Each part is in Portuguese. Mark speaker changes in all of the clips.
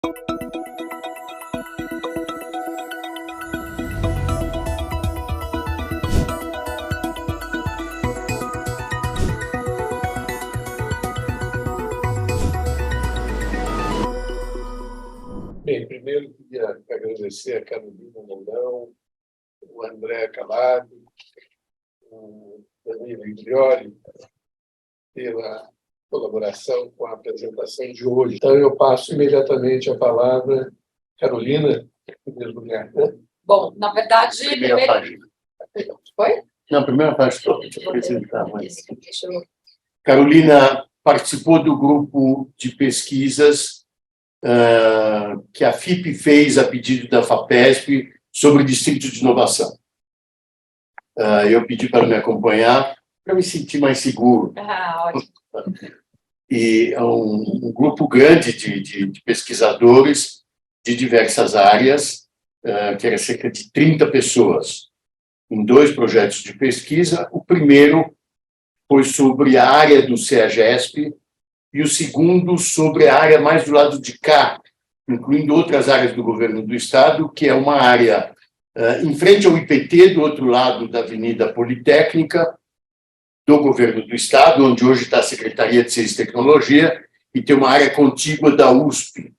Speaker 1: Bem, primeiro queria agradecer a Carolina Mourão, o André Calado, o Danilo Igliori, pela colaboração com a apresentação de hoje. Então, eu passo imediatamente a palavra, Carolina, em primeiro lugar. Né?
Speaker 2: Bom, na verdade...
Speaker 3: Primeira página.
Speaker 2: Foi?
Speaker 3: Não, primeira página. Deixa eu apresentar. Carolina participou do grupo de pesquisas que a FIP fez a pedido da FAPESP sobre distritos de inovação. Eu pedi para me acompanhar, para me sentir mais seguro.
Speaker 2: Ótimo.
Speaker 3: E é um grupo grande de pesquisadores de diversas áreas, que era cerca de 30 pessoas, em 2 projetos de pesquisa. O primeiro foi sobre a área do CEAGESP, e o segundo sobre a área mais do lado de cá, incluindo outras áreas do governo do Estado, que é uma área em frente ao IPT, do outro lado da Avenida Politécnica, do governo do Estado, onde hoje está a Secretaria de Ciência e Tecnologia, e tem uma área contígua da USP.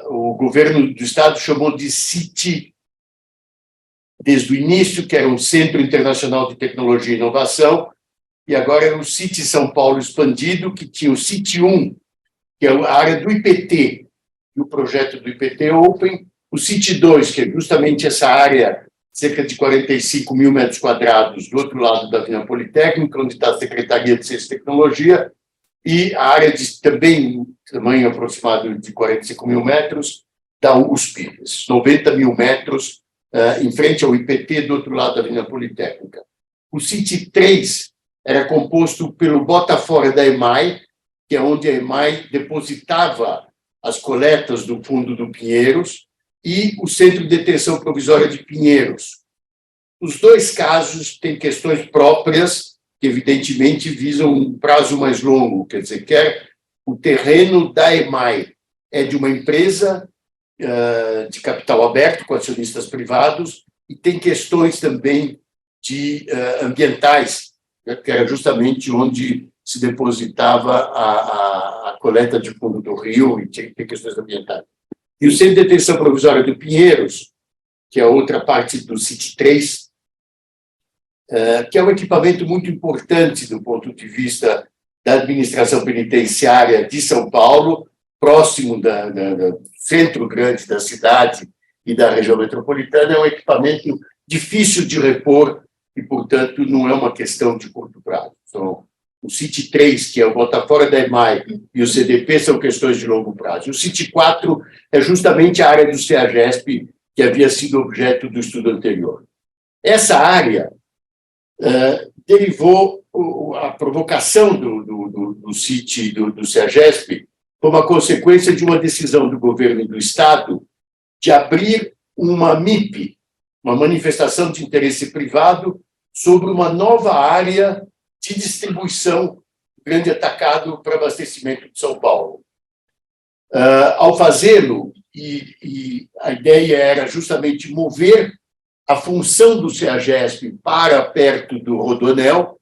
Speaker 3: O governo do Estado chamou de CITI, desde o início, que era um Centro Internacional de Tecnologia e Inovação, e agora é o CITI São Paulo expandido, que tinha o CITI 1, que é a área do IPT, e o projeto do IPT Open, o CITI 2, que é justamente essa área, cerca de 45 mil metros quadrados, do outro lado da Avenida Politécnica, onde está a Secretaria de Ciência e Tecnologia, e a área de também tamanho aproximado de 45 mil metros, da USP, esses 90 mil metros, em frente ao IPT, do outro lado da Avenida Politécnica. O CITI 3 era composto pelo Bota-Fora da EMAI, que é onde a EMAI depositava as coletas do fundo do Pinheiros, e o Centro de Detenção Provisória de Pinheiros. Os 2 casos têm questões próprias, que evidentemente visam um prazo mais longo, quer dizer, o terreno da EMAI é de uma empresa de capital aberto, com acionistas privados, e tem questões também ambientais, que era justamente onde se depositava a coleta de fundo do rio, e tinha que ter questões ambientais. E o Centro de Detenção Provisória de Pinheiros, que é outra parte do CITI 3, que é um equipamento muito importante do ponto de vista da administração penitenciária de São Paulo, próximo do centro grande da cidade e da região metropolitana. É um equipamento difícil de repor e, portanto, não é uma questão de curto prazo. Então, o CITI 3, que é o Bota-Fora da EMAI, e o CDP são questões de longo prazo. O CITI 4 é justamente a área do CEAGESP, que havia sido objeto do estudo anterior. Essa área derivou a provocação do CITI, do CEAGESP, como a consequência de uma decisão do governo do Estado de abrir uma MIP, uma manifestação de interesse privado, sobre uma nova área de distribuição grande atacado para abastecimento de São Paulo. Ao fazê-lo, e a ideia era justamente mover a função do CEAGESP para perto do Rodoanel,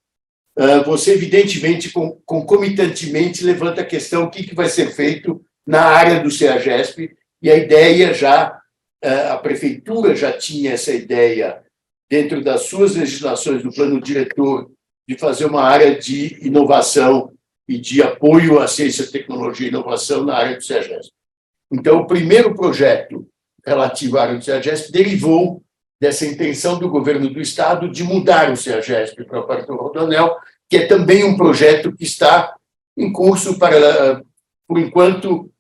Speaker 3: você, evidentemente, concomitantemente, levanta a questão o que vai ser feito na área do CEAGESP, e a ideia a prefeitura já tinha essa ideia dentro das suas legislações do plano diretor de fazer uma área de inovação e de apoio à ciência, tecnologia e inovação na área do CEAGESP. Então, o primeiro projeto relativo à área do CEAGESP derivou dessa intenção do governo do Estado de mudar o CEAGESP para a parte do Rodoanel, que é também um projeto que está em curso, por enquanto,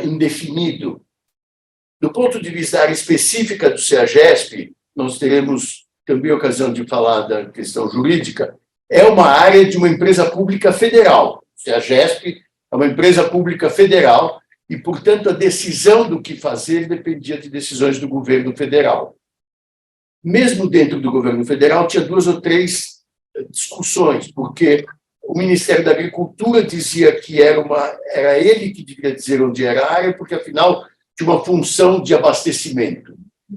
Speaker 3: indefinido. Do ponto de vista da área específica do CEAGESP, nós teremos também ocasião de falar da questão jurídica, é uma área de uma empresa pública federal. O CEAGESP é uma empresa pública federal e, portanto, a decisão do que fazer dependia de decisões do governo federal. Mesmo dentro do governo federal, tinha 2 ou 3 discussões, porque O Ministério da Agricultura dizia que era ele que devia dizer onde era a área, porque, afinal, tinha uma função de abastecimento.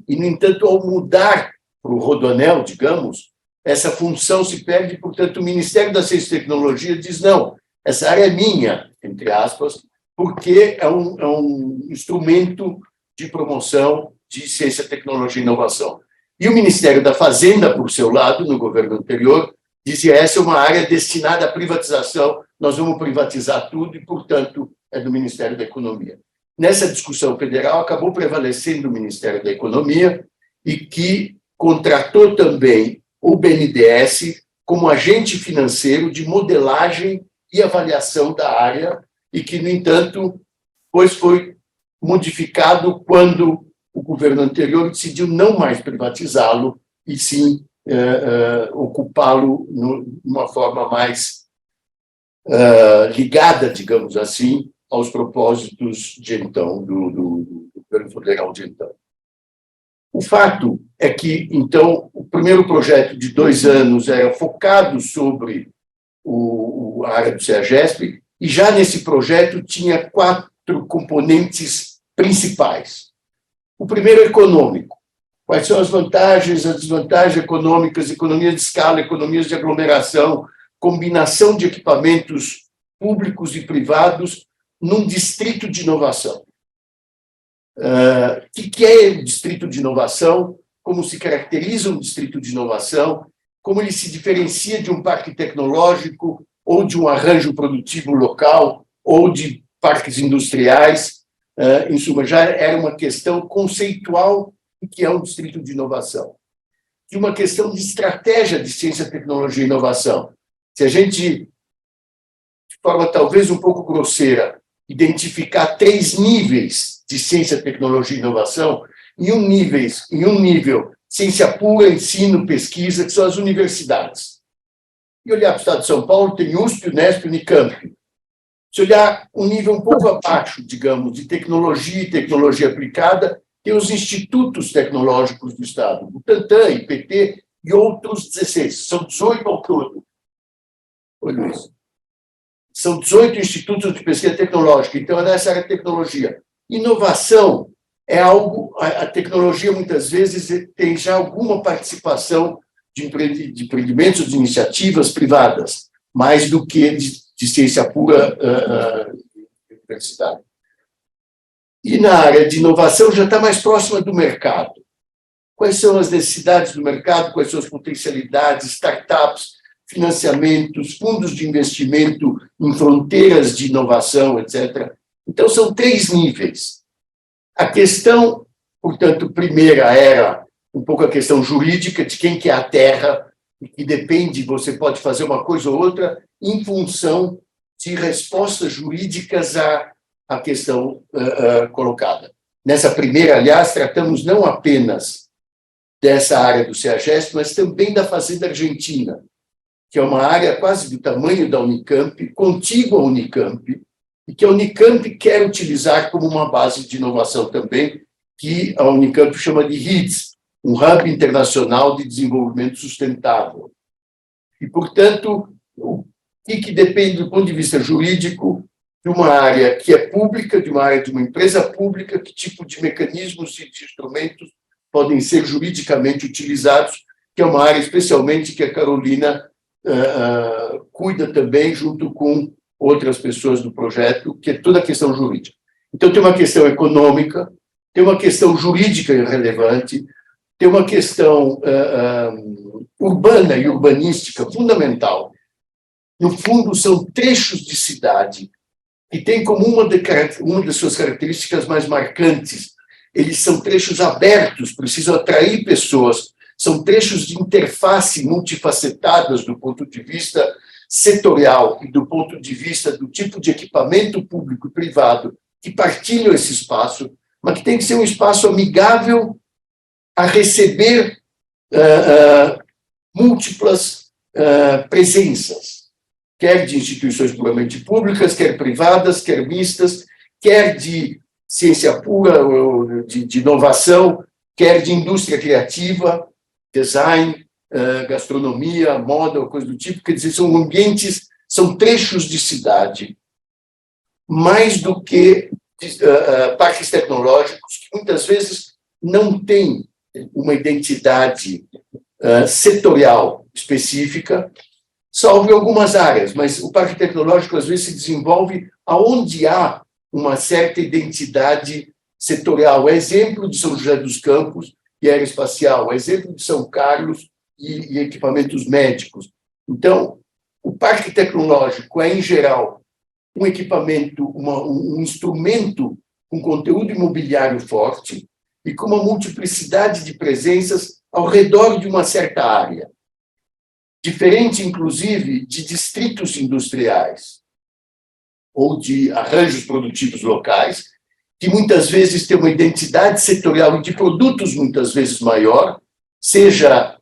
Speaker 3: E, no entanto, ao mudar para o Rodoanel, digamos, essa função se perde, portanto, o Ministério da Ciência e Tecnologia diz, não, essa área é minha, entre aspas, porque é um instrumento de promoção de ciência, tecnologia e inovação. E o Ministério da Fazenda, por seu lado, no governo anterior, dizia, essa é uma área destinada à privatização, nós vamos privatizar tudo e, portanto, é do Ministério da Economia. Nessa discussão federal, acabou prevalecendo o Ministério da Economia e que contratou também o BNDES como agente financeiro de modelagem e avaliação da área e que, no entanto, pois foi modificado quando o governo anterior decidiu não mais privatizá-lo e sim ocupá-lo de uma forma mais ligada, digamos assim, aos propósitos de então, do governo federal de então. O fato é que, então, o primeiro projeto de 2 anos era focado sobre a área do CEAGESP, e já nesse projeto tinha 4 componentes principais. O primeiro é econômico. Quais são as vantagens, as desvantagens econômicas, economias de escala, economias de aglomeração, combinação de equipamentos públicos e privados num distrito de inovação. O que é o distrito de inovação? Como se caracteriza um distrito de inovação? Como ele se diferencia de um parque tecnológico ou de um arranjo produtivo local ou de parques industriais? Em suma, já era uma questão conceitual do que é um distrito de inovação. E uma questão de estratégia de ciência, tecnologia e inovação. Se a gente, de forma talvez um pouco grosseira, identificar 3 níveis de ciência, tecnologia e inovação, em um nível, ciência pura, ensino, pesquisa, que são as universidades. E olhar para o estado de São Paulo, tem USP, Unesp, Unicamp. Se olhar um nível um pouco abaixo, digamos, de tecnologia e tecnologia aplicada, tem os institutos tecnológicos do Estado, o Butantan, IPT e outros 16. São 18 ao todo. Oi, Luiz. São 18 institutos de pesquisa tecnológica, então é nessa área de tecnologia. Inovação é algo, a tecnologia muitas vezes tem já alguma participação de empreendimentos, de iniciativas privadas, mais do que de ciência pura universitária. E na área de inovação já está mais próxima do mercado. Quais são as necessidades do mercado, quais são as potencialidades, startups, financiamentos, fundos de investimento em fronteiras de inovação, etc. Então, são 3 níveis. A questão, portanto, primeira era um pouco a questão jurídica de quem que é a terra, e que depende, você pode fazer uma coisa ou outra em função de respostas jurídicas à questão colocada. Nessa primeira, aliás, tratamos não apenas dessa área do CEAGESP, mas também da Fazenda Argentina, que é uma área quase do tamanho da Unicamp, contígua à Unicamp, e que a Unicamp quer utilizar como uma base de inovação também, que a Unicamp chama de HIDS, um Hub Internacional de Desenvolvimento Sustentável. E, portanto, o que depende do ponto de vista jurídico de uma área que é pública, de uma área de uma empresa pública, que tipo de mecanismos e de instrumentos podem ser juridicamente utilizados, que é uma área especialmente que a Carolina cuida também, junto com outras pessoas do projeto, que é toda a questão jurídica. Então, tem uma questão econômica, tem uma questão jurídica relevante, tem uma questão urbana e urbanística fundamental. No fundo, são trechos de cidade que têm como uma das suas características mais marcantes. Eles são trechos abertos, precisam atrair pessoas, são trechos de interface multifacetadas do ponto de vista setorial e do ponto de vista do tipo de equipamento público e privado que partilham esse espaço, mas que tem que ser um espaço amigável a receber múltiplas presenças, quer de instituições puramente públicas, quer privadas, quer mistas, quer de ciência pura, de inovação, quer de indústria criativa, design, gastronomia, moda, coisa do tipo, quer dizer, são ambientes são trechos de cidade, mais do que parques tecnológicos, que muitas vezes não têm uma identidade setorial específica, salvo em algumas áreas, mas o parque tecnológico às vezes se desenvolve aonde há uma certa identidade setorial. É exemplo de São José dos Campos e aeroespacial, é exemplo de São Carlos e equipamentos médicos. Então, o parque tecnológico é, em geral, um equipamento, um instrumento com conteúdo imobiliário forte e com uma multiplicidade de presenças ao redor de uma certa área. Diferente, inclusive, de distritos industriais ou de arranjos produtivos locais, que muitas vezes têm uma identidade setorial e de produtos muitas vezes maior, seja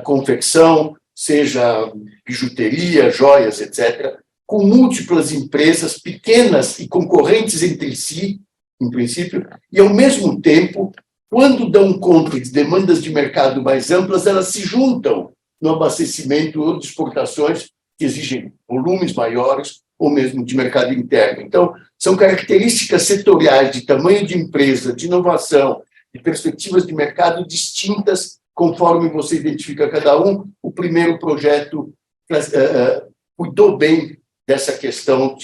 Speaker 3: confecção, seja bijuteria, joias, etc., com múltiplas empresas pequenas e concorrentes entre si, em princípio, e, ao mesmo tempo, quando dão conta de demandas de mercado mais amplas, elas se juntam no abastecimento ou de exportações que exigem volumes maiores ou mesmo de mercado interno. Então, são características setoriais de tamanho de empresa, de inovação, de perspectivas de mercado distintas, conforme você identifica cada um. O primeiro projeto cuidou bem dessa questão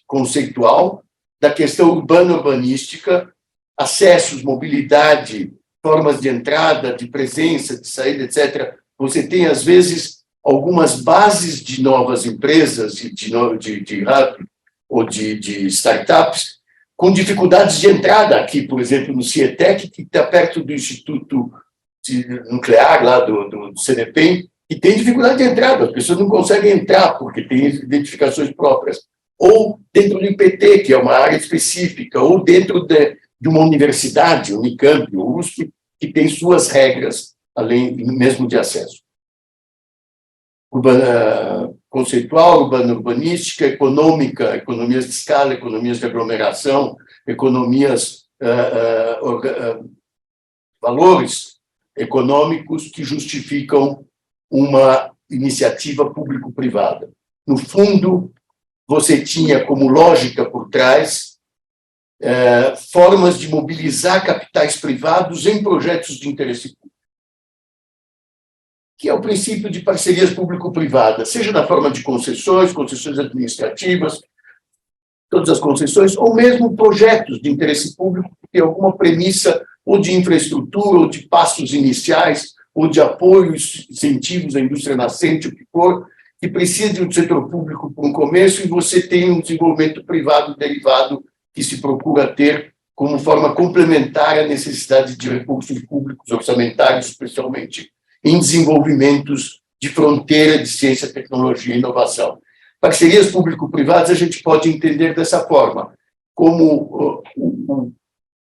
Speaker 3: conceitual, da questão urbana-urbanística, acessos, mobilidade, formas de entrada, de presença, de saída, etc. Você tem, às vezes, algumas bases de novas empresas, de hub ou de startups, com dificuldades de entrada aqui, por exemplo, no CIETEC, que está perto do Instituto Nuclear, lá do CNPq, que tem dificuldade de entrada, as pessoas não conseguem entrar porque têm identificações próprias. Ou dentro do IPT, que é uma área específica, ou dentro de uma universidade, Unicamp, USP, que tem suas regras, além mesmo de acesso. Conceitual, urbana-urbanística, econômica, economias de escala, economias de aglomeração, economias, valores econômicos que justificam uma iniciativa público-privada. No fundo, você tinha como lógica por trás formas de mobilizar capitais privados em projetos de interesse público, que é o princípio de parcerias público-privadas, seja na forma de concessões administrativas, todas as concessões, ou mesmo projetos de interesse público que têm alguma premissa ou de infraestrutura, ou de passos iniciais, ou de apoios, incentivos à indústria nascente, o que for, que precisa do setor público para um começo, e você tem um desenvolvimento privado derivado que se procura ter como forma complementar à necessidade de recursos públicos orçamentários, especialmente em desenvolvimentos de fronteira de ciência, tecnologia e inovação. Parcerias público-privadas a gente pode entender dessa forma, como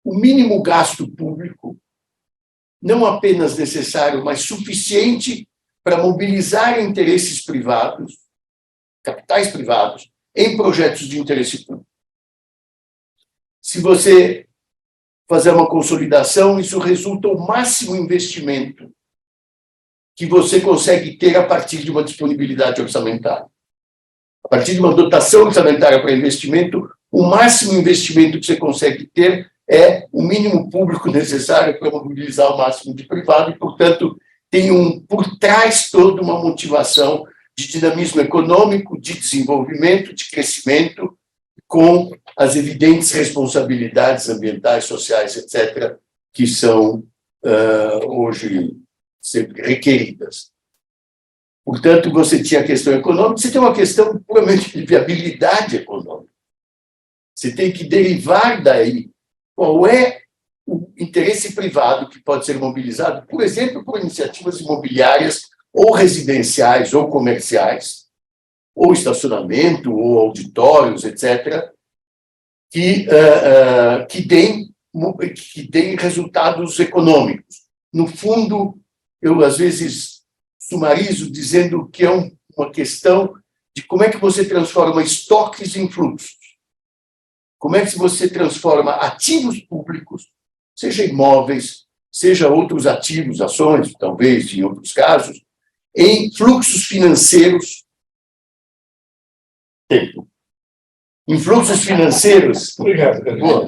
Speaker 3: o mínimo gasto público, não apenas necessário, mas suficiente para mobilizar interesses privados, capitais privados, em projetos de interesse público. Se você fazer uma consolidação, isso resulta o máximo investimento que você consegue ter a partir de uma disponibilidade orçamentária. A partir de uma dotação orçamentária para investimento, o máximo investimento que você consegue ter é o mínimo público necessário para mobilizar o máximo de privado e, portanto, tem por trás toda uma motivação de dinamismo econômico, de desenvolvimento, de crescimento, com as evidentes responsabilidades ambientais, sociais, etc., que são hoje sempre requeridas. Portanto, você tinha a questão econômica, você tem uma questão puramente de viabilidade econômica. Você tem que derivar daí qual é o interesse privado que pode ser mobilizado, por exemplo, por iniciativas imobiliárias ou residenciais ou comerciais, ou estacionamento, ou auditórios, etc., que deem resultados econômicos. No fundo, eu, às vezes, sumarizo dizendo que é uma questão de como é que você transforma estoques em fluxos. Como é que você transforma ativos públicos, seja imóveis, seja outros ativos, ações, talvez, em outros casos, em fluxos financeiros Tempo. Em fluxos financeiros...
Speaker 1: Obrigado,
Speaker 3: Boa.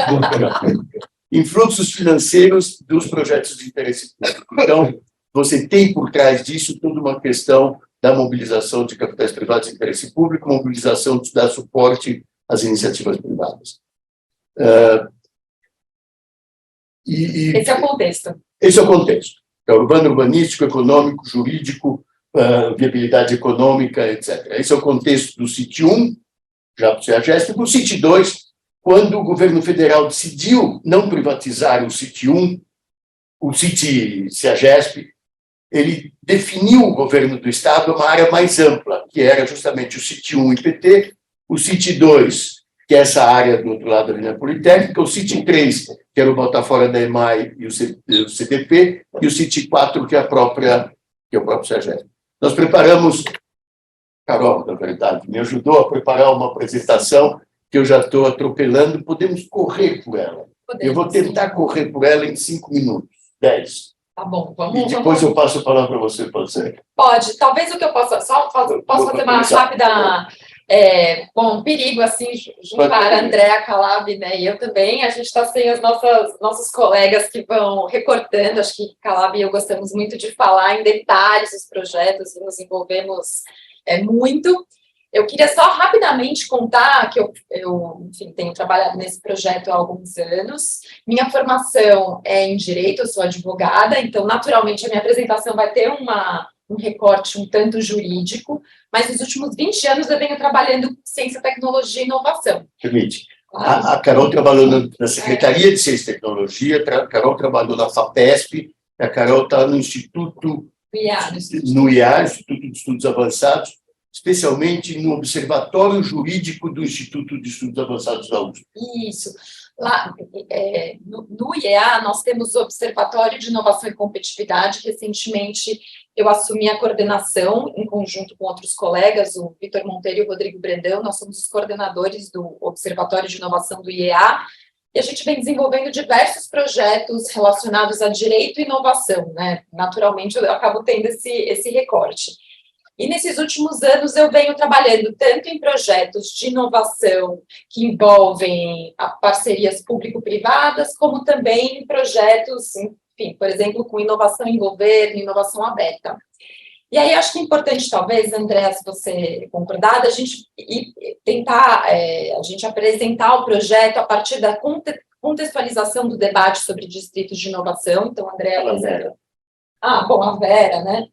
Speaker 3: Em fluxos financeiros dos projetos de interesse público. Então, você tem por trás disso toda uma questão da mobilização de capitais privados de interesse público, mobilização de dar suporte às iniciativas privadas.
Speaker 2: Esse é o contexto.
Speaker 3: Esse é o contexto. É urbano, urbanístico, econômico, jurídico, viabilidade econômica, etc. Esse é o contexto do CIT 1, já para o CEAGESP, para o CIT 2, quando o governo federal decidiu não privatizar o CIT 1, o CIT CEAGESP, ele definiu o governo do Estado uma área mais ampla, que era justamente o CIT 1 IPT, o CIT 2, que é essa área do outro lado da Avenida Politécnica, o CIT 3, que era o Botafora da EMAI e o CDP, e o CIT 4, que é o próprio CEAGESP. Nós preparamos, Carol, na verdade, me ajudou a preparar uma apresentação que eu já estou atropelando, podemos correr por ela. Eu vou tentar correr por ela em 5 minutos, 10.
Speaker 2: Tá bom,
Speaker 3: E depois eu passo a palavra para você, pode ser?
Speaker 2: Pode. Talvez o que eu possa... Posso fazer uma rápida... bom, perigo, assim, juntar a Andréa Calab, né, e eu também. A gente está sem os nossos colegas que vão recortando. Acho que Calab e eu gostamos muito de falar em detalhes dos projetos e nos envolvemos muito. Eu queria só rapidamente contar que eu enfim, tenho trabalhado nesse projeto há alguns anos. Minha formação é em Direito, eu sou advogada, então, naturalmente, a minha apresentação vai ter um recorte um tanto jurídico, mas nos últimos 20 anos eu venho trabalhando com ciência, tecnologia e inovação.
Speaker 3: Permite. A Carol trabalhou na Secretaria de Ciência e Tecnologia, a Carol trabalhou na FAPESP, a Carol está no Instituto... No IAR, Instituto de Estudos Avançados, especialmente no Observatório Jurídico do Instituto de Estudos Avançados da USP.
Speaker 2: Isso. Lá, no IEA, nós temos o Observatório de Inovação e Competitividade. Recentemente, eu assumi a coordenação, em conjunto com outros colegas, o Vitor Monteiro e o Rodrigo Brandão. Nós somos os coordenadores do Observatório de Inovação do IEA, e a gente vem desenvolvendo diversos projetos relacionados a direito e inovação, né? Naturalmente, eu acabo tendo esse recorte. E nesses últimos anos eu venho trabalhando tanto em projetos de inovação que envolvem parcerias público-privadas, como também em projetos, enfim, por exemplo, com inovação em governo, inovação aberta. E aí acho que é importante, talvez, André, se você concordar, a gente tentar a gente apresentar o projeto a partir da contextualização do debate sobre distritos de inovação. Então, André apresenta. Bom, a Vera, né?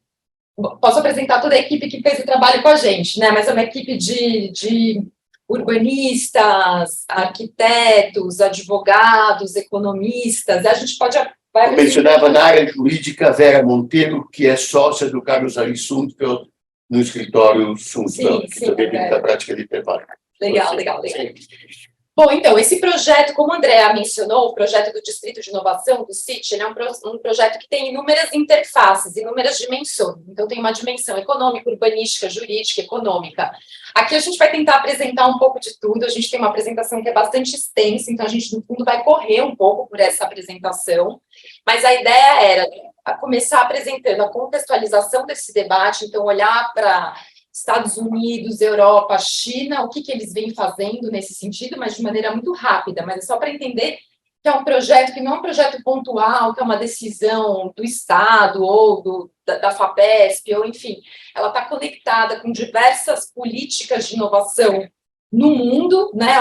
Speaker 2: Posso apresentar toda a equipe que fez o trabalho com a gente, né? Mas é uma equipe de urbanistas, arquitetos, advogados, economistas. A gente pode...
Speaker 3: Eu mencionava na área jurídica a Vera Monteiro, que é sócia do Carlos Ari Sundfeld no escritório Sundfeld, que também tem muita prática de trabalho.
Speaker 2: Legal. Bom, então, esse projeto, como a Andréa mencionou, o projeto do Distrito de Inovação, do CIT, é um projeto que tem inúmeras interfaces, inúmeras dimensões. Então, tem uma dimensão econômica, urbanística, jurídica, econômica. Aqui a gente vai tentar apresentar um pouco de tudo. A gente tem uma apresentação que é bastante extensa, então a gente, no fundo, vai correr um pouco por essa apresentação. Mas a ideia era começar apresentando a contextualização desse debate, então olhar para Estados Unidos, Europa, China, o que eles vêm fazendo nesse sentido, mas de maneira muito rápida, mas é só para entender que é um projeto que não é um projeto pontual, que é uma decisão do Estado ou da FAPESP, ou enfim, ela está conectada com diversas políticas de inovação no mundo, né? É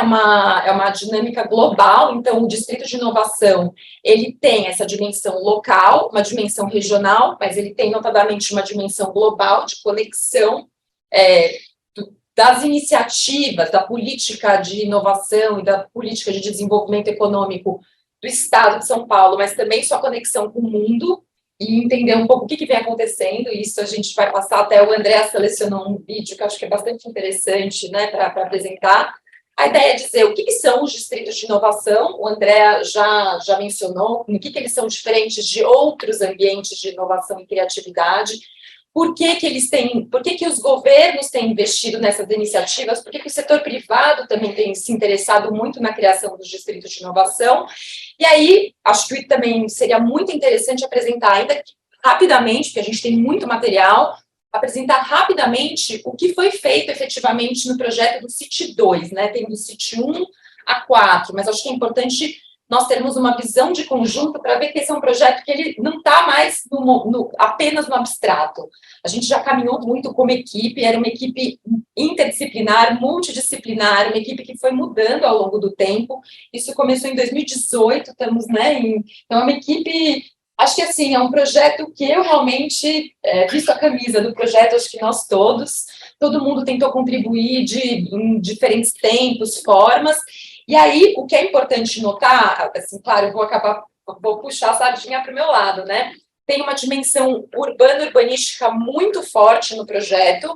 Speaker 2: uma dinâmica global. Então o Distrito de Inovação, ele tem essa dimensão local, uma dimensão regional, mas ele tem notadamente uma dimensão global de conexão das iniciativas, da política de inovação e da política de desenvolvimento econômico do Estado de São Paulo, mas também sua conexão com o mundo, e entender um pouco o que vem acontecendo. Isso a gente vai passar, até o André selecionou um vídeo que eu acho que é bastante interessante, né, para apresentar. A ideia é dizer o que são os distritos de inovação. O André já mencionou no que eles são diferentes de outros ambientes de inovação e criatividade. Por que eles têm, por que os governos têm investido nessas iniciativas, por que o setor privado também tem se interessado muito na criação dos distritos de inovação. E aí, acho que também seria muito interessante apresentar, ainda rapidamente, porque a gente tem muito material, apresentar rapidamente o que foi feito efetivamente no projeto do CIT 2, né? Tem do CIT 1 a 4, mas acho que é importante nós termos uma visão de conjunto para ver que esse é um projeto que ele não está mais apenas no abstrato. A gente já caminhou muito como equipe, era uma equipe interdisciplinar, multidisciplinar, uma equipe que foi mudando ao longo do tempo. Isso começou em 2018, estamos, né? Então, é uma equipe. Acho que, assim, é um projeto que eu realmente visto a camisa do projeto, acho que nós todos, todo mundo tentou contribuir em diferentes tempos, formas, e aí, o que é importante notar, assim, claro, vou puxar a sardinha para o meu lado, né? Tem uma dimensão urbana-urbanística muito forte no projeto,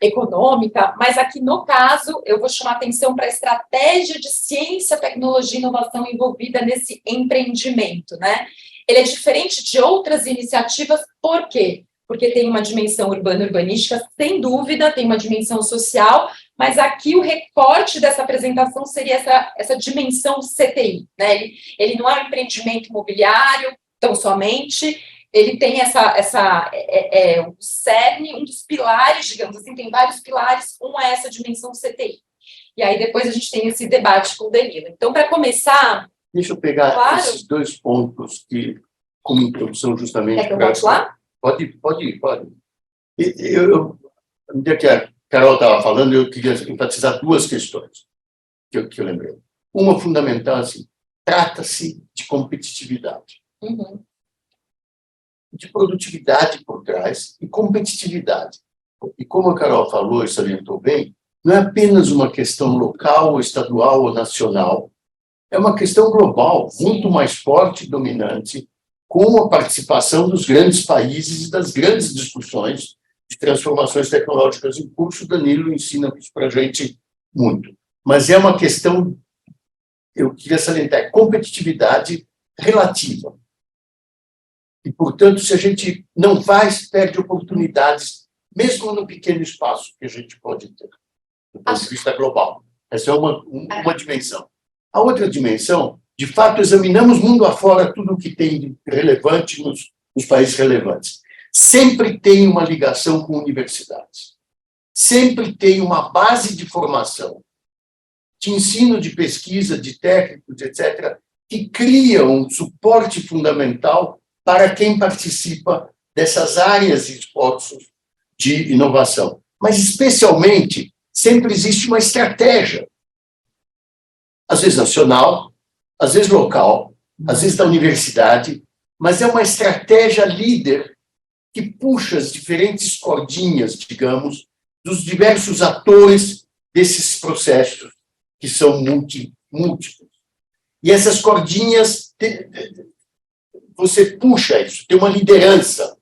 Speaker 2: econômica, mas aqui, no caso, eu vou chamar atenção para a estratégia de ciência, tecnologia e inovação envolvida nesse empreendimento, né? Ele é diferente de outras iniciativas, por quê? Porque tem uma dimensão urbana-urbanística, sem dúvida, tem uma dimensão social, mas aqui o recorte dessa apresentação seria essa dimensão CTI, né? Ele não é um empreendimento imobiliário, tão somente, ele tem o cerne, um dos pilares, digamos assim, tem vários pilares, um é essa dimensão CTI. E aí depois a gente tem esse debate com o Danilo. Então, para começar...
Speaker 3: Deixa eu pegar
Speaker 2: claro,
Speaker 3: esses 2 pontos que, como introdução, justamente...
Speaker 2: Quer que eu volte lá?
Speaker 3: Pode. À medida que a Carol estava falando, eu queria enfatizar 2 questões que eu lembrei. Uma fundamental, assim, trata-se de competitividade.
Speaker 2: Uhum.
Speaker 3: De produtividade por trás e competitividade. E como a Carol falou e salientou bem, não é apenas uma questão local, ou estadual ou nacional, é uma questão global, muito mais forte e dominante, com a participação dos grandes países e das grandes discussões de transformações tecnológicas em curso. Danilo ensina isso para a gente muito. Mas é uma questão, eu queria salientar, competitividade relativa. E, portanto, se a gente não faz, perde oportunidades, mesmo no pequeno espaço que a gente pode ter, do ponto de vista global. Essa é uma dimensão. A outra dimensão, de fato, examinamos mundo afora tudo o que tem de relevante nos países relevantes. Sempre tem uma ligação com universidades. Sempre tem uma base de formação, de ensino, de pesquisa, de técnicos, etc., que cria um suporte fundamental para quem participa dessas áreas e esforços de inovação. Mas, especialmente, sempre existe uma estratégia, às vezes nacional, às vezes local, às vezes da universidade, mas é uma estratégia líder que puxa as diferentes cordinhas, digamos, dos diversos atores desses processos, que são múltiplos. E essas cordinhas, você puxa isso, tem uma liderança.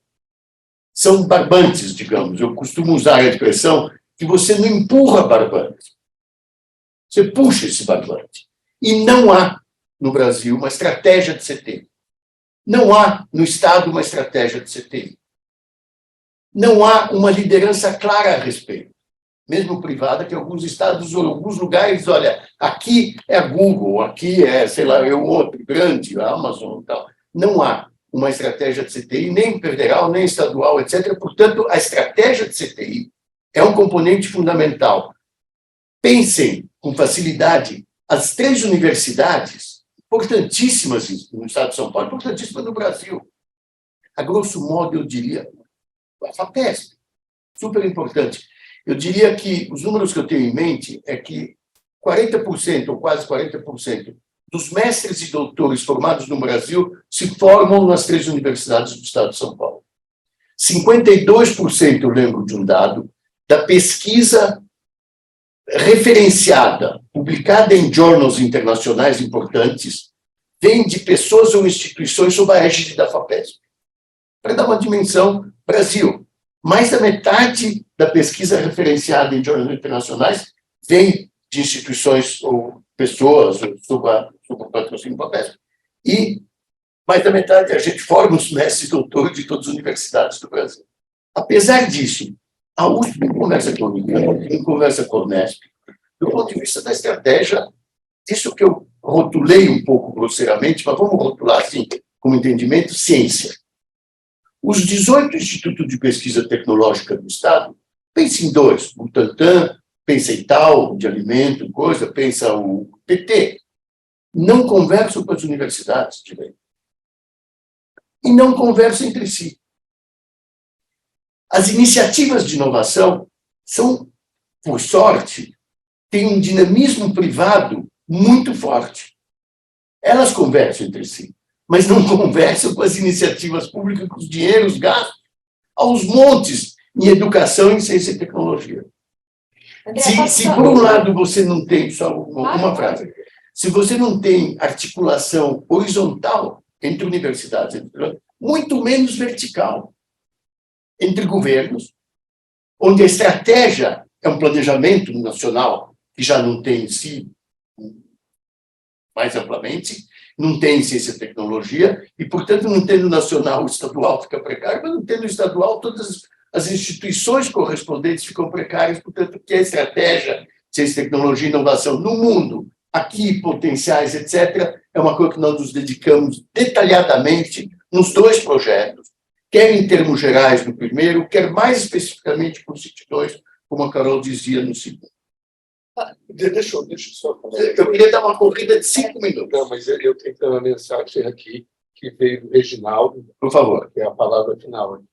Speaker 3: São barbantes, digamos. Eu costumo usar a expressão que você não empurra barbante. Você puxa esse barbante. E não há, no Brasil, uma estratégia de CTI. Não há, no Estado, uma estratégia de CTI. Não há uma liderança clara a respeito. Mesmo privada, que alguns estados ou alguns lugares, olha, aqui é a Google, aqui é, sei lá, é o outro grande, a Amazon e tal. Não há uma estratégia de CTI, nem federal, nem estadual, etc. Portanto, a estratégia de CTI é um componente fundamental. Pensem com facilidade as 3 universidades, importantíssimas no estado de São Paulo, importantíssimas no Brasil. A grosso modo, eu diria, a FAPESP, super importante. Eu diria que os números que eu tenho em mente é que 40%, ou quase 40%, dos mestres e doutores formados no Brasil se formam nas 3 universidades do estado de São Paulo. 52%, eu lembro de um dado, da pesquisa referenciada, publicada em journals internacionais importantes, vem de pessoas ou instituições sob a égide da FAPESP. Para dar uma dimensão, Brasil, mais da metade da pesquisa referenciada em jornais internacionais vem de instituições ou pessoas sob o patrocínio da FAPESP. E mais da metade a gente forma os mestres e doutores de todas as universidades do Brasil. Apesar disso, a USP conversa com a Unicamp, conversa com a Unesp, do ponto de vista da estratégia, isso que eu rotulei um pouco grosseiramente, mas vamos rotular assim, como entendimento, ciência. Os 18 institutos de pesquisa tecnológica do Estado, pensa em dois, o Butantan, pensa em Itaú, de alimento, coisa, pensa o PT, não conversam com as universidades de lei. E não conversam entre si. As iniciativas de inovação são, por sorte, têm um dinamismo privado muito forte. Elas conversam entre si, mas não conversam com as iniciativas públicas, com os dinheiros gastos aos montes em educação, em ciência e tecnologia. Se por um lado você não tem, só uma frase, se você não tem articulação horizontal entre universidades, muito menos vertical, entre governos, onde a estratégia é um planejamento nacional, que já não tem em si, mais amplamente, não tem ciência e tecnologia, e, portanto, não tendo nacional, o estadual fica precário, mas não tendo estadual, todas as instituições correspondentes ficam precárias, portanto, que a estratégia de ciência, tecnologia e inovação no mundo, aqui, potenciais, etc., é uma coisa que nós nos dedicamos detalhadamente nos dois projetos, quer em termos gerais no primeiro, quer mais especificamente para o CIT 2, como a Carol dizia no segundo.
Speaker 1: Deixa eu só falar.
Speaker 3: Eu queria dar uma corrida de 5 minutos.
Speaker 1: Não, mas eu tenho uma mensagem aqui que veio do Reginaldo,
Speaker 3: Por favor.
Speaker 1: que é a palavra final.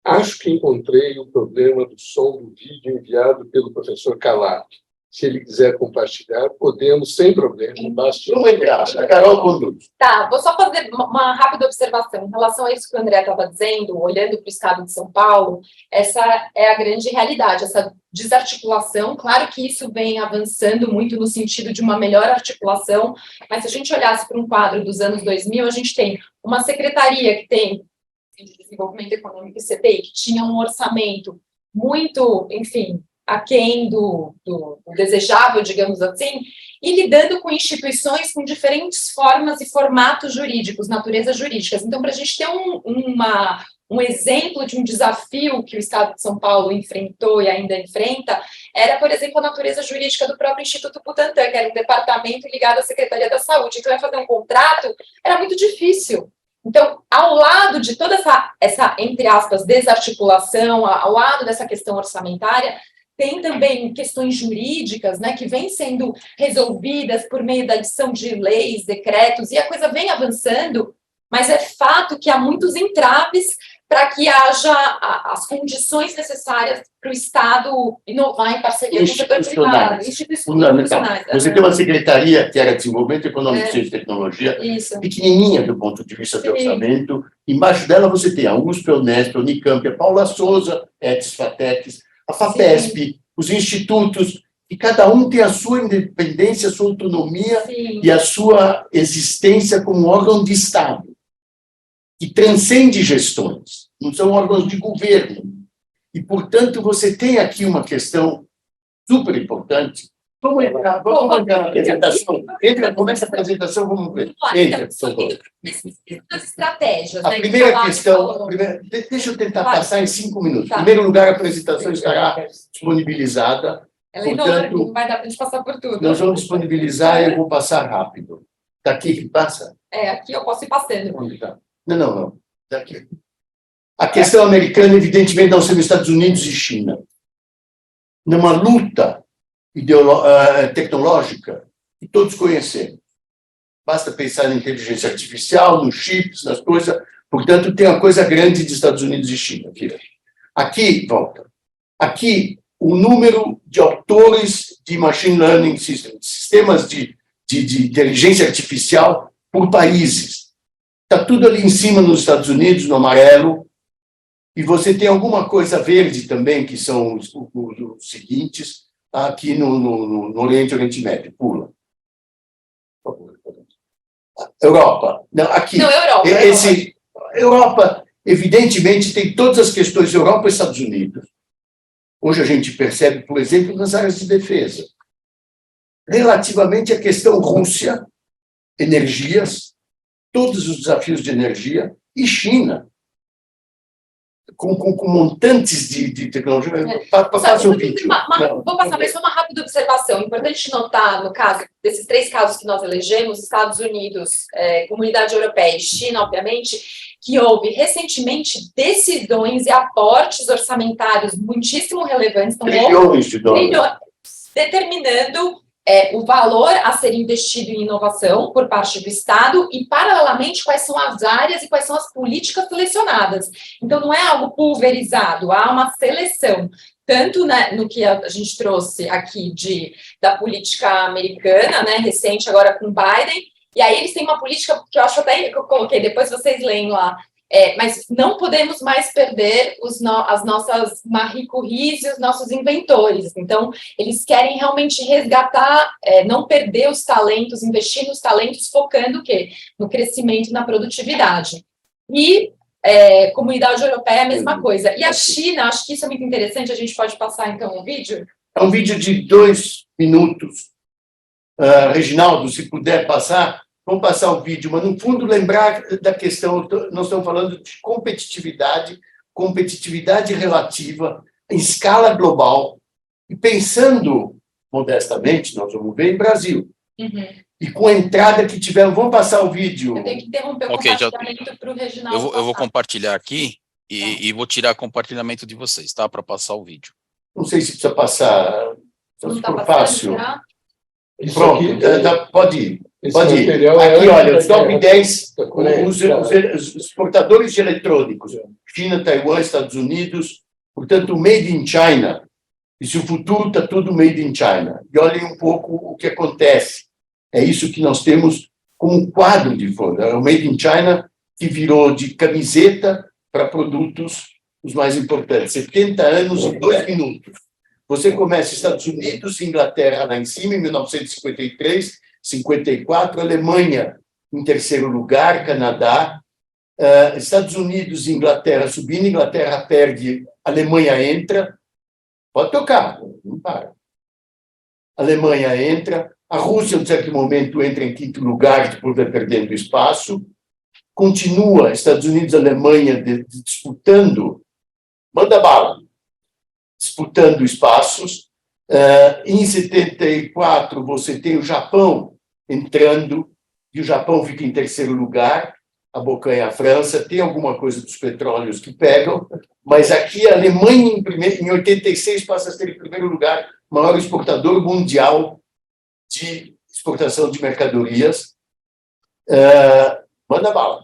Speaker 1: Acho que encontrei o problema do som do vídeo enviado pelo professor Calab. Se ele quiser compartilhar, podemos, sem problema. Basta...
Speaker 3: Vamos entrar, a Carol conduz.
Speaker 2: Tá, vou só fazer uma rápida observação. Em relação a isso que o André estava dizendo, olhando para o estado de São Paulo, essa é a grande realidade, essa desarticulação. Claro que isso vem avançando muito no sentido de uma melhor articulação, mas se a gente olhasse para um quadro dos anos 2000, a gente tem uma secretaria que tem de Desenvolvimento Econômico e CTI, que tinha um orçamento muito, enfim, aquém do desejável, digamos assim, e lidando com instituições com diferentes formas e formatos jurídicos, naturezas jurídicas. Então, para a gente ter um exemplo de um desafio que o Estado de São Paulo enfrentou e ainda enfrenta, era, por exemplo, a natureza jurídica do próprio Instituto Butantan, que era um departamento ligado à Secretaria da Saúde. Então, fazer um contrato era muito difícil. Então, ao lado de toda essa, entre aspas, desarticulação, ao lado dessa questão orçamentária, tem também questões jurídicas, né, que vêm sendo resolvidas por meio da edição de leis, decretos, e a coisa vem avançando, mas é fato que há muitos entraves para que haja as condições necessárias para o Estado inovar em parceria com o setor privado.
Speaker 3: Institucionais. Você tem uma secretaria que era Desenvolvimento Econômico, Ciência e Tecnologia, pequenininha do ponto de vista de orçamento. Embaixo dela você tem a USP, a Unesp, a Unicamp, a Paula Souza, ETS, FATECS, a FAPESP, os institutos, e cada um tem a sua independência, a sua autonomia e a sua existência como órgão de Estado, que transcende gestões, não são órgãos de governo. E, portanto, você tem aqui uma questão super importante. Vamos entrar na apresentação. Começa a apresentação, vamos ver. Entra, por favor.
Speaker 2: As estratégias.
Speaker 3: A primeira questão, deixa eu tentar passar em 5 minutos. Em primeiro lugar, a apresentação estará disponibilizada.
Speaker 2: Ela é enorme, não vai dar para a gente passar por tudo.
Speaker 3: Nós vamos disponibilizar e eu vou passar rápido. Daqui que passa?
Speaker 2: Aqui eu posso ir passando.
Speaker 3: Onde está? Não. Daqui. A questão americana, evidentemente, não são Estados Unidos e China. Numa luta tecnológica que todos conhecemos. Basta pensar na inteligência artificial, nos chips, nas coisas. Portanto, tem uma coisa grande de Estados Unidos e China. Aqui, volta. Aqui, o número de autores de machine learning systems, sistemas de inteligência artificial por países. Está tudo ali em cima nos Estados Unidos, no amarelo. E você tem alguma coisa verde também, que são os seguintes, aqui no Oriente Médio. Pula. Por favor. Europa. Não, aqui.
Speaker 2: Não, Europa.
Speaker 3: Europa, evidentemente, tem todas as questões Europa e Estados Unidos. Hoje a gente percebe, por exemplo, nas áreas de defesa. Relativamente à questão Rússia, energias, todos os desafios de energia, e China. com montantes de tecnologia. Passa o vídeo.
Speaker 2: Vou passar mais uma rápida observação. Importante notar, no caso desses 3 casos que nós elegemos, Estados Unidos, Comunidade Europeia e China, obviamente, que houve recentemente decisões e aportes orçamentários muitíssimo relevantes. Então,
Speaker 3: Trilhões de dólares.
Speaker 2: Determinando o valor a ser investido em inovação por parte do Estado e, paralelamente, quais são as áreas e quais são as políticas selecionadas. Então, não é algo pulverizado, há uma seleção, tanto no que a gente trouxe aqui da política americana, né, recente agora com Biden, e aí eles têm uma política que eu acho até que eu coloquei, depois vocês leem lá, mas não podemos mais perder as nossas Marie Curies e os nossos inventores. Então, eles querem realmente resgatar, não perder os talentos, investir nos talentos, focando o quê? No crescimento e na produtividade. E Comunidade Europeia é a mesma coisa. E a China, acho que isso é muito interessante, a gente pode passar, então, o vídeo?
Speaker 3: É um vídeo de 2 minutos. Reginaldo, se puder passar, vamos passar o vídeo, mas, no fundo, lembrar da questão, nós estamos falando de competitividade relativa, em escala global, e pensando, modestamente, nós vamos ver em Brasil.
Speaker 2: Uhum.
Speaker 3: E com a entrada que tivemos, vamos passar o vídeo.
Speaker 2: Eu tenho que interromper o compartilhamento para o Reginaldo.
Speaker 4: Eu vou compartilhar aqui e vou tirar compartilhamento de vocês, tá? Para passar o vídeo.
Speaker 3: Não sei se precisa passar,
Speaker 2: Não está
Speaker 3: por
Speaker 2: passando,
Speaker 3: fácil.
Speaker 2: será?
Speaker 3: Pronto, pode ir.
Speaker 1: Esse
Speaker 3: Pode ir.
Speaker 1: material
Speaker 3: Aqui, olha, os
Speaker 1: da
Speaker 3: top
Speaker 1: guerra
Speaker 3: 10,
Speaker 1: da Coreia.
Speaker 3: os exportadores de eletrônicos. China, Taiwan, Estados Unidos, portanto, made in China. E se o futuro está tudo made in China. E olhem um pouco o que acontece. É isso que nós temos como quadro de fundo. É o made in China que virou de camiseta para produtos os mais importantes. 70 anos em 2 minutos. Você começa Estados Unidos, Inglaterra lá em cima, em 1953, 54, Alemanha em 3º lugar, Canadá, Estados Unidos e Inglaterra subindo, Inglaterra perde, Alemanha entra, pode tocar, não para. Alemanha entra, a Rússia, em certo momento, entra em 5º lugar, depois vai perdendo espaço, continua Estados Unidos e Alemanha disputando, manda bala, disputando espaços. Em 74, você tem o Japão entrando, e o Japão fica em 3º lugar, abocanha a França, tem alguma coisa dos petróleos que pegam, mas aqui a Alemanha, em 86, passa a ser em 1º lugar, maior exportador mundial de exportação de mercadorias. Manda bala.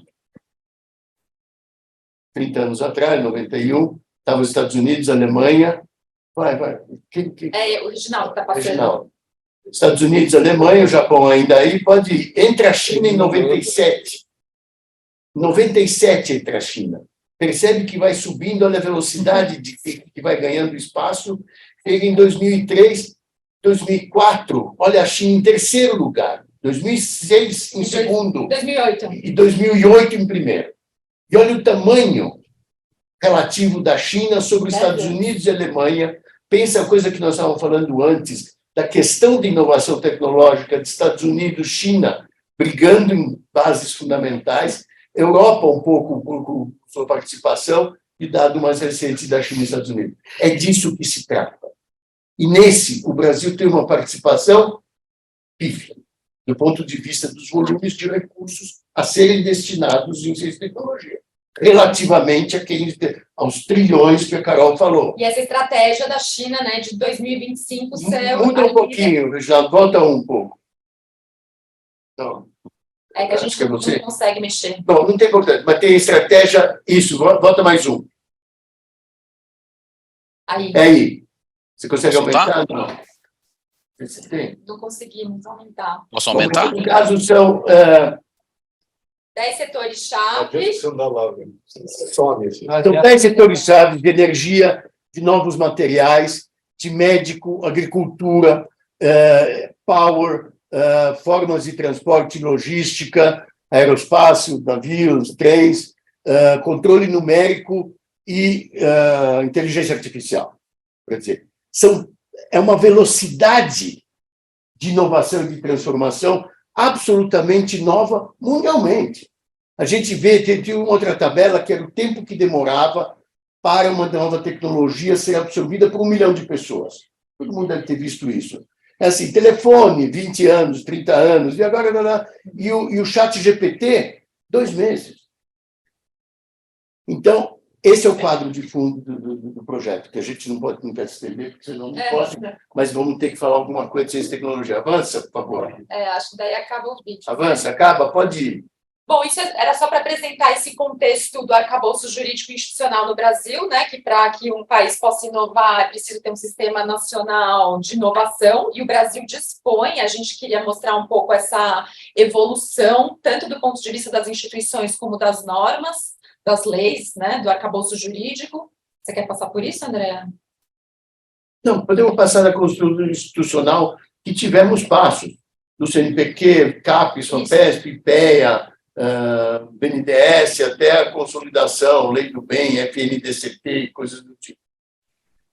Speaker 3: 30 anos atrás, 91, estavam os Estados Unidos, a Alemanha. Vai.
Speaker 2: O Reginaldo está passando.
Speaker 3: Reginaldo. Estados Unidos, Alemanha, o Japão ainda aí, pode ir. Entre a China em 97. 97 entre a China. Percebe que vai subindo a velocidade que vai ganhando espaço. Chega em 2003, 2004, olha a China em 3º lugar. 2006 em 2º.
Speaker 2: 2008.
Speaker 3: E 2008 em 1º. E olha o tamanho relativo da China sobre os Estados Unidos e Alemanha. Pensa a coisa que nós estávamos falando antes, da questão de inovação tecnológica de Estados Unidos, China, brigando em bases fundamentais, Europa um pouco por sua participação e dado mais recente da China e Estados Unidos. É disso que se trata. E nesse, o Brasil tem uma participação pífia, do ponto de vista dos volumes de recursos a serem destinados em ciência e tecnologia, relativamente aos trilhões que a Carol falou.
Speaker 2: E essa estratégia da China, né, de 2025 ser...
Speaker 3: Muda um pouquinho, já volta um pouco. Não.
Speaker 2: É que a gente não consegue mexer.
Speaker 3: Bom, não tem importância, mas tem estratégia, isso, volta mais um. Aí. Você consegue aumentar? Não. Você tem?
Speaker 2: Não conseguimos aumentar.
Speaker 4: Posso aumentar?
Speaker 3: Bom, no caso, são...
Speaker 2: 10 setores-chave.
Speaker 3: São 10 setores-chave de energia, de novos materiais, de médico, agricultura, power, formas de transporte e logística, aeroespaço, navios, trens, controle numérico e inteligência artificial. Quer dizer, é uma velocidade de inovação e de transformação absolutamente nova mundialmente. A gente vê, tem uma outra tabela que era o tempo que demorava para uma nova tecnologia ser absorvida por 1 milhão de pessoas. Todo mundo deve ter visto isso. É assim, telefone, 20 anos, 30 anos, e agora... E o chat GPT, 2 meses. Então, esse é o quadro de fundo do projeto, que a gente não pode estender, porque senão não pode, mas vamos ter que falar alguma coisa de ciência e tecnologia. Avança, por favor.
Speaker 2: Acho que daí acaba o vídeo.
Speaker 3: Avança, acaba, pode ir.
Speaker 2: Bom, isso era só para apresentar esse contexto do arcabouço jurídico institucional no Brasil, né, que para que um país possa inovar é preciso ter um sistema nacional de inovação, e o Brasil dispõe. A gente queria mostrar um pouco essa evolução, tanto do ponto de vista das instituições como das normas, das leis, né, do arcabouço jurídico. Você quer passar por isso, Andréa?
Speaker 3: Não, podemos passar na construção institucional, que tivemos passos, do CNPq, CAPES, FAPESP, IPEA, BNDES, até a consolidação, Lei do Bem, FNDCT e coisas do tipo.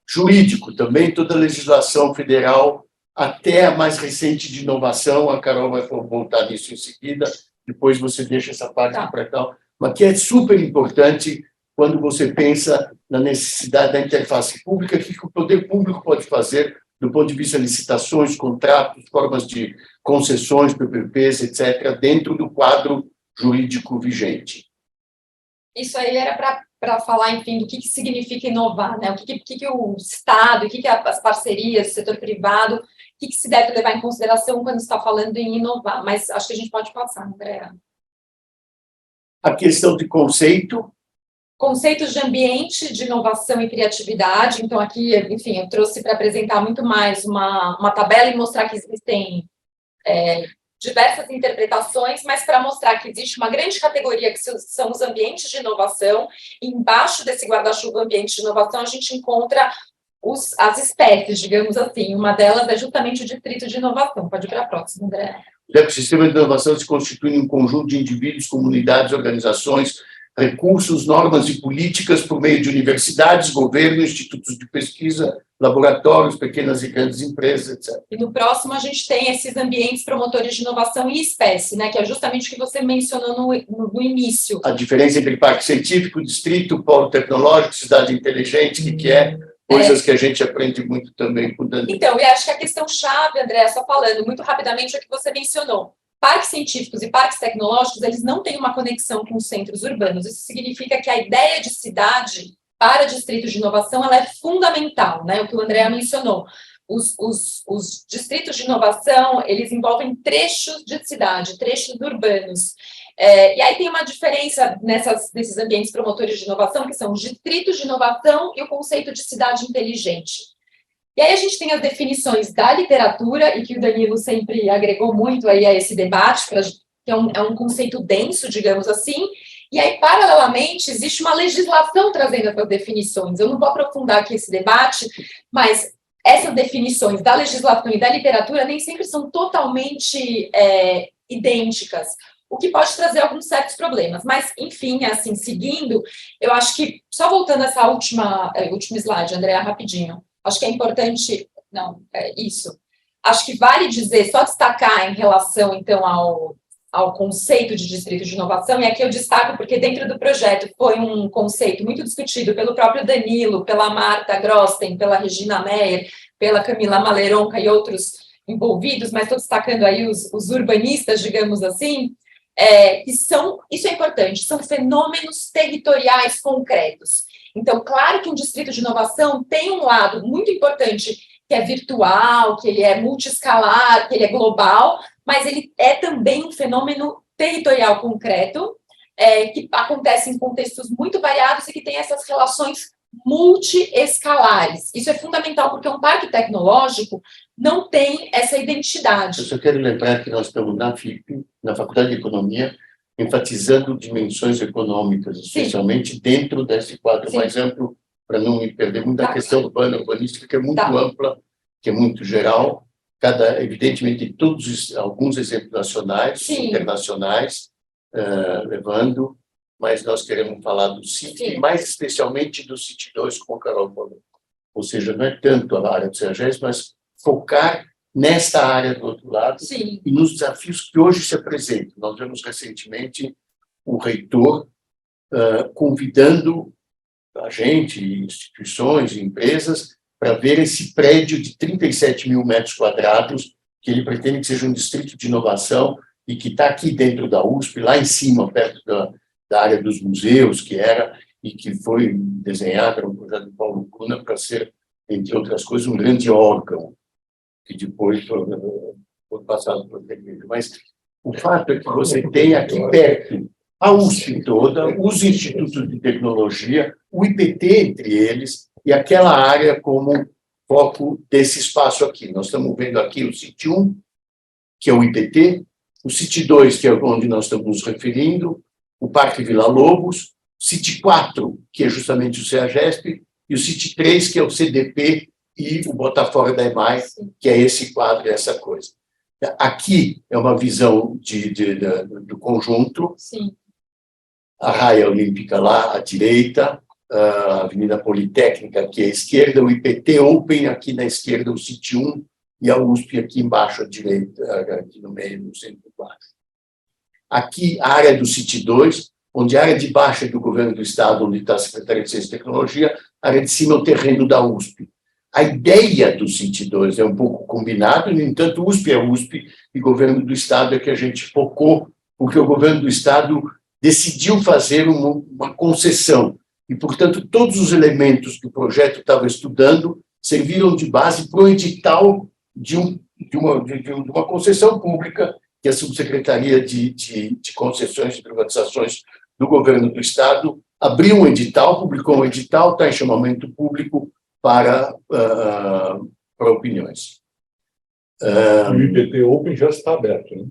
Speaker 3: Jurídico, também toda a legislação federal, até a mais recente de inovação, a Carol vai voltar nisso em seguida, depois você deixa essa parte para cá, mas que é super importante quando você pensa na necessidade da interface pública, o que o poder público pode fazer do ponto de vista de licitações, contratos, formas de concessões, PPPs, etc., dentro do quadro jurídico vigente.
Speaker 2: Isso aí era para falar, enfim, do que significa inovar, né? O que o Estado, o que as parcerias, o setor privado, o que se deve levar em consideração quando está falando em inovar. Mas acho que a gente pode passar, Andréa.
Speaker 3: A questão de conceito.
Speaker 2: Conceitos de ambiente, de inovação e criatividade. Então, aqui, enfim, eu trouxe para apresentar muito mais uma tabela e mostrar que existem diversas interpretações, mas para mostrar que existe uma grande categoria que são os ambientes de inovação, e embaixo desse guarda-chuva ambiente de inovação a gente encontra as espécies, digamos assim. Uma delas é justamente o distrito de inovação. Pode ir para a próxima, André.
Speaker 3: O ecossistema de inovação se constitui em um conjunto de indivíduos, comunidades, organizações, recursos, normas e políticas por meio de universidades, governo, institutos de pesquisa, laboratórios, pequenas e grandes empresas, etc.
Speaker 2: E no próximo a gente tem esses ambientes promotores de inovação e espécie, né, que é justamente o que você mencionou no início.
Speaker 3: A diferença entre parque científico, distrito, polo tecnológico, cidade inteligente, que é coisas que a gente aprende muito também com o Danilo.
Speaker 2: Então, e acho que a questão-chave, André, só falando muito rapidamente é o que você mencionou. Parques científicos e parques tecnológicos, eles não têm uma conexão com os centros urbanos. Isso significa que a ideia de cidade para distritos de inovação ela é fundamental, né? O que o André mencionou. Os distritos de inovação, eles envolvem trechos de cidade, trechos urbanos. E aí tem uma diferença nesses ambientes promotores de inovação, que são os distritos de inovação e o conceito de cidade inteligente. E aí a gente tem as definições da literatura, e que o Danilo sempre agregou muito aí a esse debate, que é um conceito denso, digamos assim, e aí, paralelamente, existe uma legislação trazendo essas definições. Eu não vou aprofundar aqui esse debate, mas essas definições da legislação e da literatura nem sempre são totalmente idênticas, o que pode trazer alguns certos problemas. Mas, enfim, assim, seguindo, eu acho que, só voltando a essa última slide, Andréa, rapidinho, acho que é importante, acho que vale dizer, só destacar em relação, então, ao conceito de distrito de inovação, e aqui eu destaco porque dentro do projeto foi um conceito muito discutido pelo próprio Danilo, pela Marta Grosten, pela Regina Meyer, pela Camila Maleronca e outros envolvidos, mas estou destacando aí os urbanistas, digamos assim, isso é importante, são fenômenos territoriais concretos. Então, claro que um distrito de inovação tem um lado muito importante, que é virtual, que ele é multiescalar, que ele é global, mas ele é também um fenômeno territorial concreto, que acontece em contextos muito variados e que tem essas relações multiescalares. Isso é fundamental, porque um parque tecnológico não tem essa identidade.
Speaker 3: Eu só quero lembrar que nós estamos na FIP, na Faculdade de Economia, enfatizando dimensões econômicas, especialmente dentro desse quadro mais amplo, para não me perder muito da questão urbana, urbanística, que é muito ampla, que é muito geral, evidentemente, alguns exemplos nacionais, internacionais, levando, mas nós queremos falar do CIT, e mais especialmente do CIT 2, como a Carol falou. Ou seja, não é tanto a área do CEAGES, mas focar nesta área do outro lado e nos desafios que hoje se apresentam. Nós vemos recentemente o reitor convidando a gente, instituições, empresas, para ver esse prédio de 37 mil metros quadrados, que ele pretende que seja um distrito de inovação e que está aqui dentro da USP, lá em cima, perto da área dos museus, que era, e que foi desenhado, era um projeto do Paulo Cunha, para ser, entre outras coisas, um grande órgão, que depois foi passado para o terreno. Mas o fato é que você tem aqui perto a USP toda, os institutos de tecnologia, o IPT entre eles, e aquela área como foco desse espaço aqui. Nós estamos vendo aqui o CIT 1, que é o IPT, o CIT 2, que é onde nós estamos nos referindo, o Parque Vila Lobos, o CIT 4, que é justamente o CEAGESP, e o CIT 3, que é o CDP, e o Botafogo da EMAI, que é esse quadro, essa coisa. Aqui é uma visão do conjunto.
Speaker 2: Sim.
Speaker 3: A Raia Olímpica lá à direita, a Avenida Politécnica aqui à esquerda, o IPT Open aqui na esquerda, o CIT 1, e a USP aqui embaixo à direita, aqui no meio, no centro-baixo. Aqui a área do CIT 2, onde a área de baixo é do governo do estado, onde está a Secretaria de Ciência e Tecnologia, a área de cima é o terreno da USP. A ideia do CIT 2 é um pouco combinado, no entanto, USP é USP e governo do estado é que a gente focou, porque o governo do estado decidiu fazer uma concessão. E, portanto, todos os elementos que o projeto estava estudando serviram de base para o edital de uma concessão pública, que é a Subsecretaria de Concessões e Privatizações do Governo do Estado abriu um edital, publicou um edital, está em chamamento público para opiniões.
Speaker 5: O IPT Open já está aberto, né?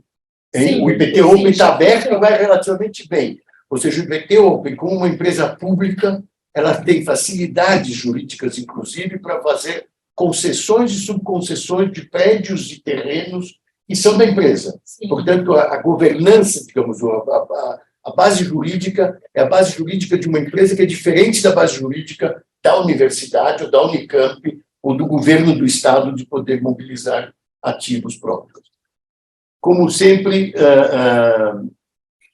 Speaker 2: Sim,
Speaker 3: o IPT Open está aberto e vai relativamente bem. Ou seja, o IPT Open, como uma empresa pública, ela tem facilidades jurídicas, inclusive, para fazer concessões e subconcessões de prédios e terrenos que são da empresa.
Speaker 2: Sim.
Speaker 3: Portanto, a governança, digamos, a base jurídica é a base jurídica de uma empresa que é diferente da base jurídica da universidade ou da Unicamp ou do governo do estado de poder mobilizar ativos próprios. Como sempre,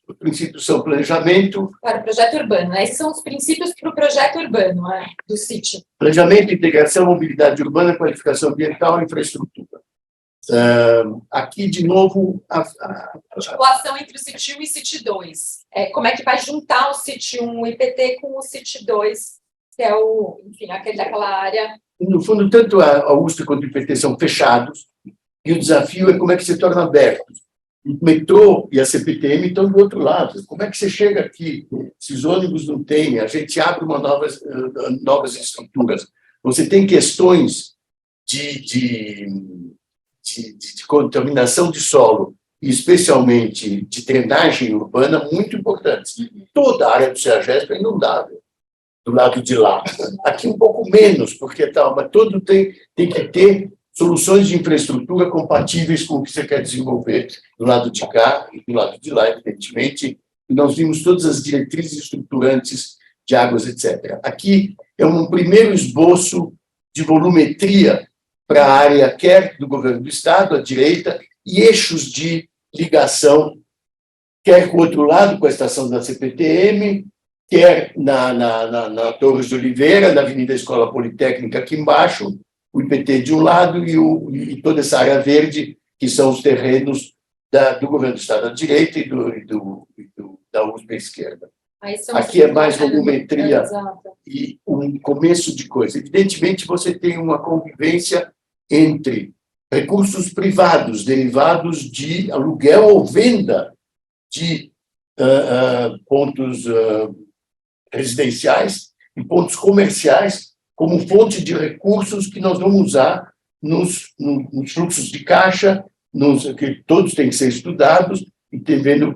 Speaker 3: os princípios são planejamento.
Speaker 2: Para o projeto urbano, né? Esses são os princípios para o projeto urbano, né? Do sítio.
Speaker 3: Planejamento, integração, mobilidade urbana, qualificação ambiental e infraestrutura. Aqui, de novo...
Speaker 2: Articulação entre o sítio 1 e o sítio 2. Como é que vai juntar o sítio 1, o IPT, com o sítio 2, que é aquela área...
Speaker 3: No fundo, tanto a USP quanto o IPT são fechados, e o desafio é como é que se torna aberto. O metrô e a CPTM estão do outro lado. Como é que você chega aqui? Se os ônibus não têm, a gente abre novas estruturas. Você tem questões de contaminação de solo, e especialmente de drenagem urbana, muito importantes. Toda a área do CEAGESP é inundável, do lado de lá. Aqui um pouco menos, porque mas todo tem que ter soluções de infraestrutura compatíveis com o que você quer desenvolver do lado de cá e do lado de lá, evidentemente. E nós vimos todas as diretrizes estruturantes de águas, etc. Aqui é um primeiro esboço de volumetria para a área quer do governo do Estado, à direita, e eixos de ligação, quer com o outro lado, com a estação da CPTM, quer na Torres de Oliveira, na Avenida Escola Politécnica, aqui embaixo, o IPT de um lado e toda essa área verde, que são os terrenos do governo do Estado à direita e da USP à esquerda. Aqui é mais volumetria e um começo de coisa. Evidentemente, você tem uma convivência entre recursos privados derivados de aluguel ou venda de pontos residenciais e pontos comerciais como fonte de recursos que nós vamos usar nos fluxos de caixa, que todos têm que ser estudados, e vendo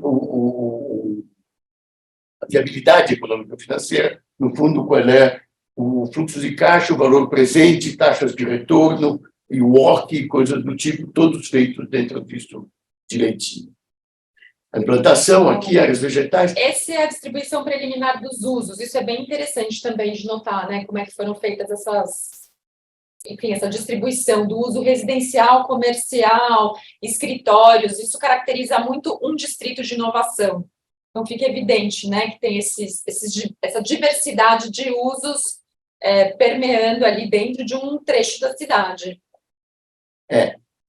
Speaker 3: a viabilidade econômico-financeira, no fundo, qual é o fluxo de caixa, o valor presente, taxas de retorno, e o WOC, coisas do tipo, todos feitos dentro disso direitinho. A implantação aqui, áreas vegetais...
Speaker 2: Essa é a distribuição preliminar dos usos. Isso é bem interessante também de notar, né? Como é que foram feitas essa distribuição do uso residencial, comercial, escritórios. Isso caracteriza muito um distrito de inovação. Então, fica evidente, né, que tem essa diversidade de usos permeando ali dentro de um trecho da cidade.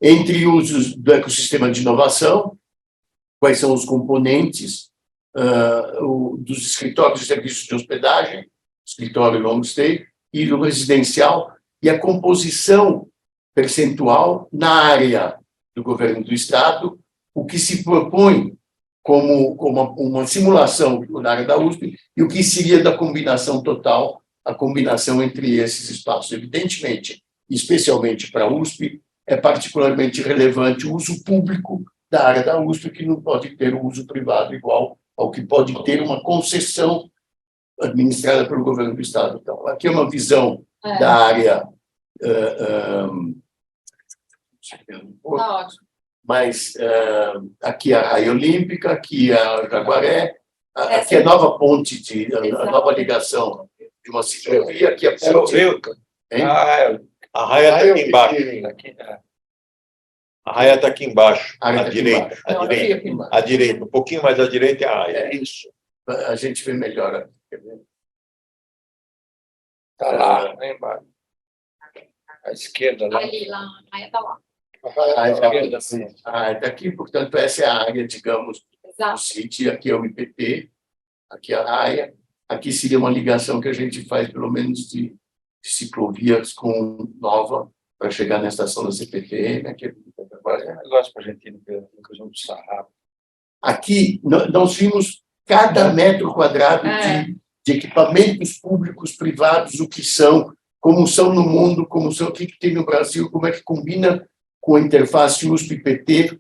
Speaker 3: Entre usos do ecossistema de inovação, quais são os componentes dos escritórios de serviços de hospedagem, escritório e homestay, e do residencial, e a composição percentual na área do governo do Estado, o que se propõe como uma simulação na área da USP e o que seria da combinação total, a combinação entre esses espaços. Evidentemente, especialmente para a USP, é particularmente relevante o uso público da área da USP, que não pode ter um uso privado igual ao que pode ter uma concessão administrada pelo governo do Estado. Então, aqui é uma visão da área...
Speaker 2: Tá ótimo.
Speaker 3: mas aqui a Raia Olímpica, aqui a Jaguaré, aqui a nova ponte, a nova ligação de uma ciclovia, aqui a ponte...
Speaker 5: A raia está aqui embaixo. A raia está aqui embaixo, à direita. À direita, um pouquinho mais à direita é a raia.
Speaker 3: É isso. A gente vê melhor aqui.
Speaker 1: Está lá embaixo. À esquerda, lá.
Speaker 2: Ali, lá, a raia está lá.
Speaker 3: Está aqui, portanto, essa é a área, digamos, do
Speaker 2: Exato.
Speaker 3: sítio. Aqui é o IPT, aqui é a raia. Aqui seria uma ligação que a gente faz, pelo menos, de ciclovias com Nova, para chegar na estação da CPTM. Aqui
Speaker 1: Agora é um negócio para a gente ver, inclusão do Sarrafo.
Speaker 3: Aqui, nós vimos cada metro quadrado de equipamentos públicos, privados, o que são, como são no mundo, como são, o que tem no Brasil, como é que combina com a interface USP-PT.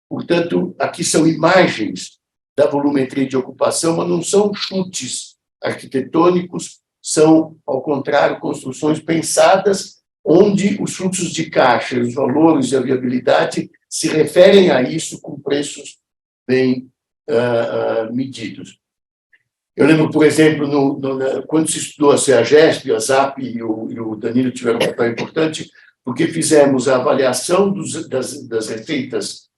Speaker 3: Portanto, aqui são imagens da volumetria de ocupação, mas não são chutes arquitetônicos, são, ao contrário, construções pensadas onde os fluxos de caixa, os valores e a viabilidade se referem a isso com preços bem medidos. Eu lembro, por exemplo, quando se estudou a CEAGESP, a ZAP e o Danilo tiveram um papel importante, porque fizemos a avaliação das receitas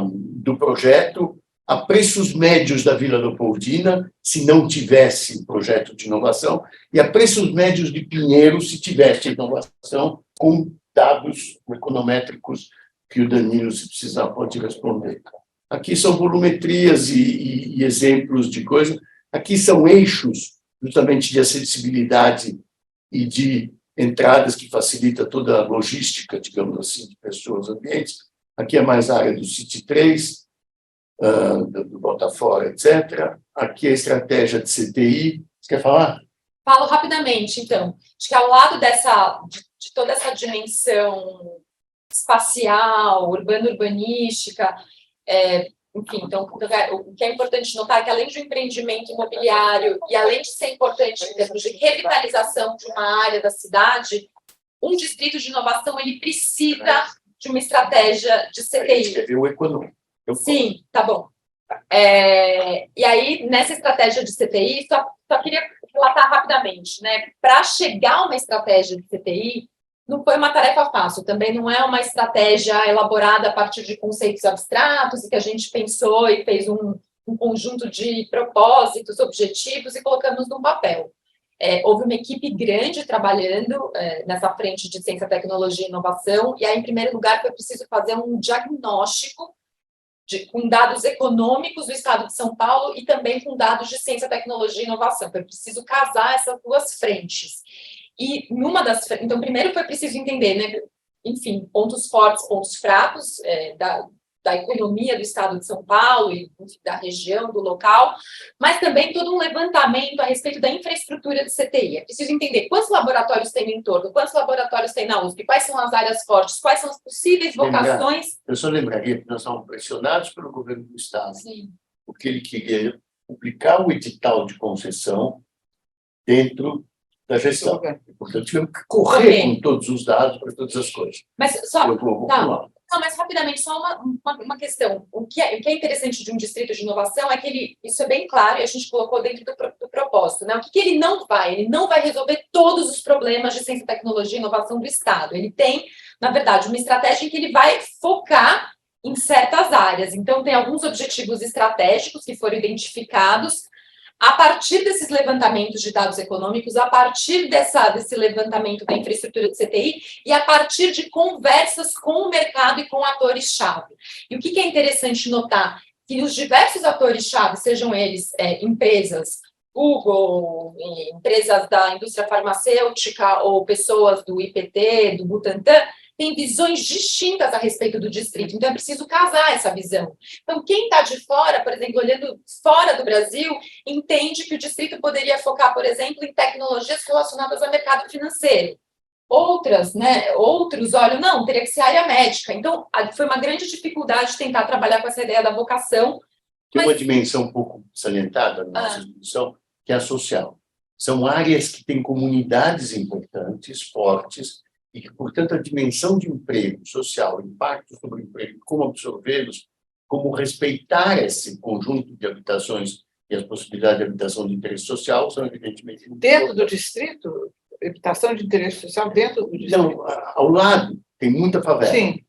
Speaker 3: do projeto a preços médios da Vila Leopoldina, se não tivesse projeto de inovação, e a preços médios de Pinheiro, se tivesse inovação, com dados econométricos que o Danilo, se precisar, pode responder. Aqui são volumetrias e exemplos de coisas. Aqui são eixos, justamente, de acessibilidade e de entradas que facilita toda a logística, digamos assim, de pessoas, ambientes. Aqui é mais a área do City 3, do Botafora, etc. Aqui é a estratégia de CTI. Você quer falar?
Speaker 2: Falo rapidamente, então. Acho que ao lado de toda essa dimensão espacial, urbano-urbanística, enfim, então, o que é importante notar é que, além de um empreendimento imobiliário e além de ser importante em termos de revitalização de uma área da cidade, um distrito de inovação ele precisa de uma estratégia de CTI.
Speaker 3: O econômico.
Speaker 2: Sim, tá bom. E aí, nessa estratégia de CTI, só queria relatar rapidamente, né? Para chegar a uma estratégia de CTI, não foi uma tarefa fácil, também não é uma estratégia elaborada a partir de conceitos abstratos e que a gente pensou e fez um conjunto de propósitos, objetivos e colocamos num papel. Houve uma equipe grande trabalhando nessa frente de ciência, tecnologia e inovação, e aí, em primeiro lugar, foi preciso fazer um diagnóstico com dados econômicos do Estado de São Paulo e também com dados de ciência, tecnologia e inovação. Foi preciso casar essas duas frentes. E então, primeiro foi preciso entender, né, enfim, pontos fortes, pontos fracos da economia do Estado de São Paulo e da região, do local, mas também todo um levantamento a respeito da infraestrutura de CTI. É preciso entender quantos laboratórios tem no entorno, quantos laboratórios tem na USP, quais são as áreas fortes, quais são as possíveis vocações.
Speaker 3: Eu só lembraria que nós somos pressionados pelo governo do Estado,
Speaker 2: Sim.
Speaker 3: porque ele queria publicar o edital de concessão dentro da gestão. Portanto, tivemos que correr com todos os dados para todas as coisas.
Speaker 2: Mas só...
Speaker 3: Eu vou falar.
Speaker 2: Não, mas rapidamente, só uma questão. O que é interessante de um distrito de inovação é que isso é bem claro e a gente colocou dentro do propósito, né? O que ele não vai? Ele não vai resolver todos os problemas de ciência, tecnologia e inovação do Estado. Ele tem, na verdade, uma estratégia em que ele vai focar em certas áreas. Então, tem alguns objetivos estratégicos que foram identificados a partir desses levantamentos de dados econômicos, a partir desse levantamento da infraestrutura de CTI e a partir de conversas com o mercado e com atores-chave. E o que é interessante notar? Que os diversos atores-chave, sejam eles empresas, Google, empresas da indústria farmacêutica ou pessoas do IPT, do Butantan, têm visões distintas a respeito do distrito, então é preciso casar essa visão. Então, quem está de fora, por exemplo, olhando fora do Brasil, entende que o distrito poderia focar, por exemplo, em tecnologias relacionadas ao mercado financeiro. Outros olham, não, teria que ser área médica. Então, foi uma grande dificuldade tentar trabalhar com essa ideia da vocação.
Speaker 3: Tem uma dimensão um pouco salientada na nossa discussão, que é a social. São áreas que têm comunidades importantes, fortes, e que, portanto, a dimensão de emprego social, impacto sobre o emprego, como absorvê-los, como respeitar esse conjunto de habitações e as possibilidades de habitação de interesse social são, evidentemente...
Speaker 6: Dentro do distrito? Habitação de interesse social dentro do distrito?
Speaker 3: Não, ao lado tem muita favela.
Speaker 6: Sim.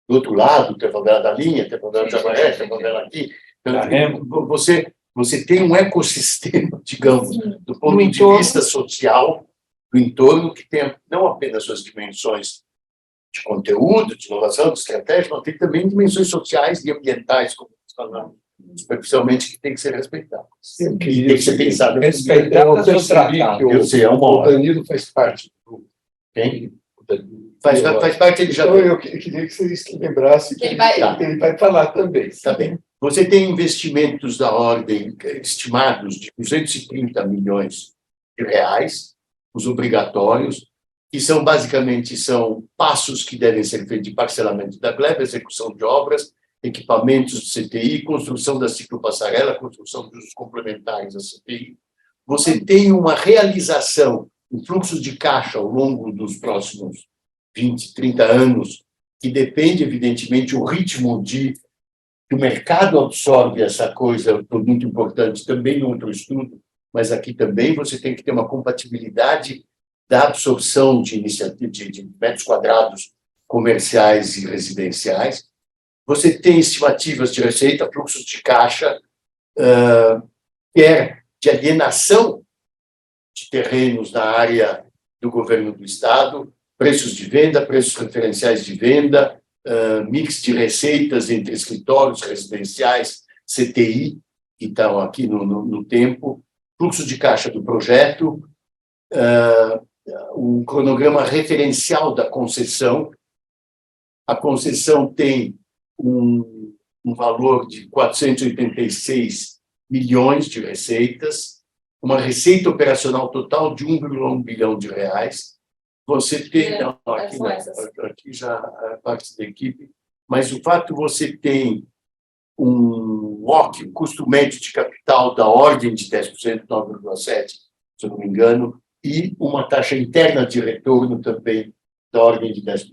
Speaker 3: Do outro lado, tem a favela da Linha, tem a favela de Jabaré, tem a favela aqui. Então, você tem um ecossistema, digamos, do ponto de vista social, do entorno, que tem não apenas suas dimensões de conteúdo, de inovação, de estratégia, mas tem também dimensões sociais e ambientais, como nós falamos, superficialmente, que tem que ser respeitadas. E tem que ser pensado.
Speaker 1: Respeitar o tratado.
Speaker 3: Eu sei, é uma
Speaker 1: O
Speaker 3: hora.
Speaker 1: Danilo faz parte do...
Speaker 3: Quem? Faz parte, ele já...
Speaker 1: Então, eu queria que vocês lembrassem que ele vai falar também.
Speaker 3: Está bem. Você tem investimentos da ordem, estimados, de 230 milhões de reais, os obrigatórios, que são basicamente passos que devem ser feitos de parcelamento da gleba, execução de obras, equipamentos de CTI, construção da ciclopassarela, construção de usos complementares da CTI. Você tem uma realização, um fluxo de caixa ao longo dos próximos 20, 30 anos, que depende, evidentemente, o ritmo que o mercado absorve essa coisa, muito importante, também no outro estudo, mas aqui também você tem que ter uma compatibilidade da absorção de metros quadrados comerciais e residenciais. Você tem estimativas de receita, fluxos de caixa, quer de alienação de terrenos na área do governo do Estado, preços de venda, preços referenciais de venda, mix de receitas entre escritórios residenciais, CTI, que estão aqui no tempo, fluxo de caixa do projeto, o cronograma referencial da concessão. A concessão tem um valor de 486 milhões de receitas, uma receita operacional total de 1,1 bilhão de reais. Você tem... aqui já é parte da equipe, mas o fato você tem um WOC, um custo médio de capital da ordem de 10%, 9,7%, se eu não me engano, e uma taxa interna de retorno também da ordem de 10%.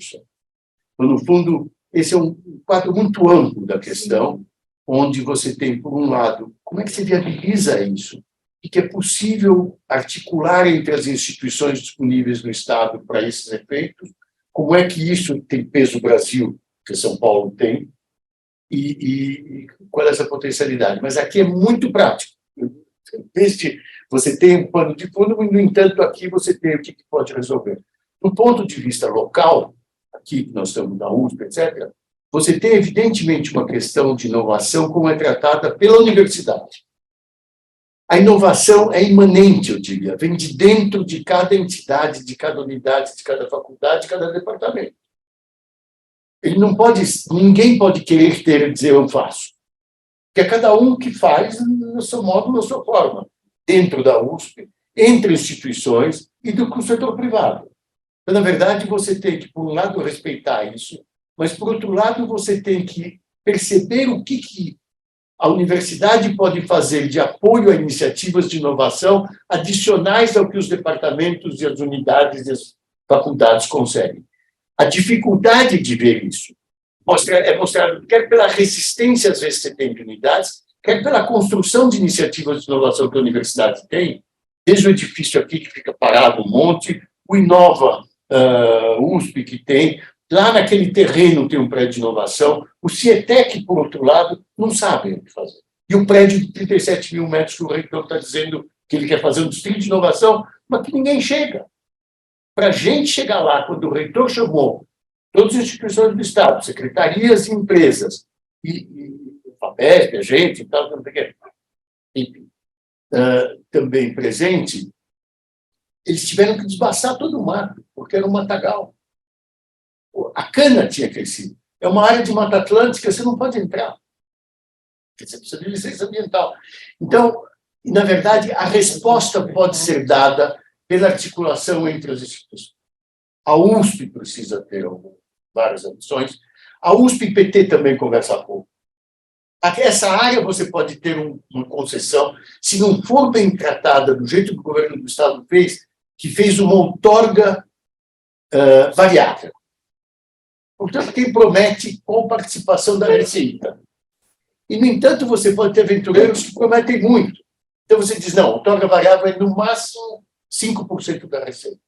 Speaker 3: Então, no fundo, esse é um quadro muito amplo da questão, onde você tem, por um lado, como é que se viabiliza isso? E que é possível articular entre as instituições disponíveis no Estado para esses efeitos, como é que isso tem peso Brasil, que São Paulo tem, e qual é essa potencialidade. Mas aqui é muito prático. Você tem um pano de fundo, e, no entanto, aqui você tem o que pode resolver. Do ponto de vista local, aqui nós estamos na USP, etc., você tem, evidentemente, uma questão de inovação como é tratada pela universidade. A inovação é imanente, eu diria, vem de dentro de cada entidade, de cada unidade, de cada faculdade, de cada departamento. Ninguém pode querer dizer eu faço. Porque é cada um que faz no seu modo, na sua forma, dentro da USP, entre instituições e do setor privado. Então, na verdade, você tem que, por um lado, respeitar isso, mas, por outro lado, você tem que perceber o que a universidade pode fazer de apoio a iniciativas de inovação adicionais ao que os departamentos e as unidades e as faculdades conseguem. A dificuldade de ver isso é mostrado quer pela resistência, às vezes, que você tem de unidades, quer pela construção de iniciativas de inovação que a universidade tem, desde o edifício aqui, que fica parado um monte, o Inova USP, que tem, Lá naquele terreno tem um prédio de inovação, o CIETEC, por outro lado, não sabe o que fazer. E o prédio de 37 mil metros que o reitor está dizendo que ele quer fazer um distrito de inovação, mas que ninguém chega. Para a gente chegar lá, quando o reitor chamou todas as instituições do Estado, secretarias e empresas, e a FAPESP, a gente e tal, enfim, também presente, eles tiveram que desbaçar todo o mato, porque era um matagal. A cana tinha crescido. É uma área de Mata Atlântica, você não pode entrar. Você precisa de licença ambiental. Então, na verdade, a resposta pode ser dada pela articulação entre as instituições. A USP precisa ter várias ambições. A USP e PT também conversam pouco. Essa área você pode ter uma concessão, se não for bem tratada do jeito que o governo do Estado fez, que fez uma outorga variável. Portanto, quem promete com participação da Receita. E, no entanto, você pode ter aventureiros que prometem muito. Então, você diz, não, outorga variável é, no máximo, 5% da Receita.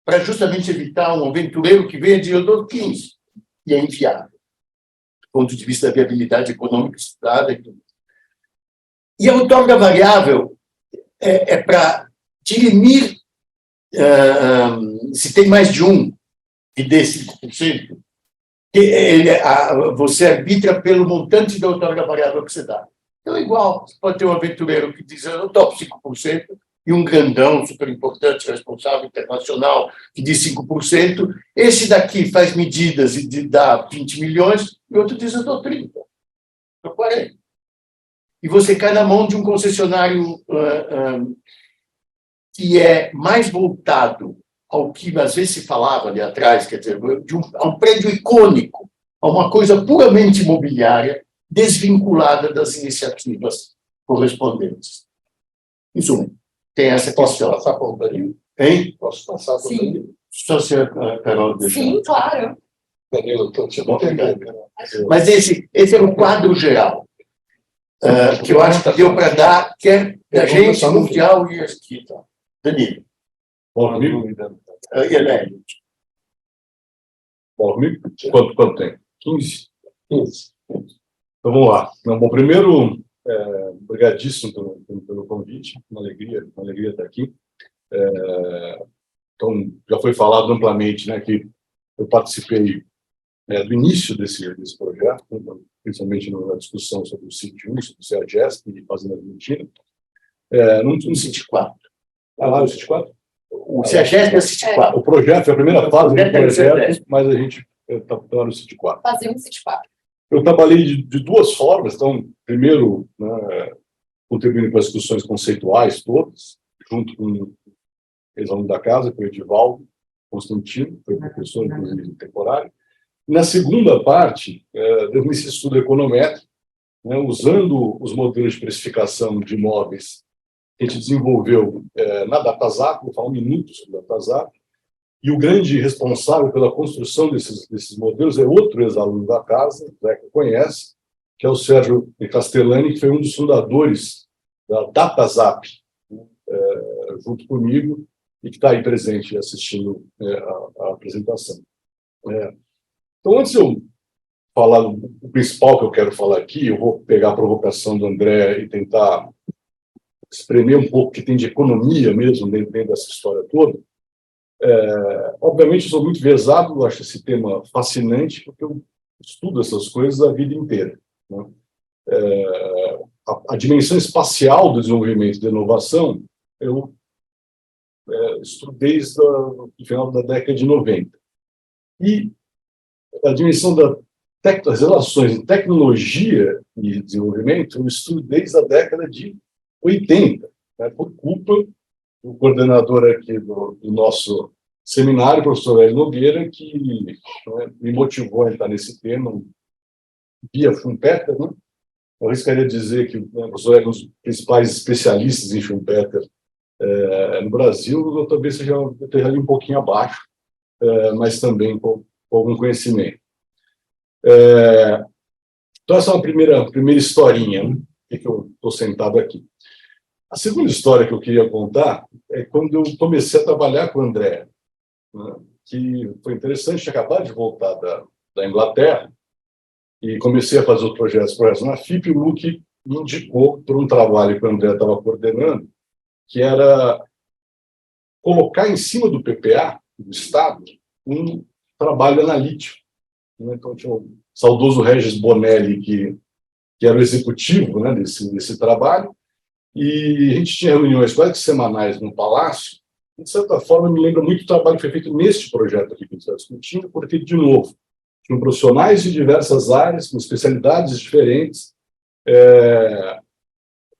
Speaker 3: Para justamente evitar um aventureiro que venha de eu dou 15%. E é inviável. Do ponto de vista da viabilidade econômica estudada e tudo. E a outorga variável é para dirimir se tem mais de um e dê 5%, você arbitra pelo montante da outorga variável que você dá. Então, igual, você pode ter um aventureiro que diz, eu topo 5%, e um grandão, super importante, responsável internacional, que diz 5%, esse daqui faz medidas e dá 20 milhões, e outro diz, eu dou 30, eu 40. E você cai na mão de um concessionário que é mais voltado ao que às vezes se falava ali atrás, quer dizer, a um prédio icônico, a uma coisa puramente imobiliária, desvinculada das iniciativas correspondentes. Em suma, tem essa questão.
Speaker 1: Posso passar para o Danilo?
Speaker 3: Hein?
Speaker 1: Posso passar para o Danilo?
Speaker 3: Só se a Carol deixar.
Speaker 2: Sim, claro.
Speaker 1: Danilo, estou te entendendo.
Speaker 3: Mas esse é o quadro geral, que eu acho que deu para dar, que é da gente mundial e aqui. Tá? Danilo.
Speaker 7: Bom, amigo?
Speaker 3: Enéio.
Speaker 7: Bom, amigo? Quanto tem? 15?
Speaker 1: 15.
Speaker 7: Então, vamos lá. Bom, primeiro, obrigadíssimo pelo convite, uma alegria estar aqui. Então, já foi falado amplamente, né, que eu participei do início desse projeto, principalmente na discussão sobre o sítio 1, sobre o CEAGESP e Fazenda Argentina. No sítio 4. Ah, lá no sítio 4?
Speaker 3: O CEAGESP é o sítio 4.
Speaker 7: O projeto, foi a primeira fase do projeto, mas a gente está no sítio 4.
Speaker 2: Fazemos sítio 4.
Speaker 7: Eu trabalhei de duas formas. Então, primeiro, né, contribuindo com as discussões conceituais todas, junto com o ex-aluno da casa, que é o Edivaldo Constantino, que foi professor, inclusive, temporário. Na segunda parte, nesse estudo econométrico, né, usando os modelos de precificação de imóveis que a gente desenvolveu na DataZap, vou falar um minuto sobre a DataZap, e o grande responsável pela construção desses modelos é outro ex-aluno da casa, né, que conhece, que é o Sérgio Castellani, que foi um dos fundadores da DataZap, junto comigo, e que está aí presente assistindo a apresentação. Então, antes de eu falar o principal que eu quero falar aqui, eu vou pegar a provocação do André e tentar espremer um pouco o que tem de economia mesmo dentro dessa história toda. Obviamente, eu sou muito vezado, eu acho esse tema fascinante, porque eu estudo essas coisas a vida inteira, né? A dimensão espacial do desenvolvimento da inovação, eu estudo desde o final da década de 90. E a dimensão das relações de tecnologia e desenvolvimento, eu estudo desde a década de 80, né, por culpa do coordenador aqui do nosso seminário, o professor Hélio Nogueira, que me motivou a entrar nesse tema, via Schumpeter, né? Eu arriscaria dizer que o professor é um dos principais especialistas em Schumpeter no Brasil, eu talvez esteja ali um pouquinho abaixo, mas também com algum conhecimento. Então, essa é uma primeira historinha, né, que eu estou sentado aqui. A segunda história que eu queria contar é quando eu comecei a trabalhar com o André, né, que foi interessante, tinha acabado de voltar da Inglaterra e comecei a fazer os projetos na FIP, e o Luque me indicou por um trabalho que o André estava coordenando, que era colocar em cima do PPA, do Estado, um trabalho analítico. Então, tinha o saudoso Regis Bonelli, que era o executivo, né, desse trabalho, e a gente tinha reuniões quase que semanais no Palácio. De certa forma, me lembra muito do trabalho que foi feito neste projeto aqui que a gente está discutindo, porque, de novo, tinham profissionais de diversas áreas, com especialidades diferentes,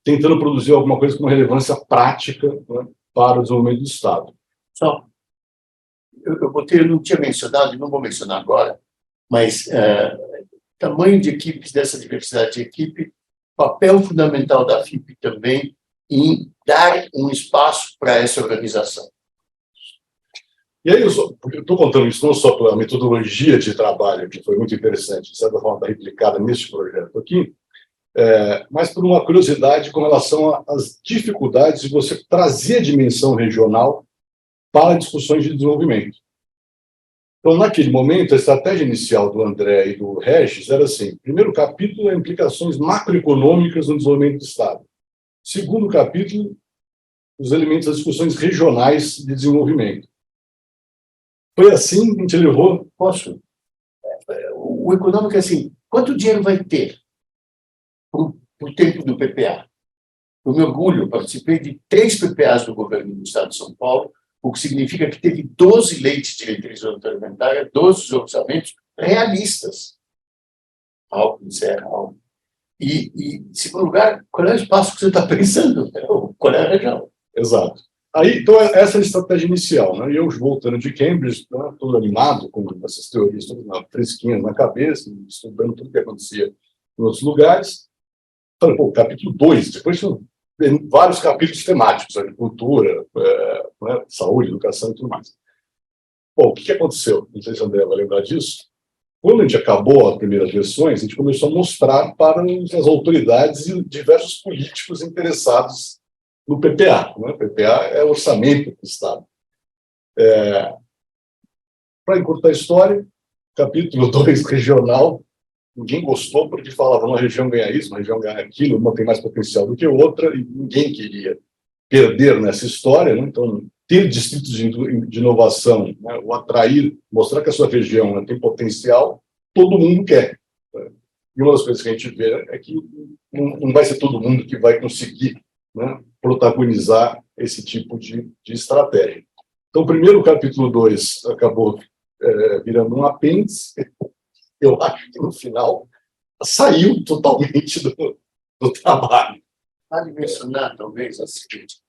Speaker 7: tentando produzir alguma coisa com uma relevância prática, né, para o desenvolvimento do Estado.
Speaker 3: Só, eu não tinha mencionado, e não vou mencionar agora, mas tamanho de equipes, dessa diversidade de equipe, papel fundamental da FIP também em dar um espaço para essa organização.
Speaker 7: E aí, eu estou contando isso não só pela metodologia de trabalho, que foi muito interessante, de certa forma, replicada neste projeto aqui, mas por uma curiosidade com relação às dificuldades de você trazer a dimensão regional para discussões de desenvolvimento. Então, naquele momento, a estratégia inicial do André e do Regis era assim: primeiro capítulo é implicações macroeconômicas no desenvolvimento do Estado. Segundo capítulo, os elementos das discussões regionais de desenvolvimento. Foi assim que a gente levou.
Speaker 3: Posso? O econômico é assim: quanto dinheiro vai ter para o tempo do PPA? Eu me orgulho, participei de 3 PPAs do governo do Estado de São Paulo, o que significa que teve 12 leis de diretriz orçamentária, 12 orçamentos realistas. Algo, Serra, algo. E, em segundo lugar, qual é o espaço que você está pensando? Qual é a região?
Speaker 7: Exato. Aí, então, essa é a estratégia inicial, né? E eu, voltando de Cambridge, né, todo animado com essas teorias, todas fresquinhas na cabeça, estudando tudo que acontecia em outros lugares. Falei, pô, capítulo 2, depois tem vários capítulos temáticos, agricultura, né, saúde, educação e tudo mais. Bom, o que aconteceu? Não sei se o André vai lembrar disso. Quando a gente acabou as primeiras versões, a gente começou a mostrar para as autoridades e diversos políticos interessados no PPA. Né? O PPA é orçamento do Estado. Para encurtar a história, capítulo 2, regional, ninguém gostou porque falava uma região ganha isso, uma região ganha aquilo, uma tem mais potencial do que outra, e ninguém queria perder nessa história. Né? Então, ter distritos de inovação, né, ou atrair, mostrar que a sua região, né, tem potencial, todo mundo quer. Né? E uma das coisas que a gente vê é que não vai ser todo mundo que vai conseguir, né, protagonizar esse tipo de estratégia. Então, primeiro, o capítulo 2 acabou virando um apêndice. Eu acho que, no final, saiu totalmente do trabalho.
Speaker 3: Vale mencionar, talvez, a seguinte: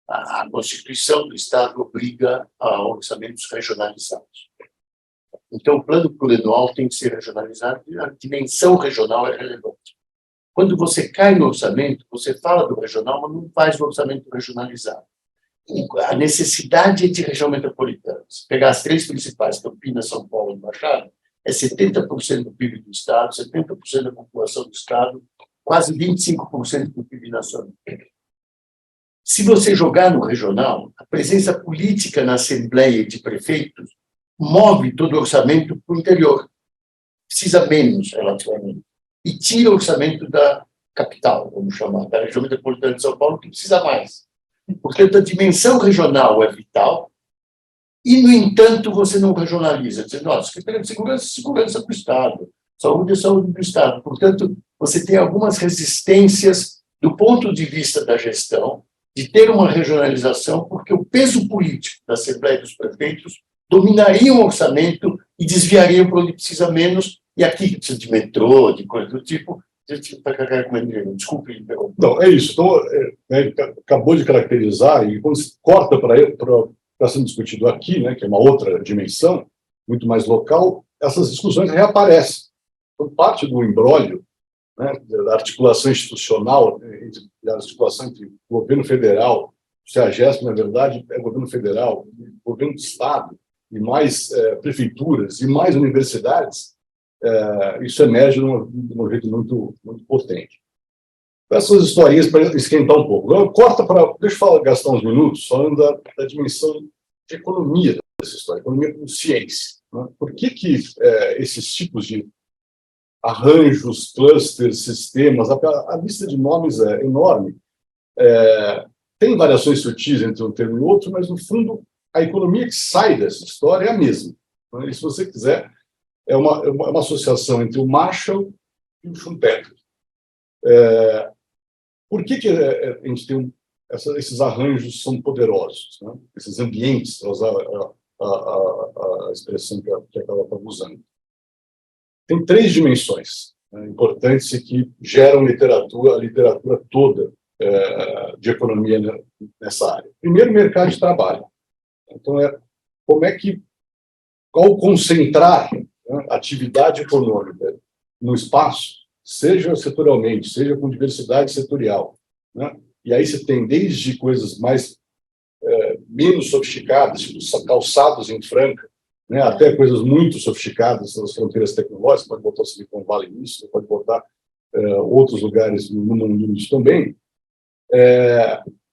Speaker 3: a Constituição do Estado obriga a orçamentos regionalizados. Então, o plano plurianual tem que ser regionalizado e a dimensão regional é relevante. Quando você cai no orçamento, você fala do regional, mas não faz o orçamento regionalizado. A necessidade é de região metropolitana. Se pegar as 3 principais, Campinas, São Paulo e Baixada, é 70% do PIB do Estado, 70% da população do Estado, quase 25% do PIB nacional. Se você jogar no regional, a presença política na Assembleia de Prefeitos move todo o orçamento para o interior. Precisa menos, relativamente. E tira o orçamento da capital, vamos chamar, da região metropolitana de São Paulo, que precisa mais. Portanto, a dimensão regional é vital e, no entanto, você não regionaliza, dizendo: nossa, Secretaria de Segurança, segurança do Estado, saúde, saúde do Estado. Portanto, você tem algumas resistências do ponto de vista da gestão de ter uma regionalização, porque o peso político da Assembleia dos Prefeitos dominaria o orçamento e desviaria para onde precisa menos, e aqui precisa de metrô, de coisa do tipo. Desculpe, interromper.
Speaker 7: Não, é isso. Então, acabou de caracterizar, e quando se corta para está sendo discutido aqui, né, que é uma outra dimensão, muito mais local, essas discussões reaparecem. Então, parte do imbróglio, né, da articulação institucional, da articulação entre o governo federal, o CEAGESP, na verdade, é governo federal, governo do Estado, e mais prefeituras, e mais universidades, isso emerge de um jeito muito, muito potente. Essas historinhas para esquentar um pouco. Corta para... Deixa eu gastar uns minutos falando da dimensão de economia essa história, economia como ciência. Né? Por que esses tipos de arranjos, clusters, sistemas, a lista de nomes é enorme, tem variações sutis entre um termo e outro, mas, no fundo, a economia que sai dessa história é a mesma. Né? E, se você quiser, é uma associação entre o Marshall e o Schumpeter. Por que a gente tem esses arranjos são poderosos, né? Esses ambientes, para usar a expressão que a Carla estava usando. Tem 3 dimensões, né, importantes e que geram a literatura toda de economia nessa área. Primeiro, o mercado de trabalho. Então, ao concentrar, né, atividade econômica no espaço, seja setorialmente, seja com diversidade setorial, né? E aí você tem desde coisas menos sofisticadas, tipo calçados em Franca, né, até coisas muito sofisticadas nas fronteiras tecnológicas. Pode botar o Silicon Valley nisso, pode botar outros lugares no mundo nisso também.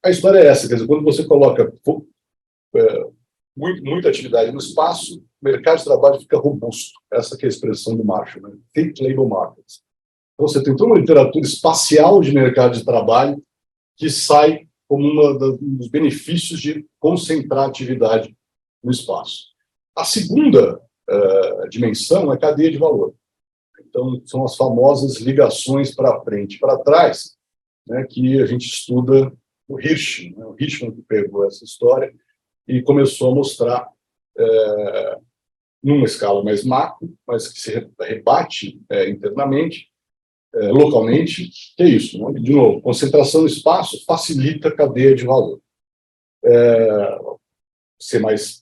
Speaker 7: A história é essa, quer dizer, quando você coloca muita atividade no espaço, o mercado de trabalho fica robusto. Essa que é a expressão do Marshall, né? Think Labor Markets. Então, você tem toda uma literatura espacial de mercado de trabalho que sai como um dos benefícios de concentrar a atividade no espaço. A segunda dimensão é a cadeia de valor. Então, são as famosas ligações para frente e para trás, né, que a gente estuda o Hirschman, né? O Hirschman que pegou essa história e começou a mostrar numa escala mais macro, mas que se rebate internamente, localmente, que é isso, né? De novo, concentração no espaço facilita a cadeia de valor, ser mais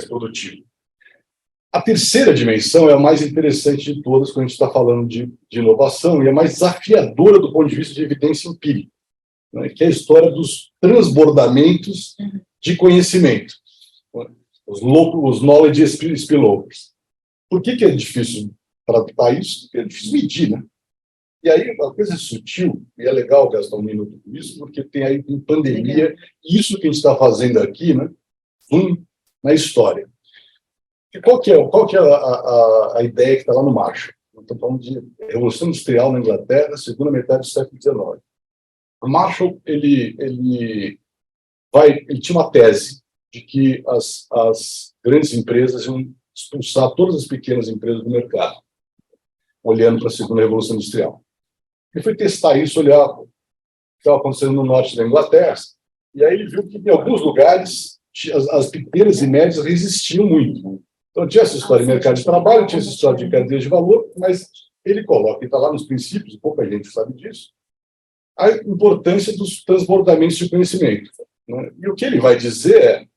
Speaker 7: produtivo. A terceira dimensão é a mais interessante de todas quando a gente está falando de inovação e é mais desafiadora do ponto de vista de evidência empírica, né? Que é a história dos transbordamentos de conhecimento, né? Os knowledge spillovers. Por que é difícil tratar isso? Porque é difícil medir, né? E aí, uma coisa sutil, e é legal gastar um minuto com isso, porque tem aí em pandemia, isso que a gente está fazendo aqui, né? Na história. E qual que é a ideia que está lá no Marshall? Estamos falando de Revolução Industrial na Inglaterra, segunda metade do século XIX. O Marshall ele tinha uma tese de que as grandes empresas iam expulsar todas as pequenas empresas do mercado, olhando para a segunda Revolução Industrial. Ele foi testar isso, olhar o que estava acontecendo no norte da Inglaterra, e aí ele viu que, em alguns lugares, as pequenas e médias resistiam muito. Então, tinha essa história de mercado de trabalho, tinha essa história de cadeia de valor, mas ele coloca, e está lá nos princípios, pouca gente sabe disso, a importância dos transbordamentos de conhecimento, né? E o que ele vai dizer é: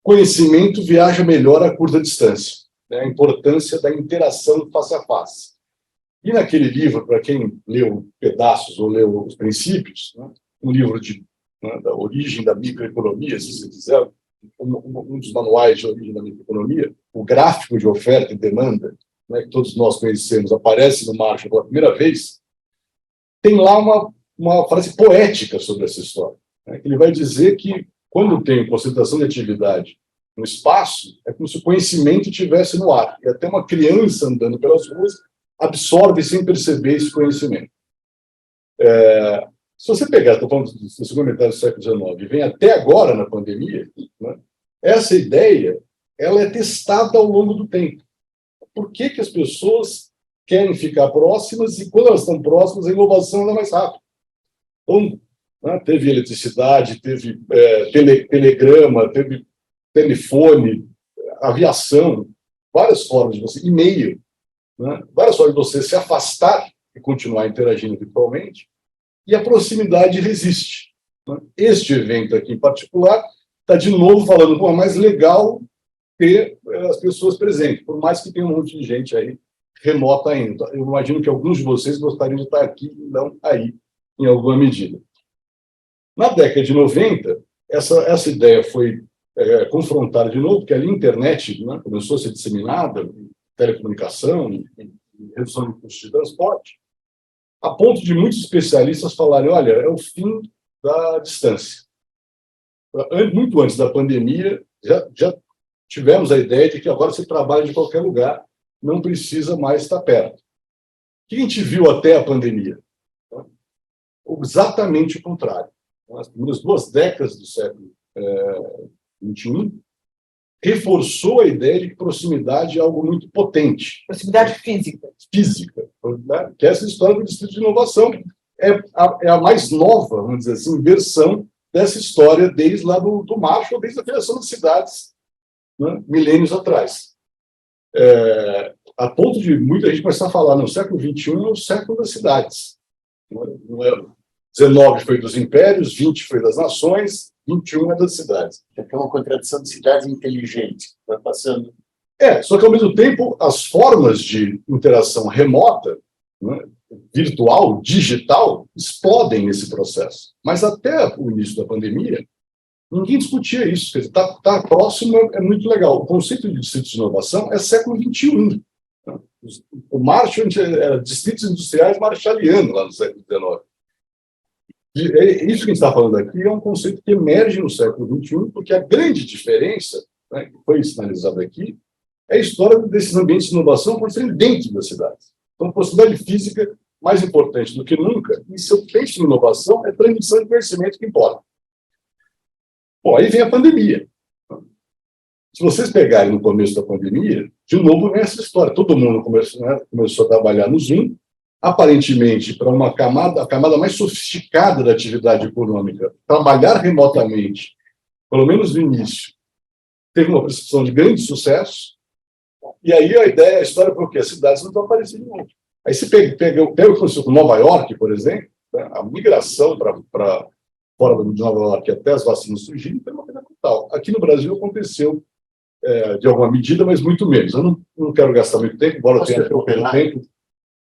Speaker 7: conhecimento viaja melhor a curta distância, né? A importância da interação face a face. E naquele livro, para quem leu pedaços ou leu os princípios, né, um livro da origem da microeconomia, se você quiser, um dos manuais de origem da microeconomia, o gráfico de oferta e demanda, né, que todos nós conhecemos, aparece no Marshall pela primeira vez, tem lá uma frase poética sobre essa história, né, que ele vai dizer que, quando tem concentração de atividade no espaço, é como se o conhecimento estivesse no ar, e até uma criança andando pelas ruas absorve sem perceber esse conhecimento. Se você pegar, estou falando da segunda metade do século XIX, e vem até agora na pandemia, né, essa ideia ela é testada ao longo do tempo. Por que as pessoas querem ficar próximas e, quando elas estão próximas, a inovação anda mais rápido? Então, né, teve eletricidade, teve telegrama, teve telefone, aviação, várias formas de você, e-mail, né, várias formas de você se afastar e continuar interagindo virtualmente, e a proximidade resiste, né? Este evento aqui em particular está de novo falando, pô, é mais legal ter as pessoas presentes, por mais que tenha um monte de gente aí remota ainda. Eu imagino que alguns de vocês gostariam de estar aqui e não aí, em alguma medida. Na década de 90, essa ideia foi confrontada de novo, porque ali a internet, né, começou a ser disseminada, telecomunicação, redução de custos de transporte, a ponto de muitos especialistas falarem, olha, é o fim da distância. Muito antes da pandemia, já tivemos a ideia de que agora você trabalha de qualquer lugar, não precisa mais estar perto. O que a gente viu até a pandemia? Exatamente o contrário. Nas primeiras 2 décadas do século XXI, reforçou a ideia de que proximidade é algo muito potente.
Speaker 6: Proximidade física.
Speaker 7: Física, né? Que essa história do Distrito de Inovação é a mais nova, vamos dizer assim, versão dessa história desde lá do Marshall, desde a criação das cidades, né, milênios atrás. A ponto de muita gente começar a falar, no século XXI é o século das cidades. Não é, 19 foi dos impérios, 20 foi das nações, 21 é das cidades.
Speaker 3: É uma contradição de cidades inteligentes. Vai passando.
Speaker 7: Só que, ao mesmo tempo, as formas de interação remota, né, virtual, digital, explodem nesse processo. Mas até o início da pandemia, ninguém discutia isso. Quer dizer, tá próximo é muito legal. O conceito de distrito de inovação é século XXI. O Marshall era distritos industriais marshallianos lá no século XIX. E isso que a gente está falando aqui é um conceito que emerge no século XXI, porque a grande diferença, né, que foi sinalizada aqui, é a história desses ambientes de inovação acontecerem dentro das cidades. Então, a possibilidade física, mais importante do que nunca, e se eu penso em inovação, é transmissão de conhecimento que importa. Bom, aí vem a pandemia. Se vocês pegarem no começo da pandemia, de novo vem essa história. Todo mundo começou a trabalhar no Zoom, aparentemente, para a camada mais sofisticada da atividade econômica, trabalhar remotamente, pelo menos no início, teve uma percepção de grande sucesso, e aí a história foi o quê? As cidades não estão aparecendo de novo. Aí você pega o que aconteceu com Nova York, por exemplo, né, a migração para fora de Nova York até as vacinas surgirem foi uma coisa brutal. Aqui no Brasil aconteceu de alguma medida, mas muito menos. Eu não quero gastar muito tempo, embora eu tenha pouco tempo.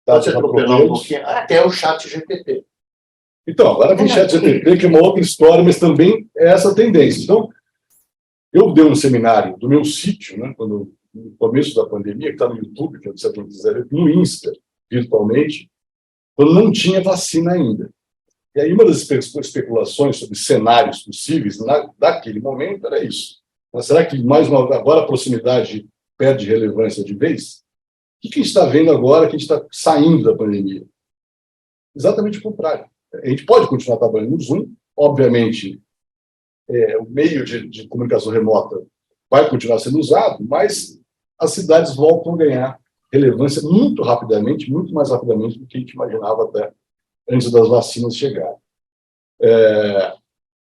Speaker 3: Pode atropelar um pouquinho, até o chat GPT.
Speaker 7: Então, agora vem o chat GPT, que é uma outra história, mas também é essa tendência. Então, eu dei um seminário do meu sítio, né, no começo da pandemia, que está no YouTube, que se alguém quiser, no Insta, virtualmente, quando não tinha vacina ainda. E aí uma das especulações sobre cenários possíveis daquele momento era isso. Mas será que agora a proximidade perde relevância de vez? O que a gente está vendo agora que a gente está saindo da pandemia? Exatamente o contrário. A gente pode continuar trabalhando no Zoom, obviamente, o meio de comunicação remota vai continuar sendo usado, mas as cidades voltam a ganhar relevância muito rapidamente, muito mais rapidamente do que a gente imaginava até antes das vacinas chegarem. A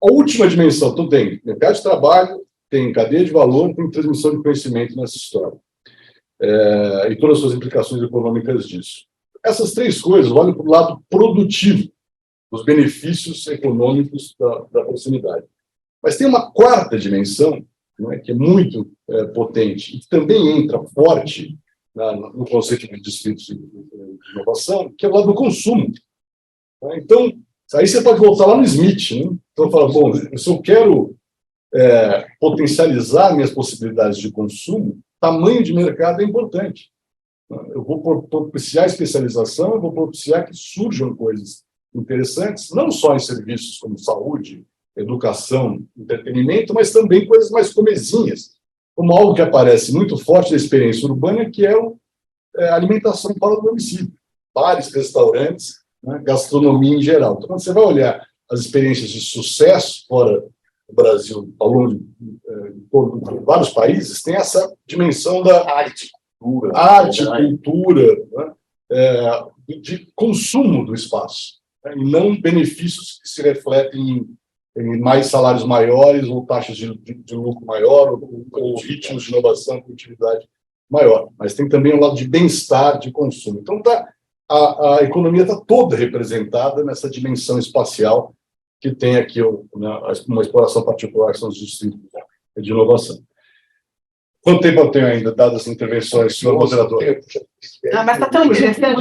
Speaker 7: última dimensão, então tem mercado de trabalho, tem cadeia de valor, tem transmissão de conhecimento nessa história. E todas as suas implicações econômicas disso. Essas 3 coisas olham para o lado produtivo, os benefícios econômicos da proximidade. Mas tem uma 4ª dimensão, né, que é muito potente, e que também entra forte no conceito de distritos de inovação, que é o lado do consumo. Então, aí você pode voltar lá no Smith, né? Então, fala, bom, se eu quero potencializar minhas possibilidades de consumo, tamanho de mercado é importante. Eu vou propiciar especialização, eu vou propiciar que surjam coisas interessantes, não só em serviços como saúde, educação, entretenimento, mas também coisas mais comezinhas, como algo que aparece muito forte na experiência urbana, que é a alimentação fora do domicílio. Bares, restaurantes, né, gastronomia em geral. Então, quando você vai olhar as experiências de sucesso fora do Brasil, ao longo de vários países, tem essa dimensão da arte, cultura, né, de consumo do espaço, né, e não benefícios que se refletem em mais salários maiores, ou taxas de lucro maior, ou ritmos de inovação e produtividade maior. Mas tem também um lado de bem-estar, de consumo. Então, a economia está toda representada nessa dimensão espacial que tem aqui uma exploração particular, que são os distritos de inovação. Quanto tempo eu tenho ainda, dadas as intervenções, senhor moderador?
Speaker 6: Mas está tão interessante.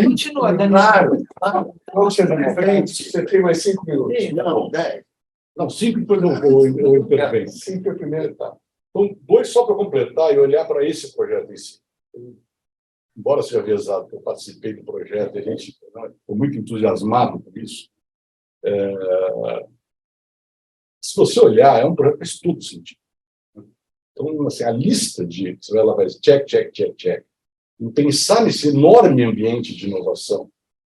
Speaker 6: Continua, Daniel.
Speaker 1: Vamos chegar na frente, você tem mais 5 minutos.
Speaker 7: Não, 10. Não, 5 depois eu intervenho.
Speaker 1: 5 é o primeiro, tá.
Speaker 7: Então, 2 só para completar e olhar para esse projeto em si. Embora seja avisado que eu participei do projeto, a gente ficou muito entusiasmado por isso. Se você olhar, é um projeto que faz todo sentido. Então, assim, a lista de... Ela vai check, check, check, check. E pensar nesse enorme ambiente de inovação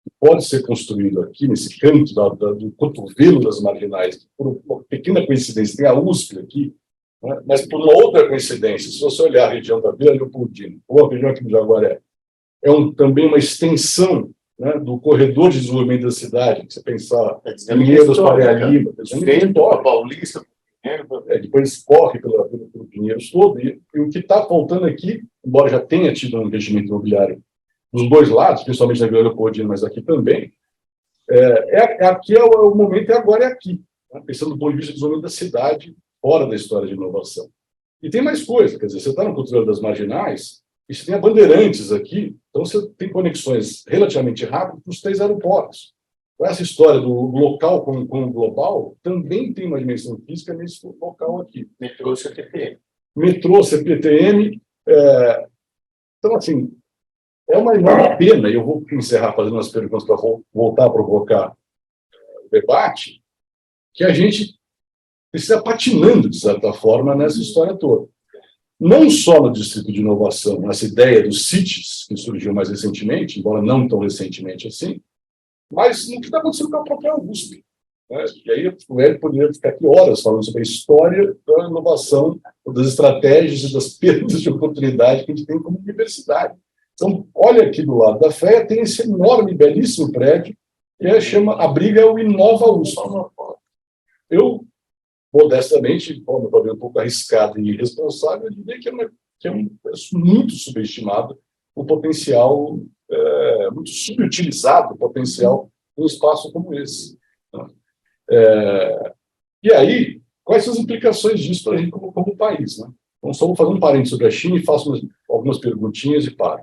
Speaker 7: que pode ser construído aqui, nesse canto do cotovelo das marginais, por uma pequena coincidência, tem a USP aqui, né? Mas por uma outra coincidência, se você olhar a região da Vila Leopoldina, ou a região aqui do Jaguaré, também uma extensão, né, do corredor de desenvolvimento da cidade, que você pensar em Pinheiros, Faria Lima, Paulista, depois corre pelo Pinheiros todo, e o que está faltando aqui, embora já tenha tido um investimento imobiliário dos dois lados, principalmente na Vila Leopoldina, mas aqui também, aqui é o momento, agora é aqui, né, pensando do ponto de vista do desenvolvimento da cidade, fora da história de inovação. E tem mais coisa, quer dizer, você está no cotovelo das marginais, e você tem a Bandeirantes aqui, então você tem conexões relativamente rápidas para os 3 aeroportos. Então, essa história do local com o global também tem uma dimensão física nesse local aqui.
Speaker 3: Metrô, CPTM.
Speaker 7: Metrô, CPTM. Então, assim, é uma enorme pena, e eu vou encerrar fazendo umas perguntas para voltar a provocar o debate, que a gente precisa patinando, de certa forma, nessa história toda. Não só no Distrito de Inovação, nessa ideia dos CITES, que surgiu mais recentemente, embora não tão recentemente assim, mas no que está acontecendo com a própria USP. Né? E aí o Hélio poderia ficar aqui horas falando sobre a história da inovação, das estratégias e das perdas de oportunidade que a gente tem como universidade. Então, olha aqui do lado da FEA, tem esse enorme, belíssimo prédio, que a briga é o Inova USP. Eu, modestamente, talvez um pouco arriscado e irresponsável, eu diria que é muito subestimado o potencial, muito subutilizado o potencial de um espaço como esse. E aí, quais são as implicações disso para a gente como país? Né? Então, só vou fazer um parênteses sobre a China e faço algumas perguntinhas e paro.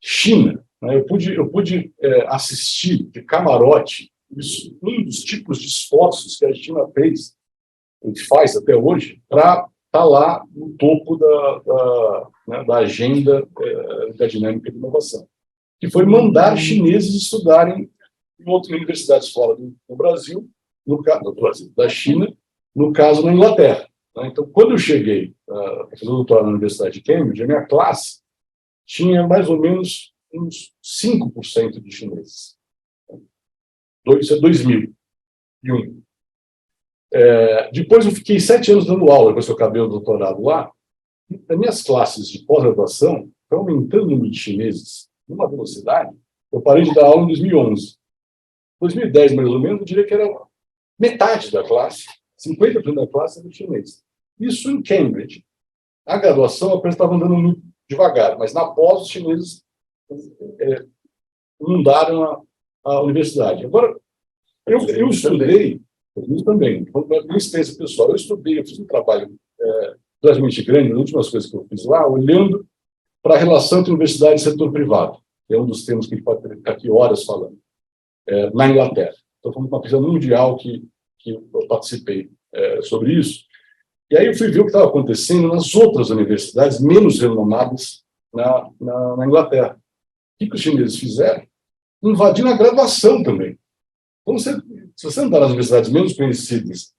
Speaker 7: China, né? Eu pude assistir de camarote um dos tipos de esforços que a China fez, e faz até hoje, para estar lá no topo da agenda da dinâmica de inovação, que foi mandar chineses estudarem em outras universidades fora do Brasil, no caso da China, no caso na Inglaterra. Né? Então, quando eu cheguei a fazer o doutorado na Universidade de Cambridge, a minha classe tinha mais ou menos uns 5% de chineses. Isso é 2001. Depois eu fiquei 7 anos dando aula, depois que eu acabei o doutorado lá. E as minhas classes de pós-graduação estão aumentando o número de chineses numa velocidade. Eu parei de dar aula em 2011. 2010, mais ou menos, eu diria que era metade da classe, 50% da classe era chinês. Isso em Cambridge. A graduação apenas estava andando muito devagar, mas na pós os chineses inundaram a universidade. Agora, eu estudei, eu também, minha experiência pessoal, eu fiz um trabalho relativamente grande, nas últimas coisas que eu fiz lá, olhando para a relação entre universidade e setor privado, que é um dos temas que a gente pode ficar aqui horas falando, na Inglaterra. Então, foi uma pesquisa mundial que eu participei sobre isso. E aí eu fui ver o que estava acontecendo nas outras universidades menos renomadas na Inglaterra. O que os chineses fizeram? Invadindo a graduação também. Então, se você andar nas universidades menos conhecidas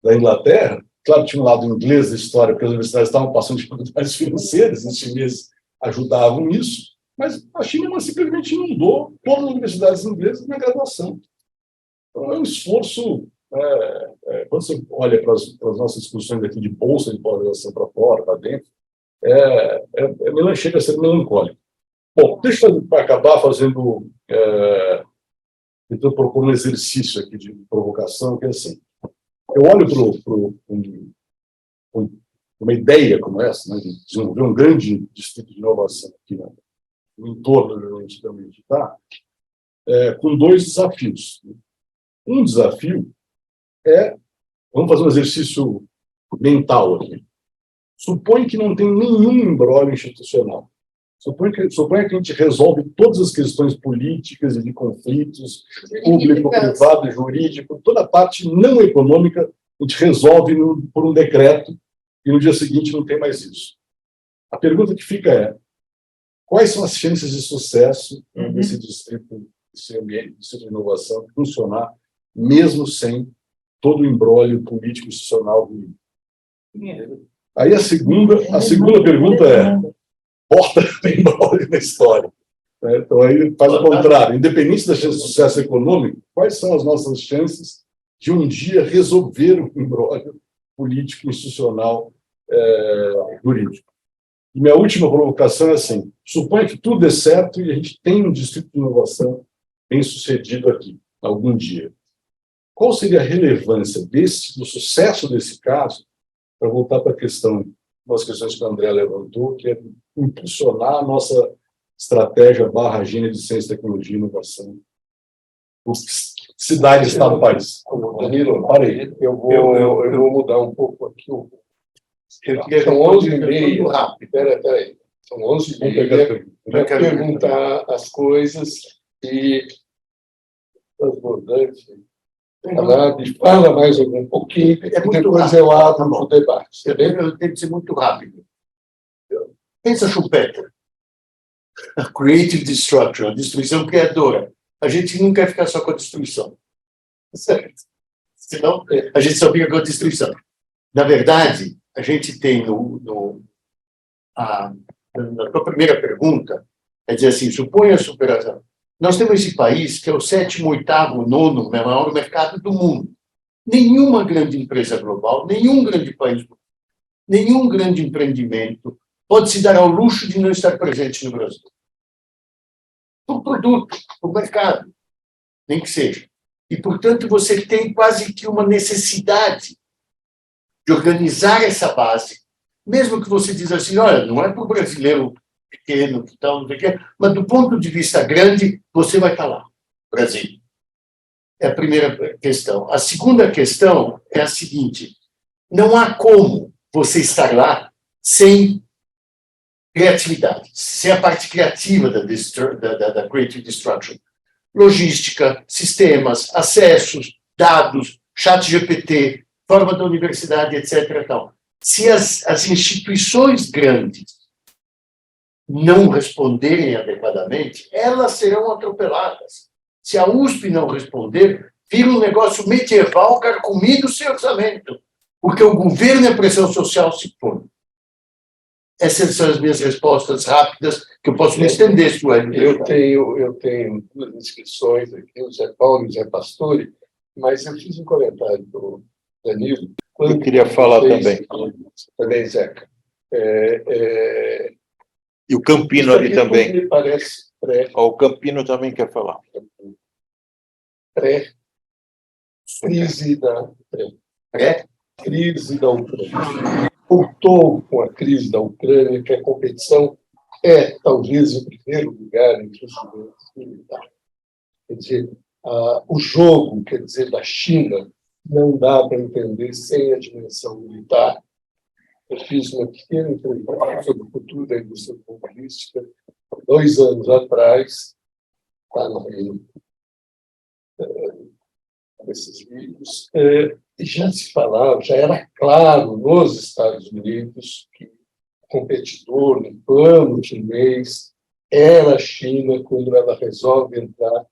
Speaker 7: da Inglaterra, claro, tinha um lado inglês da história, porque as universidades estavam passando dificuldades financeiras, e os chineses ajudavam nisso, mas a China simplesmente inundou todas as universidades inglesas na graduação. Então, é um esforço. Quando você olha para as nossas discussões aqui de bolsa de pós-graduação para fora, para dentro, chega a ser melancólico. Bom, deixa eu acabar fazendo. Então, eu propor um exercício aqui de provocação, que é assim: eu olho para uma ideia como essa, né, de desenvolver um grande distrito de inovação aqui no entorno de onde a gente está, com 2 desafios. Um desafio vamos fazer um exercício mental aqui. Supõe que não tem nenhum imbróglio institucional. Suponha que a gente resolve todas as questões políticas e de conflitos, público, privado, jurídico, toda a parte não econômica, a gente resolve por um decreto e no dia seguinte não tem mais isso. A pergunta que fica é: quais são as chances de sucesso desse distrito, desse ambiente, distrito de inovação funcionar, mesmo sem todo o imbróglio político institucional? Aí a segunda pergunta é: porta tem Imbróglio na história? Então, aí faz o contrário. Independente da chance de sucesso econômico, quais são as nossas chances de um dia resolver o imbróglio político, institucional, jurídico? E minha última provocação é assim: suponha que tudo dê certo e a gente tem um distrito de inovação bem sucedido aqui, algum dia. Qual seria a relevância do sucesso desse caso, para voltar para a questão, umas questões que o André levantou, que é impulsionar a nossa estratégia / agenda de ciência, tecnologia e inovação, cidade, estado, país?
Speaker 1: Danilo, parei. Eu vou mudar um pouco aqui. São 11h30. Rápido. Peraí. São 11h30. Eu quero perguntar as coisas e transbordante. Fala mais um pouquinho, depois eu abro o debate.
Speaker 3: Eu tenho que ser muito rápido. Pensa Schumpeter. A creative destruction, a destruição criadora. A gente não quer ficar só com a destruição. Certo? Senão, a gente só fica com a destruição. Na verdade, a gente tem na tua primeira pergunta, é dizer assim, suponha a superação. Nós temos esse país que é o 7º, 8º, 9º maior mercado do mundo. Nenhuma grande empresa global, nenhum grande país, nenhum grande empreendimento pode se dar ao luxo de não estar presente no Brasil. Por produto, por mercado, nem que seja. E, portanto, você tem quase que uma necessidade de organizar essa base, mesmo que você diz assim, olha, não é para o brasileiro pequeno, não sei o quê, mas do ponto de vista grande, você vai estar lá, Brasil. É a primeira questão. A segunda questão é a seguinte: não há como você estar lá sem criatividade, sem a parte criativa da Creative Destruction. Logística, sistemas, acessos, dados, chat GPT, forma da universidade, etc. Então, se as instituições grandes não responderem adequadamente, elas serão atropeladas. Se a USP não responder, vira um negócio medieval carcomido sem orçamento, porque o governo e a pressão social se põem. Essas são as minhas respostas rápidas, que eu posso me estender, Sueli.
Speaker 1: Eu tenho 2 inscrições aqui, o Zé Paulo e o Zé Pastore, mas eu fiz um comentário para o Danilo.
Speaker 5: Eu queria falar também.
Speaker 1: Também, Zeca.
Speaker 5: E o Campino ali também.
Speaker 1: Me parece
Speaker 5: O Campino também quer falar.
Speaker 1: Crise da Ucrânia. Voltou com a crise da Ucrânia, que a competição é, talvez, em primeiro lugar entre os governos militares. Quer dizer, o jogo, quer dizer, da China, não dá para entender sem a dimensão militar. Eu fiz uma pequena entrevista sobre o futuro da indústria automobilística 2 anos atrás, está no meio desses livros, e já se falava, já era claro nos Estados Unidos que o competidor no plano chinês era a China quando ela resolve entrar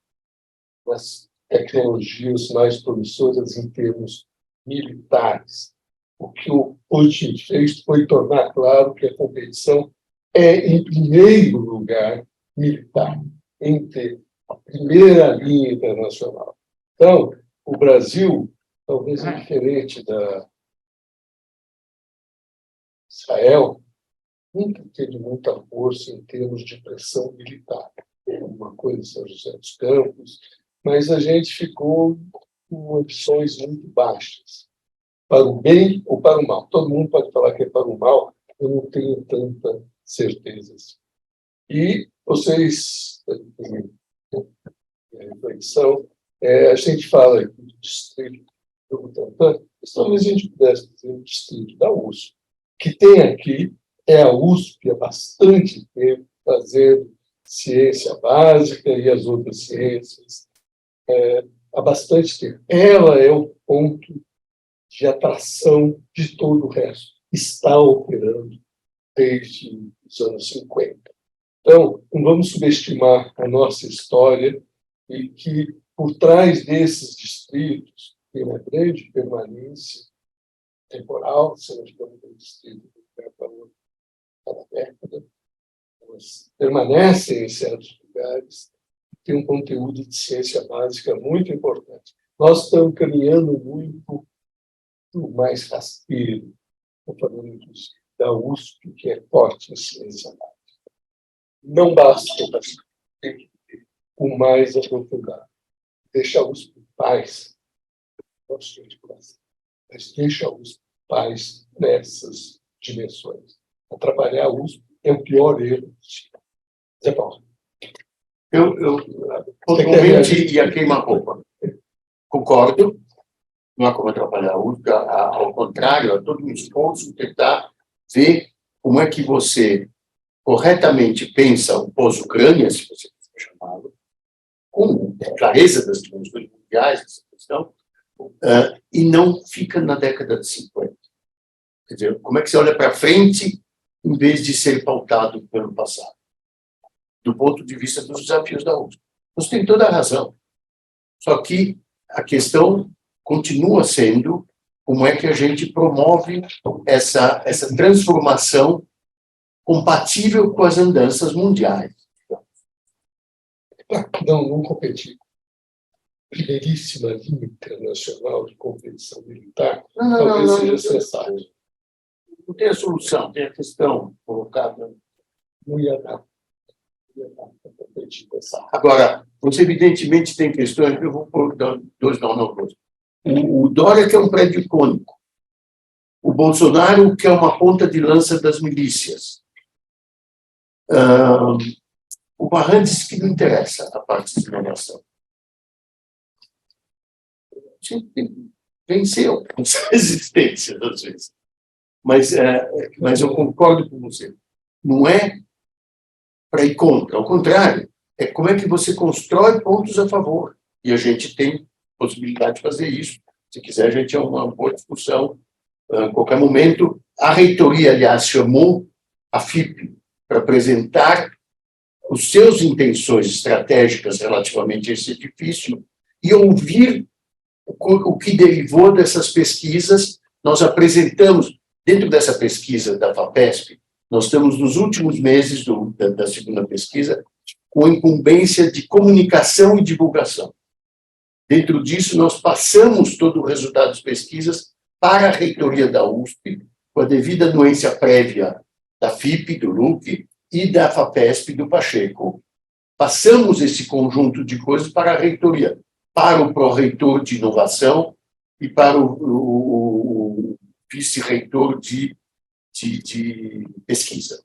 Speaker 1: nas tecnologias mais promissoras em termos militares. O que o Putin fez foi tornar claro que a competição é, em primeiro lugar, militar, entre a primeira linha internacional. Então, o Brasil, talvez diferente da Israel, nunca teve muita força em termos de pressão militar. Uma coisa em São José dos Campos, mas a gente ficou com opções muito baixas, para o bem ou para o mal. Todo mundo pode falar que é para o mal, eu não tenho tanta certeza. E vocês, reflexão, a gente fala aqui do distrito do Butantã, mas talvez a gente pudesse dizer o distrito da USP, que tem aqui, a USP há bastante tempo fazendo ciência básica e as outras ciências há bastante tempo. Ela é o ponto de atração de todo o resto. Está operando desde os anos 50. Então, não vamos subestimar a nossa história e que, por trás desses distritos, tem uma grande permanência temporal, se nós tivemos um distrito para cada década, elas permanecem em certos lugares, tem um conteúdo de ciência básica muito importante. Nós estamos caminhando muito mais rasteiro, falando da USP, que é forte em ciência básica. Não basta, tem que ter o mais aprofundado. Deixa a USP em paz, mas deixa a USP em paz nessas dimensões. Atrapalhar a USP é o pior erro. Zé Paulo.
Speaker 3: Eu pontualmente ia queimar-roupa. Concordo, não há como atrapalhar a USP, ao contrário, há todo um esforço tentar ver como é que você corretamente pensa o pós-Ucrânia, se você quiser chamá-lo, com clareza das dimensões mundiais dessa questão, e não fica na década de 50. Quer dizer, como é que você olha para frente em vez de ser pautado pelo passado? Do ponto de vista dos desafios da USP. Você tem toda a razão. Só que a questão continua sendo como é que a gente promove essa transformação compatível com as andanças mundiais.
Speaker 1: Não competir. Primeiríssima linha internacional de competição militar, talvez seja necessário.
Speaker 3: Não tem a solução, tem a questão colocada.
Speaker 1: Não ia dar para competir com essa.
Speaker 3: Agora, você evidentemente tem questões, eu vou pôr dois. O Dória quer um prédio icônico. O Bolsonaro quer uma ponta de lança das milícias. O Barran diz que não interessa a parte de mineração. A gente venceu com essa resistência, às vezes. Mas eu concordo com você. Não é para ir contra, ao contrário, é como é que você constrói pontos a favor. E a gente tem possibilidade de fazer isso. Se quiser, a gente é uma boa discussão. Em qualquer momento, a reitoria, aliás, chamou a FIP para apresentar os seus intenções estratégicas relativamente a esse edifício e ouvir o que derivou dessas pesquisas. Nós apresentamos, dentro dessa pesquisa da FAPESP, nós estamos nos últimos meses da segunda pesquisa com incumbência de comunicação e divulgação. Dentro disso, nós passamos todo o resultado das pesquisas para a reitoria da USP, com a devida anuência prévia da FIP, do LUC, e da FAPESP, do Pacheco. Passamos esse conjunto de coisas para a reitoria, para o pró-reitor de inovação e para o vice-reitor de pesquisa.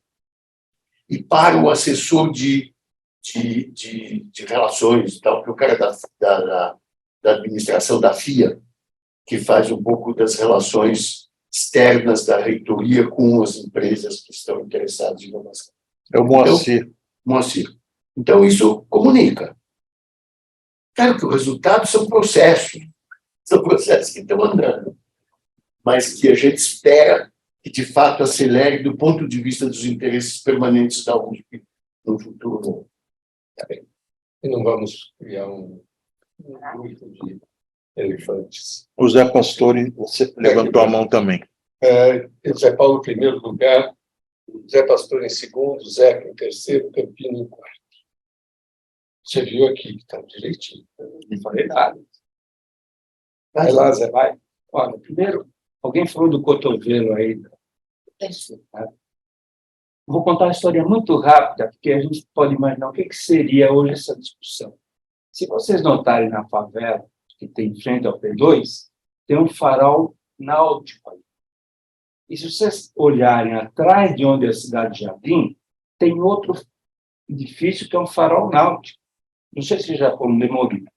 Speaker 3: E para o assessor de relações, tal, que é o cara da administração da FIA, que faz um pouco das relações externas da reitoria com as empresas que estão interessadas em inovação.
Speaker 5: É o Moacir.
Speaker 3: Então, Moacir. Então, isso comunica. Claro que o resultado são processos que estão andando, mas que a gente espera que, de fato, acelere do ponto de vista dos interesses permanentes da USP no futuro.
Speaker 1: Tá bem. E não vamos criar um grupo de elefantes.
Speaker 5: O Zé Pastore, você levantou a mão também.
Speaker 1: Zé Paulo em primeiro lugar, Zé Pastor em segundo, Zeca em terceiro, Campino em quarto. Você viu aqui que está direitinho. Não falei nada. Vai lá, Zé, vai.
Speaker 8: Olha, primeiro, alguém falou do cotovelo aí. Vou contar uma história muito rápida, porque a gente pode imaginar o que seria hoje essa discussão. Se vocês notarem na favela, que tem em frente ao P2, tem um farol náutico ali. E se vocês olharem atrás de onde é a Cidade Jardim, tem outro edifício que é um farol náutico. Não sei se já foram demolidos.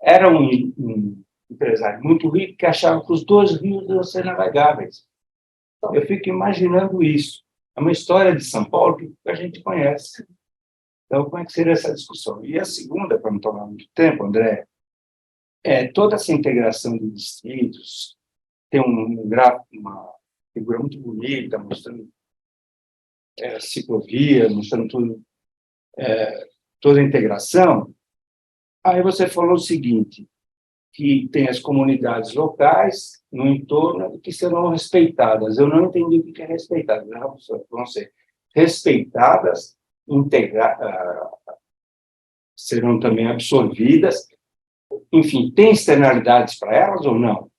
Speaker 8: Era um empresário muito rico que achava que os dois rios iam ser navegáveis. Então, eu fico imaginando isso. É uma história de São Paulo que a gente conhece. Então, como é que seria essa discussão? E a segunda, para não tomar muito tempo, André, toda essa integração de distritos, tem uma figura muito bonita, mostrando ciclovia, mostrando tudo, toda a integração. Aí você falou o seguinte, que tem as comunidades locais no entorno que serão respeitadas. Eu não entendi o que é respeitadas, né, professor? Vão ser respeitadas, serão também absorvidas. Enfim, tem externalidades para elas ou não?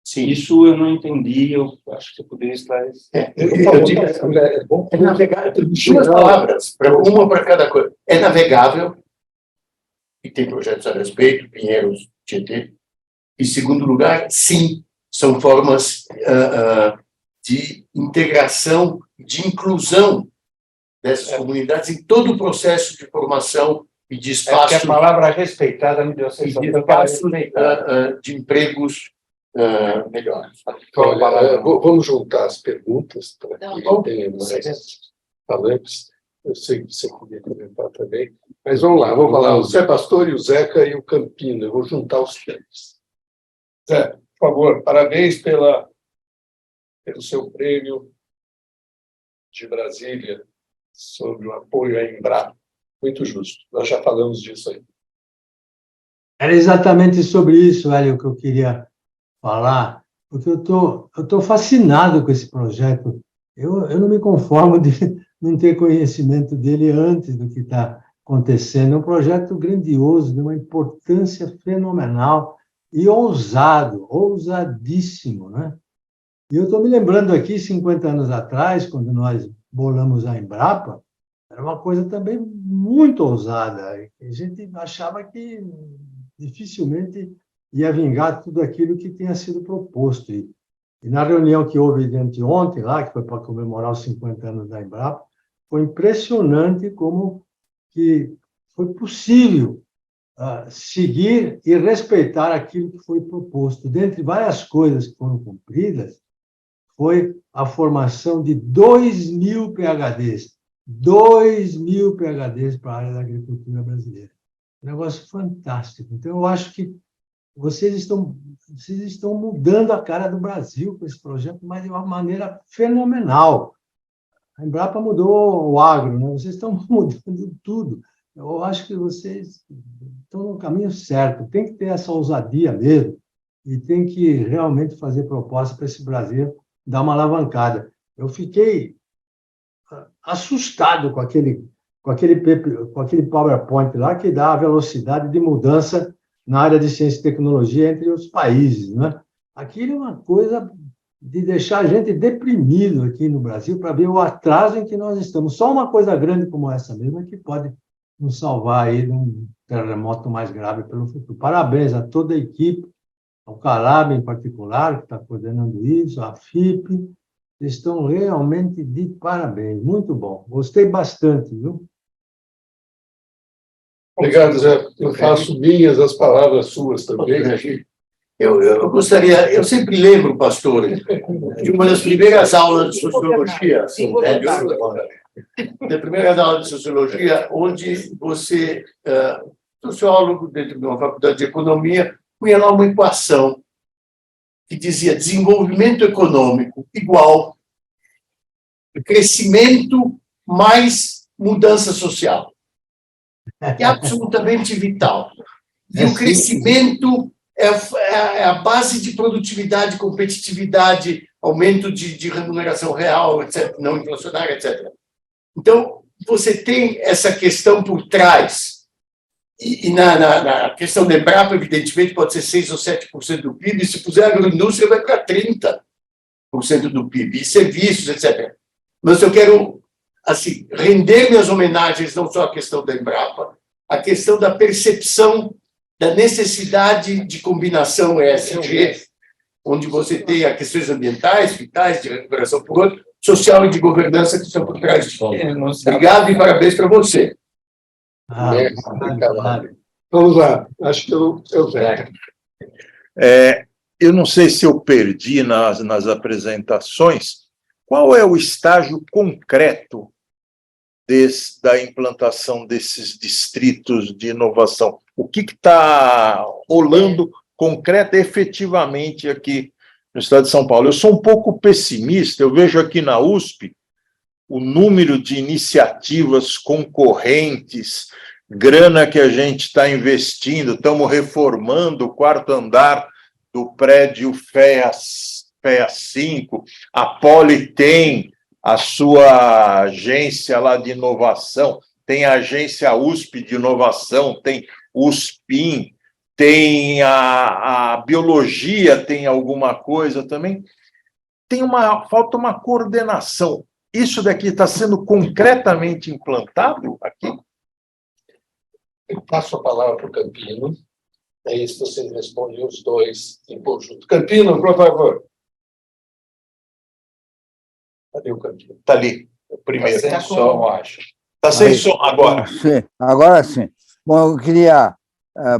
Speaker 3: Sim.
Speaker 8: Isso eu não entendi, eu acho que você poderia esclarecer.
Speaker 3: Eu digo, é navegável, duas palavras, uma para cada coisa. É navegável, e tem projetos a respeito, Pinheiros, Tietê. Em segundo lugar, sim, são formas de integração, de inclusão dessas comunidades em todo o processo de formação e de espaço.
Speaker 8: É que a palavra respeitada me deu a sensação
Speaker 3: de empregos melhores.
Speaker 1: Olha, vamos juntar as perguntas para que tenha mais falantes. Eu sei que você queria comentar também. Mas vamos lá, vamos falar o Zé Pastor, o Zeca e o Campino. Eu vou juntar os três. Zé, por favor, parabéns pelo seu prêmio de Brasília sobre o apoio à Embrapa. Muito justo. Nós já falamos disso aí.
Speaker 9: Era exatamente sobre isso, Hélio, que eu queria falar, porque eu tô fascinado com esse projeto. Eu não me conformo de não ter conhecimento dele antes do que está acontecendo. É um projeto grandioso, de uma importância fenomenal e ousado, ousadíssimo, né? E eu estou me lembrando aqui, 50 anos atrás, quando nós bolamos a Embrapa, era uma coisa também muito ousada. A gente achava que dificilmente ia vingar tudo aquilo que tinha sido proposto. E na reunião que houve de anteontem, lá, que foi para comemorar os 50 anos da Embrapa, foi impressionante como que foi possível seguir e respeitar aquilo que foi proposto. Dentre várias coisas que foram cumpridas, foi a formação de 2.000 PhDs. 2.000 PhDs para a área da agricultura brasileira. Um negócio fantástico. Então, eu acho que vocês estão mudando a cara do Brasil com esse projeto, mas de uma maneira fenomenal. A Embrapa mudou o agro, né? Vocês estão mudando tudo. Eu acho que vocês estão no caminho certo. Tem que ter essa ousadia mesmo e tem que realmente fazer proposta para esse Brasil dar uma alavancada. Eu fiquei assustado com aquele PowerPoint lá que dá a velocidade de mudança na área de ciência e tecnologia entre os países, né? Aquilo é uma coisa de deixar a gente deprimido aqui no Brasil para ver o atraso em que nós estamos. Só uma coisa grande como essa mesmo é que pode nos salvar aí de um terremoto mais grave pelo futuro. Parabéns a toda a equipe, ao Calab em particular, que está coordenando isso, a FIP, estão realmente de parabéns. Muito bom. Gostei bastante, viu?
Speaker 1: Obrigado, Zé. Eu faço minhas as palavras suas também.
Speaker 3: Eu gostaria, eu sempre lembro, pastor, de uma das primeiras aulas de sociologia, da primeira aula de sociologia, onde você, sociólogo dentro de uma faculdade de economia, punha lá uma equação que dizia desenvolvimento econômico igual crescimento mais mudança social. É absolutamente vital. E o crescimento é a base de produtividade, competitividade, aumento de remuneração real, etc., não inflacionária, etc. Então, você tem essa questão por trás. E na questão da Embrapa, evidentemente, pode ser 6% ou 7% do PIB, e se puser agroindústria, vai para 30% do PIB, e serviços, etc. Mas eu quero assim, render minhas homenagens não só à questão da Embrapa, a questão da percepção da necessidade de combinação ESG, onde você tem as questões ambientais, vitais, de recuperação por outro, social e de governança que estão por trás disso. Obrigado e parabéns para você.
Speaker 1: Vamos lá, acho que eu Zé.
Speaker 5: Eu não sei se eu perdi nas apresentações. Qual é o estágio concreto da implantação desses distritos de inovação? O que está rolando concreto efetivamente aqui no estado de São Paulo? Eu sou um pouco pessimista, eu vejo aqui na USP o número de iniciativas concorrentes grana que a gente está investindo, estamos reformando o 4º andar do prédio FEA 5, a Poli tem a sua agência lá de inovação, tem a agência USP de inovação, tem USPIM, tem a biologia, tem alguma coisa também. Falta uma coordenação. Isso daqui está sendo concretamente implantado aqui?
Speaker 1: Eu passo a palavra para o Campino, aí se vocês respondem os dois em conjunto. Campino, por favor. Cadê o Campino?
Speaker 5: Está ali, o primeiro.
Speaker 1: Tá sem som, eu acho.
Speaker 5: Está sem som agora.
Speaker 10: Sim, agora sim. Bom, eu queria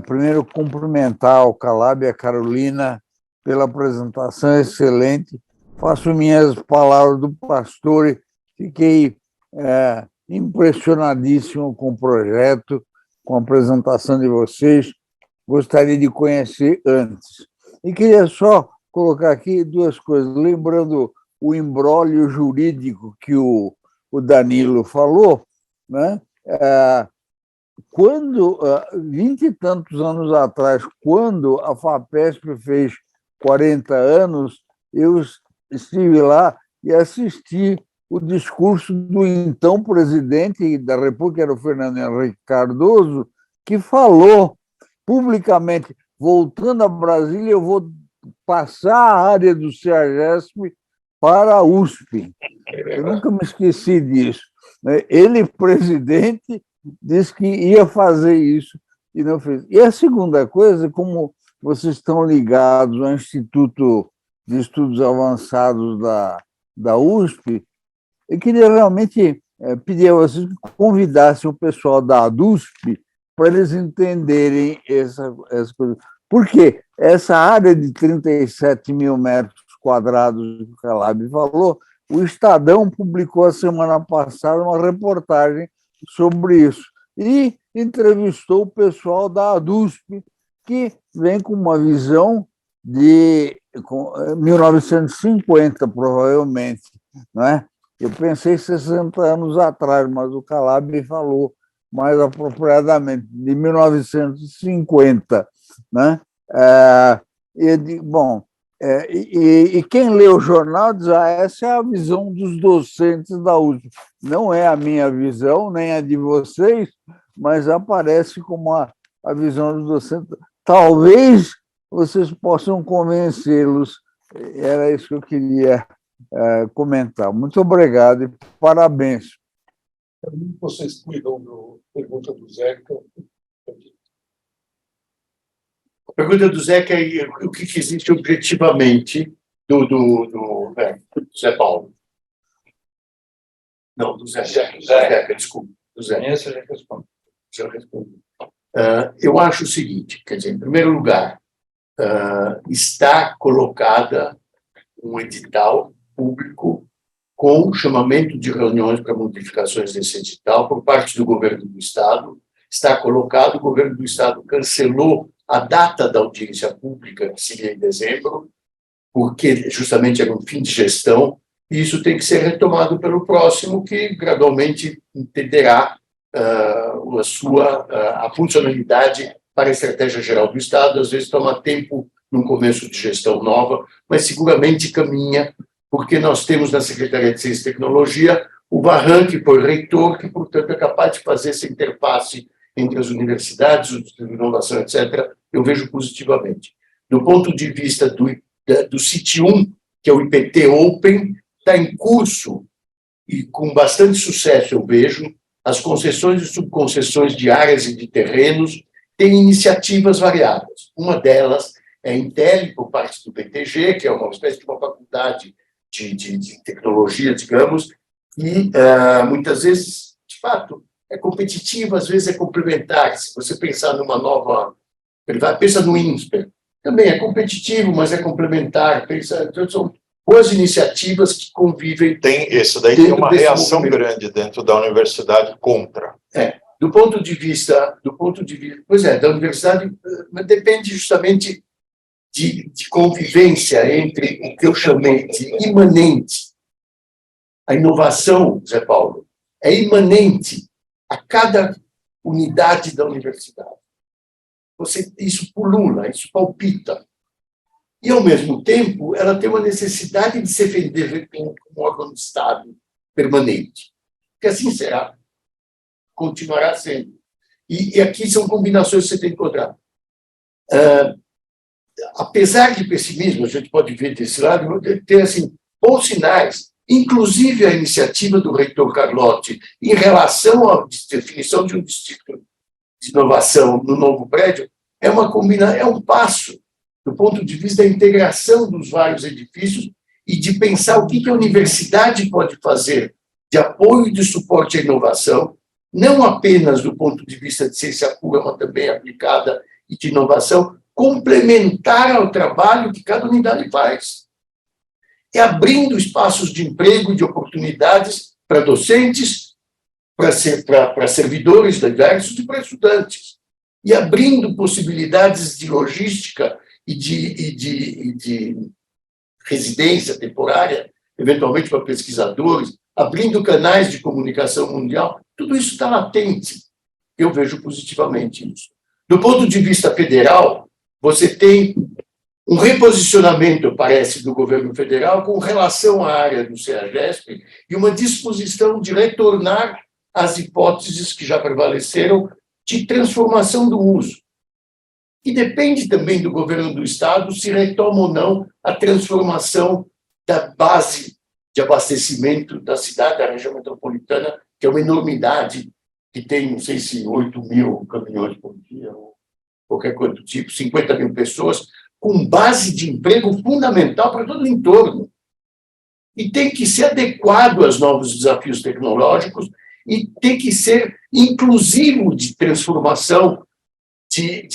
Speaker 10: primeiro cumprimentar o Calab e a Carolina pela apresentação excelente. Faço minhas palavras do pastor e fiquei impressionadíssimo com o projeto, com a apresentação de vocês. Gostaria de conhecer antes. E queria só colocar aqui 2 coisas, lembrando o imbróglio jurídico que o Danilo falou, né? Quando, 20 e tantos anos atrás, quando a FAPESP fez 40 anos, eu estive lá e assisti o discurso do então presidente da República, era o Fernando Henrique Cardoso, que falou publicamente, voltando a Brasília, eu vou passar a área do CEAGESP para a USP. Eu nunca me esqueci disso. Ele, presidente, disse que ia fazer isso e não fez. E a segunda coisa, como vocês estão ligados ao Instituto de Estudos Avançados da USP, eu queria realmente pedir a vocês que convidassem o pessoal da ADUSP para eles entenderem essa coisa. Porque essa área de 37 mil metros quadrados que o Calab falou, o Estadão publicou a semana passada uma reportagem sobre isso e entrevistou o pessoal da ADUSP, que vem com uma visão de 1950, provavelmente, não é? Eu pensei 60 anos atrás, mas o Calab falou mais apropriadamente, de 1950, né? E quem lê o jornal diz, essa é a visão dos docentes da USP. Não é a minha visão, nem a de vocês, mas aparece como a visão dos docentes. Talvez vocês possam convencê-los. Era isso que eu queria comentar. Muito obrigado e parabéns.
Speaker 1: Vocês cuidam da pergunta do Zeca?
Speaker 3: A pergunta do Zeca é o que existe objetivamente do Zé Paulo. Não, do Zeca, desculpa. Do Zeca.
Speaker 8: Essa já respondo.
Speaker 3: Já respondi. Eu acho o seguinte, quer dizer, em primeiro lugar, está colocada um edital público com chamamento de reuniões para modificações desse edital por parte do governo do Estado. Está colocado, o governo do Estado cancelou a data da audiência pública, que seria em dezembro, porque justamente era um fim de gestão, e isso tem que ser retomado pelo próximo, que gradualmente entenderá a funcionalidade para a estratégia geral do Estado. Às vezes toma tempo no começo de gestão nova, mas seguramente caminha, porque nós temos na Secretaria de Ciência e Tecnologia o Varran, que foi reitor, que, portanto, é capaz de fazer essa interface entre as universidades, a inovação, etc., eu vejo positivamente. Do ponto de vista do CIT 1, que é o IPT Open, está em curso, e com bastante sucesso, eu vejo, as concessões e subconcessões de áreas e de terrenos têm iniciativas variadas. Uma delas é a Intel, por parte do BTG, que é uma espécie de uma faculdade de tecnologia, digamos, e muitas vezes, de fato, é competitiva, às vezes é complementar. Se você pensar numa nova... Pensa no INSPER, também é competitivo, mas é complementar. Então, são boas iniciativas que convivem...
Speaker 5: Isso daí tem uma reação grande dentro da universidade contra.
Speaker 3: Do ponto de vista... Pois é, da universidade, mas depende justamente de convivência entre o que eu chamei de imanente. A inovação, Zé Paulo, é imanente a cada... unidade da universidade. Isso pulula, isso palpita. E, ao mesmo tempo, ela tem uma necessidade de se defender como um órgão de Estado permanente. Porque assim será. Continuará sendo. E aqui são combinações que você tem que encontrar. Apesar de pessimismo, a gente pode ver desse lado, tem assim, bons sinais, inclusive a iniciativa do reitor Carlotti em relação à definição de um distrito de inovação no novo prédio, é um passo do ponto de vista da integração dos vários edifícios e de pensar o que a universidade pode fazer de apoio e de suporte à inovação, não apenas do ponto de vista de ciência pura, mas também aplicada e de inovação, complementar ao trabalho que cada unidade faz. E abrindo espaços de emprego e de oportunidades para docentes, para servidores diversos e para estudantes. E abrindo possibilidades de logística e de residência temporária, eventualmente para pesquisadores, abrindo canais de comunicação mundial, tudo isso está latente. Eu vejo positivamente isso. Do ponto de vista federal, você tem um reposicionamento, parece, do governo federal com relação à área do CEAGESP e uma disposição de retornar às hipóteses que já prevaleceram de transformação do uso. E depende também do governo do Estado se retoma ou não a transformação da base de abastecimento da cidade, da região metropolitana, que é uma enormidade, que tem, não sei se 8 mil caminhões por dia, ou qualquer coisa do tipo, 50 mil pessoas, com base de emprego fundamental para todo o entorno. E tem que ser adequado aos novos desafios tecnológicos e tem que ser inclusivo de transformação, de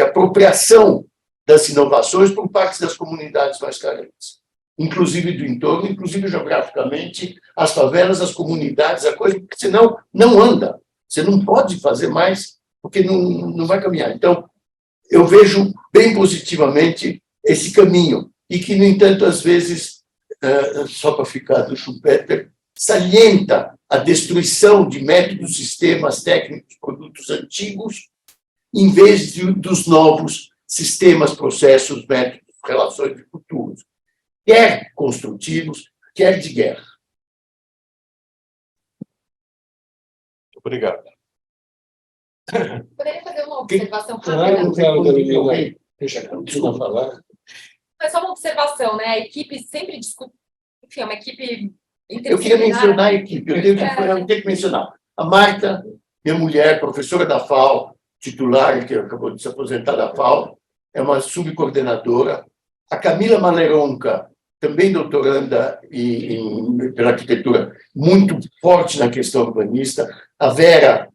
Speaker 3: apropriação das inovações por parte das comunidades mais carentes, inclusive do entorno, inclusive geograficamente, as favelas, as comunidades, a coisa, porque senão não anda. Você não pode fazer mais, porque não vai caminhar. Então, eu vejo bem positivamente esse caminho, e que, no entanto, às vezes, só para ficar do Schumpeter, salienta a destruição de métodos, sistemas técnicos, produtos antigos, em vez dos novos sistemas, processos, métodos, relações de futuros, quer construtivos, quer de guerra.
Speaker 1: Obrigado.
Speaker 2: Poderia fazer uma observação
Speaker 1: Claro,
Speaker 2: rápida?
Speaker 1: Deixa eu falar.
Speaker 2: Mas só uma observação, né? A equipe sempre discute, enfim, é uma equipe
Speaker 3: Eu queria mencionar a equipe, eu tenho que mencionar. A Marta, minha mulher, professora da FAO, titular, que acabou de se aposentar da FAO, é uma subcoordenadora. A Camila Maleronca, também doutoranda pela arquitetura, muito forte na questão urbanista. A Vera,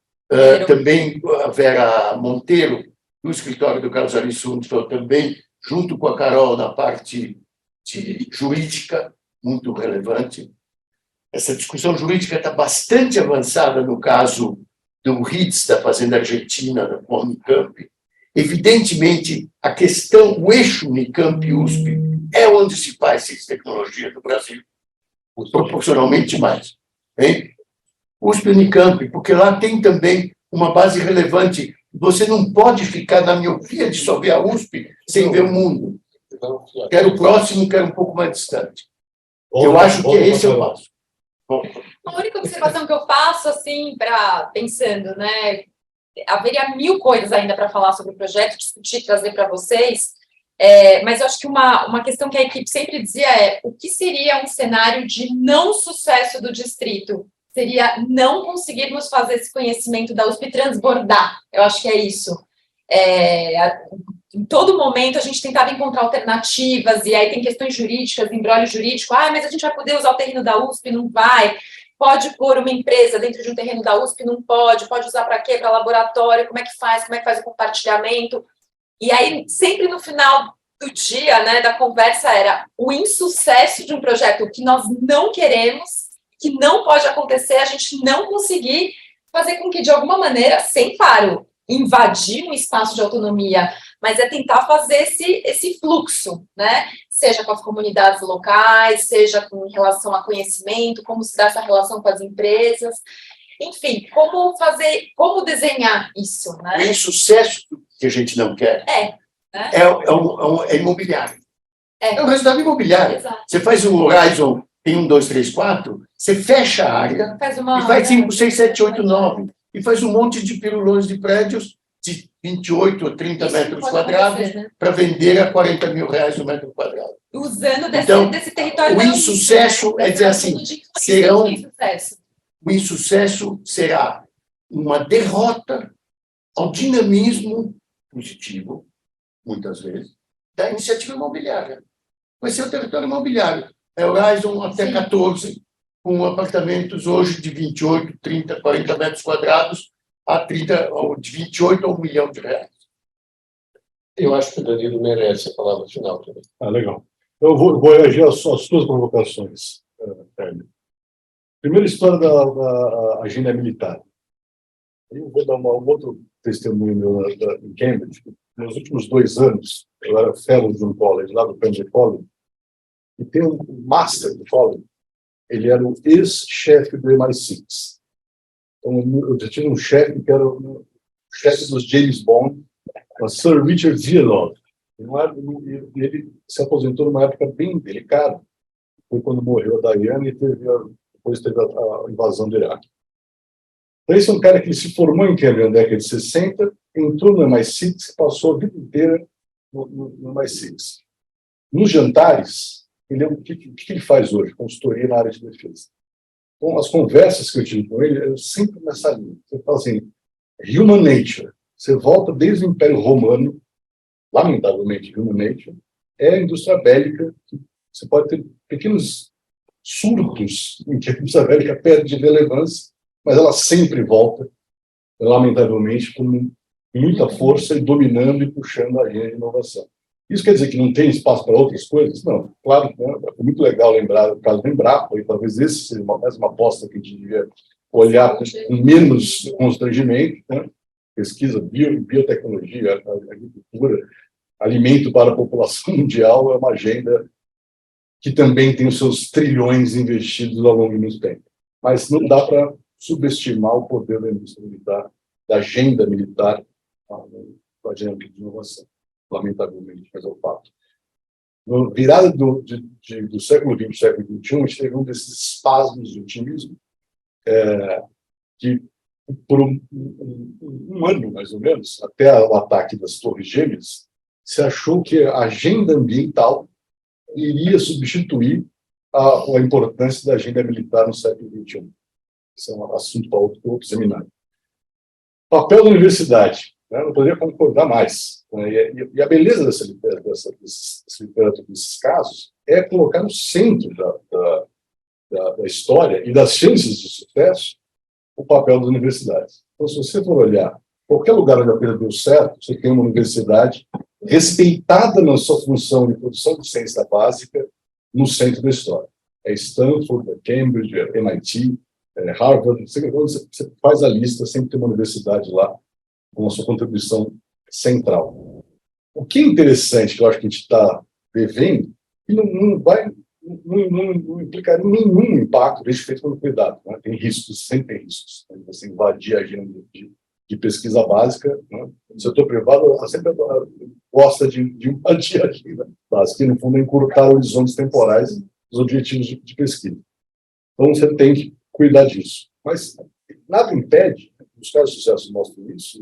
Speaker 3: também, a Vera Monteiro, do escritório do Carlos Arissunto, também, junto com a Carol, na parte jurídica, muito relevante. Essa discussão jurídica está bastante avançada no caso do RITS, da Fazenda Argentina, da Unicamp. Evidentemente, a questão, o eixo Unicamp-USP é onde se faz ciência e tecnologia no Brasil, proporcionalmente mais. Hein? USP-Unicamp, porque lá tem também uma base relevante. Você não pode ficar na miopia de só ver a USP sem ver o mundo. Quero o próximo, quero um pouco mais distante. Eu acho que esse é o passo. Bom.
Speaker 2: A única observação que eu faço, assim, pensando, né, haveria 1000 coisas ainda para falar sobre o projeto, discutir, trazer para vocês, mas eu acho que uma questão que a equipe sempre dizia é o que seria um cenário de não sucesso do distrito? Seria não conseguirmos fazer esse conhecimento da USP transbordar. Eu acho que é isso. Em todo momento a gente tentava encontrar alternativas, e aí tem questões jurídicas, embrólio jurídico, mas a gente vai poder usar o terreno da USP? Não vai. Pode pôr uma empresa dentro de um terreno da USP? Não pode. Pode usar para quê? Para laboratório? Como é que faz? Como é que faz o compartilhamento? E aí, sempre no final do dia, né, da conversa, era o insucesso de um projeto que nós não queremos, que não pode acontecer, a gente não conseguir fazer com que, de alguma maneira, sem, claro, invadir um espaço de autonomia, mas é tentar fazer esse fluxo, né? Seja com as comunidades locais, seja com relação a conhecimento, como se dá essa relação com as empresas. enfim, como fazer, como desenhar isso,
Speaker 3: O
Speaker 2: né?
Speaker 3: insucesso que a gente não quer
Speaker 2: Né?
Speaker 3: é imobiliário. É o resultado imobiliário.
Speaker 2: Exato.
Speaker 3: Você faz o Horizon em 1, 2, 3, 4, você fecha a área
Speaker 2: Faz uma,
Speaker 3: e faz
Speaker 2: né?
Speaker 3: 5, 6, 7, 8, 9. E faz um monte de pirulões de prédios de 28 ou 30
Speaker 2: Isso não
Speaker 3: metros
Speaker 2: pode
Speaker 3: quadrados
Speaker 2: acontecer, né?
Speaker 3: para vender a 40 mil reais o metro quadrado.
Speaker 2: Usando desse,
Speaker 3: Então,
Speaker 2: desse território
Speaker 3: o
Speaker 2: da
Speaker 3: insucesso
Speaker 2: Anitta, né?
Speaker 3: é dizer
Speaker 2: Desse
Speaker 3: assim,
Speaker 2: fundo de
Speaker 3: serão-
Speaker 2: insucesso.
Speaker 3: O insucesso será uma derrota ao dinamismo positivo, muitas vezes, da iniciativa imobiliária. Vai ser o território imobiliário. É Horizon até
Speaker 2: Sim.
Speaker 3: 14, com apartamentos hoje de 28, 30, 40 metros quadrados, a 30, ou de 28 a 1 milhão de reais.
Speaker 1: Eu acho que o Danilo merece a palavra final também.
Speaker 7: Legal. Eu vou reagir às suas provocações, Hélio. Primeira história da agenda militar. Eu vou dar um outro testemunho meu em Cambridge. Nos últimos 2 anos, eu era fellow de um college, lá do Penn College, e tem um master do college. Ele era o ex-chefe do MI6. Então, eu já tinha um chefe que era o chefe dos James Bond, o Sir Richard Vieillot. Ele se aposentou numa época bem delicada. Foi quando morreu a Diana e depois teve a invasão do Iraque. Então, esse é um cara que se formou em Cambridge na década de 60, entrou no MI6 e passou a vida inteira no MI6. Nos jantares, o que ele faz hoje? Consultoria na área de defesa. Então, as conversas que eu tive com ele eram sempre nessa linha. Você fala assim, human nature. Você volta desde o Império Romano, lamentavelmente, human nature, é a indústria bélica. Você pode ter pequenos surtos em que a indústria bélica perde relevância, mas ela sempre volta, lamentavelmente, com muita força e dominando e puxando a agenda de inovação. Isso quer dizer que não tem espaço para outras coisas? Não, claro que é muito legal lembrar o caso do Embrapa, e talvez esse seja mais uma aposta que a gente devia olhar com menos constrangimento, né? Pesquisa, biotecnologia, agricultura, alimento para a população mundial é uma agenda que também tem os seus trilhões investidos ao longo de muito tempo. Mas não dá para subestimar o poder da indústria militar, da agenda militar, da agenda de inovação, lamentavelmente, mas é o fato. No virada do século XX, século XXI, a gente teve um desses espasmos de otimismo, que por um ano, mais ou menos, até o ataque das Torres Gêmeas, se achou que a agenda ambiental iria substituir a importância da agenda militar no século XXI. Esse é um assunto para outro seminário. Papel da universidade. Né? Não poderia concordar mais. Né? E a beleza dessa literatura, desses casos, é colocar no centro da história e das chances de sucesso o papel das universidades. Então, se você for olhar qualquer lugar onde a coisa deu certo, você tem uma universidade respeitada na sua função de produção de ciência básica no centro da história. É Stanford, é Cambridge, é MIT, é Harvard. Você faz a lista, sempre tem uma universidade lá com a sua contribuição central. O que é interessante, que eu acho que a gente está devendo, que não implica nenhum impacto, desde feito com cuidado. Né? Tem riscos, sempre tem riscos. Né? Você invadir a agenda de pesquisa básica, né? O setor privado sempre gosta de invadir a agenda básica, que no fundo é encurtar horizontes temporais dos objetivos de pesquisa. Então você tem que cuidar disso. Mas nada impede, os casos de sucesso mostram isso,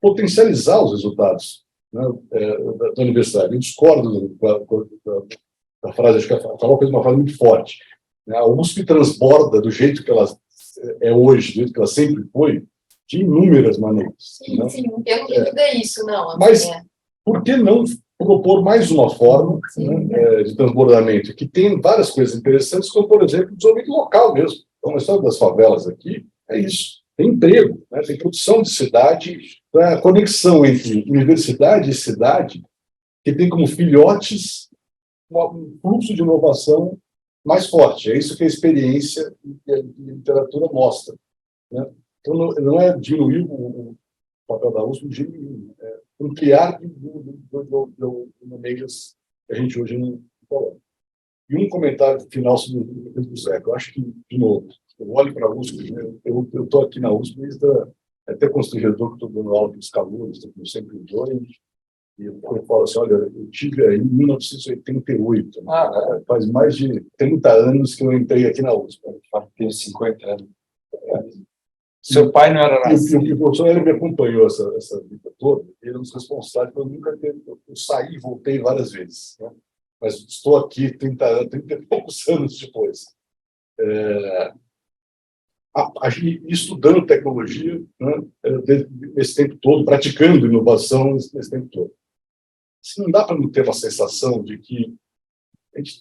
Speaker 7: potencializar os resultados, né, da universidade. Eu discordo da frase, acho que a Carol fez uma frase muito forte. Né? A USP transborda do jeito que ela é hoje, do jeito que ela sempre foi, de inúmeras maneiras.
Speaker 2: Sim,
Speaker 7: né?
Speaker 2: sim, eu não tenho isso, não.
Speaker 7: Mas por que não propor mais uma forma, né, de transbordamento, que tem várias coisas interessantes, como, por exemplo, o desenvolvimento local mesmo. Então, a história das favelas aqui é isso. Tem emprego, né, tem produção de cidade, a conexão entre universidade e cidade, que tem como filhotes um fluxo de inovação mais forte. É isso que a experiência e a literatura mostra. Né? Então, não é diminuir o papel da USP, é ampliar de maneiras que a gente hoje não coloca. E um comentário final sobre o do Zé. Eu acho que, de novo, eu olho para a USP, né? Eu estou aqui na USP desde até constrangedor que estou dando aula para os calouros, como sempre dou, e eu falo assim, olha, eu tive aí em 1988, né? Faz mais de 30 anos que eu entrei aqui na USP.
Speaker 8: Tenho 50 anos. Seu pai não era nascido.
Speaker 7: E o professor ele me acompanhou essa vida toda, ele é um dos responsáveis por eu nunca ter. Eu saí e voltei várias vezes, né? Mas estou aqui 30 e poucos anos depois. Estudando tecnologia, né, nesse tempo todo, praticando inovação nesse tempo todo. Se não dá para não ter uma sensação de que a gente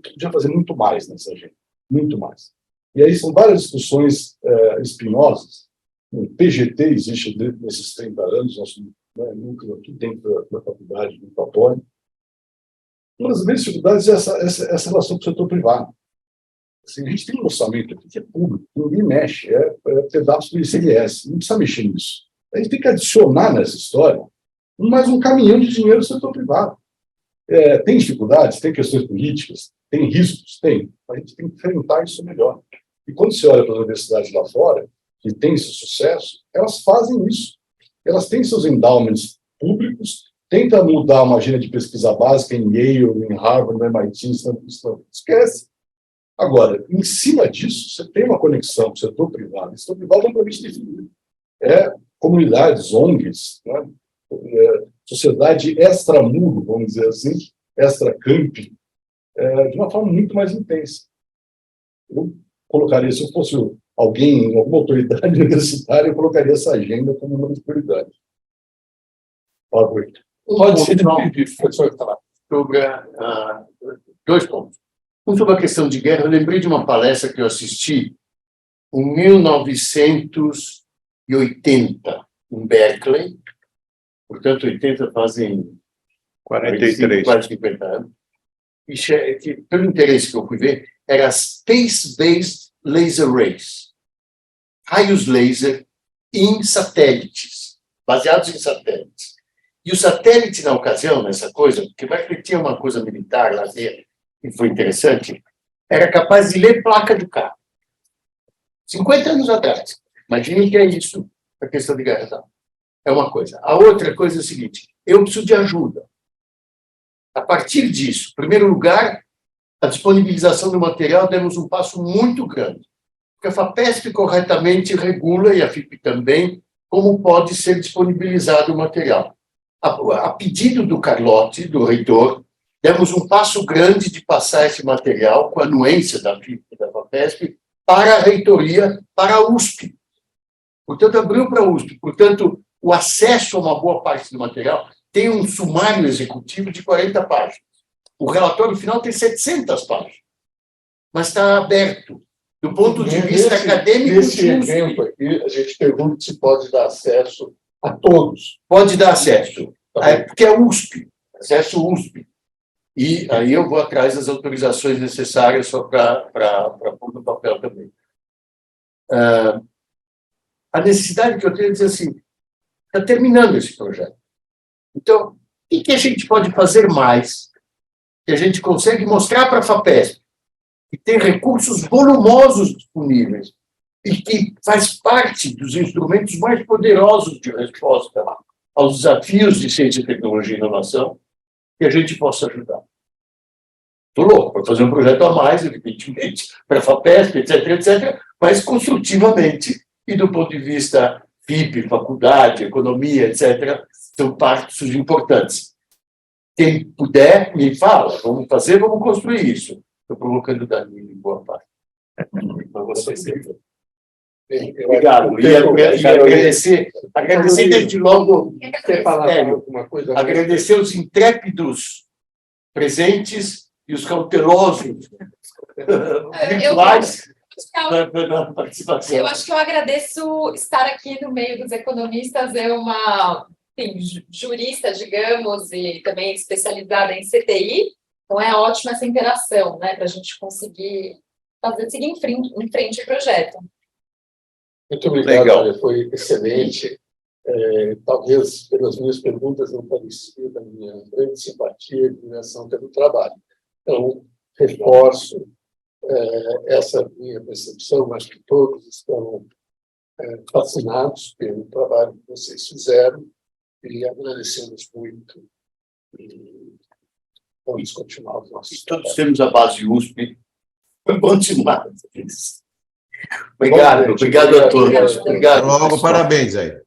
Speaker 7: podia fazer muito mais nessa agenda, muito mais. E aí são várias discussões espinosas. O PGT existe nesses 30 anos, nosso núcleo aqui dentro da faculdade do Papói. Uma das grandes dificuldades é essa relação com o setor privado. Assim, a gente tem um orçamento aqui que é público, ninguém mexe, é pedaço do ICMS, não precisa mexer nisso. A gente tem que adicionar nessa história mais um caminhão de dinheiro do setor privado. Tem dificuldades, tem questões políticas, tem riscos, tem. A gente tem que enfrentar isso melhor. E quando você olha para as universidades lá fora, que têm esse sucesso, elas fazem isso. Elas têm seus endowments públicos, tentam mudar uma agenda de pesquisa básica em Yale, em Harvard, no MIT, esquece. Agora, em cima disso, você tem uma conexão com o setor privado. O setor privado é amplamente definido. Comunidades, ONGs, né? Sociedade extramuro, vamos dizer assim, extracamp, de uma forma muito mais intensa. Eu colocaria, se eu fosse alguém, alguma autoridade universitária, eu colocaria essa agenda como uma das prioridades.
Speaker 3: Pode ser sobre dois pontos. Um sobre a questão de guerra. Eu lembrei de uma palestra que eu assisti em 1980, em Berkeley. Portanto, 80 fazem
Speaker 5: 43.
Speaker 3: Quase 50 anos. E pelo interesse que eu fui ver, era Space-Based Laser Rays. Raios laser em satélites, baseados em satélites. E o satélite, na ocasião, nessa coisa, porque vai que tinha uma coisa militar lá dentro, que foi interessante, era capaz de ler placa de carro. 50 anos atrás. Imaginem que é isso, a questão de guerra. É uma coisa. A outra coisa é o seguinte, eu preciso de ajuda. A partir disso, em primeiro lugar, a disponibilização do material, demos um passo muito grande. Porque a FAPESP corretamente regula, e a FIP também, como pode ser disponibilizado o material. A pedido do Carlotti, do reitor, demos um passo grande de passar esse material, com a anuência da FIP e da FAPESP, para a reitoria, para a USP. Portanto, abriu para a USP. Portanto, o acesso a uma boa parte do material tem um sumário executivo de 40 páginas. O relatório final tem 700 páginas. Mas está aberto. Do ponto de vista acadêmico...
Speaker 1: Nesse evento aqui, a gente pergunta se pode dar acesso a todos.
Speaker 3: Pode dar acesso. Porque é USP. Acesso USP. E aí eu vou atrás das autorizações necessárias só para pôr no papel também. A necessidade que eu tenho é dizer assim, está terminando esse projeto. Então, o que a gente pode fazer mais? Que a gente consegue mostrar para a FAPESP que tem recursos volumosos disponíveis e que faz parte dos instrumentos mais poderosos de resposta aos desafios de ciência, tecnologia e inovação, que a gente possa ajudar. Estou louco para fazer um projeto a mais, evidentemente, para a FAPESP, etc., mas construtivamente, e do ponto de vista FIP, faculdade, economia, etc., são passos importantes. Quem puder, me fala, vamos fazer, vamos construir isso. Estou provocando dano em boa parte. Para vocês. Obrigado. E agradecer desde logo, agradecer os intrépidos presentes e os cautelosos virtuais da participação.
Speaker 2: Eu acho que eu agradeço estar aqui no meio dos economistas, uma jurista, digamos, e também especializada em CTI, então é ótima essa interação, né, para a gente conseguir seguir em frente o projeto.
Speaker 1: Muito obrigado, Olha, foi excelente. Talvez pelas minhas perguntas não parecia da minha grande simpatia e admiração pelo trabalho. Então, reforço essa é a minha percepção, acho que todos estão fascinados pelo trabalho que vocês fizeram e agradecemos muito. E vamos continuar os nossos
Speaker 3: Todos temos a base USP. Foi bom demais. Obrigado, obrigado a todos. Obrigado.
Speaker 11: Logo, parabéns aí.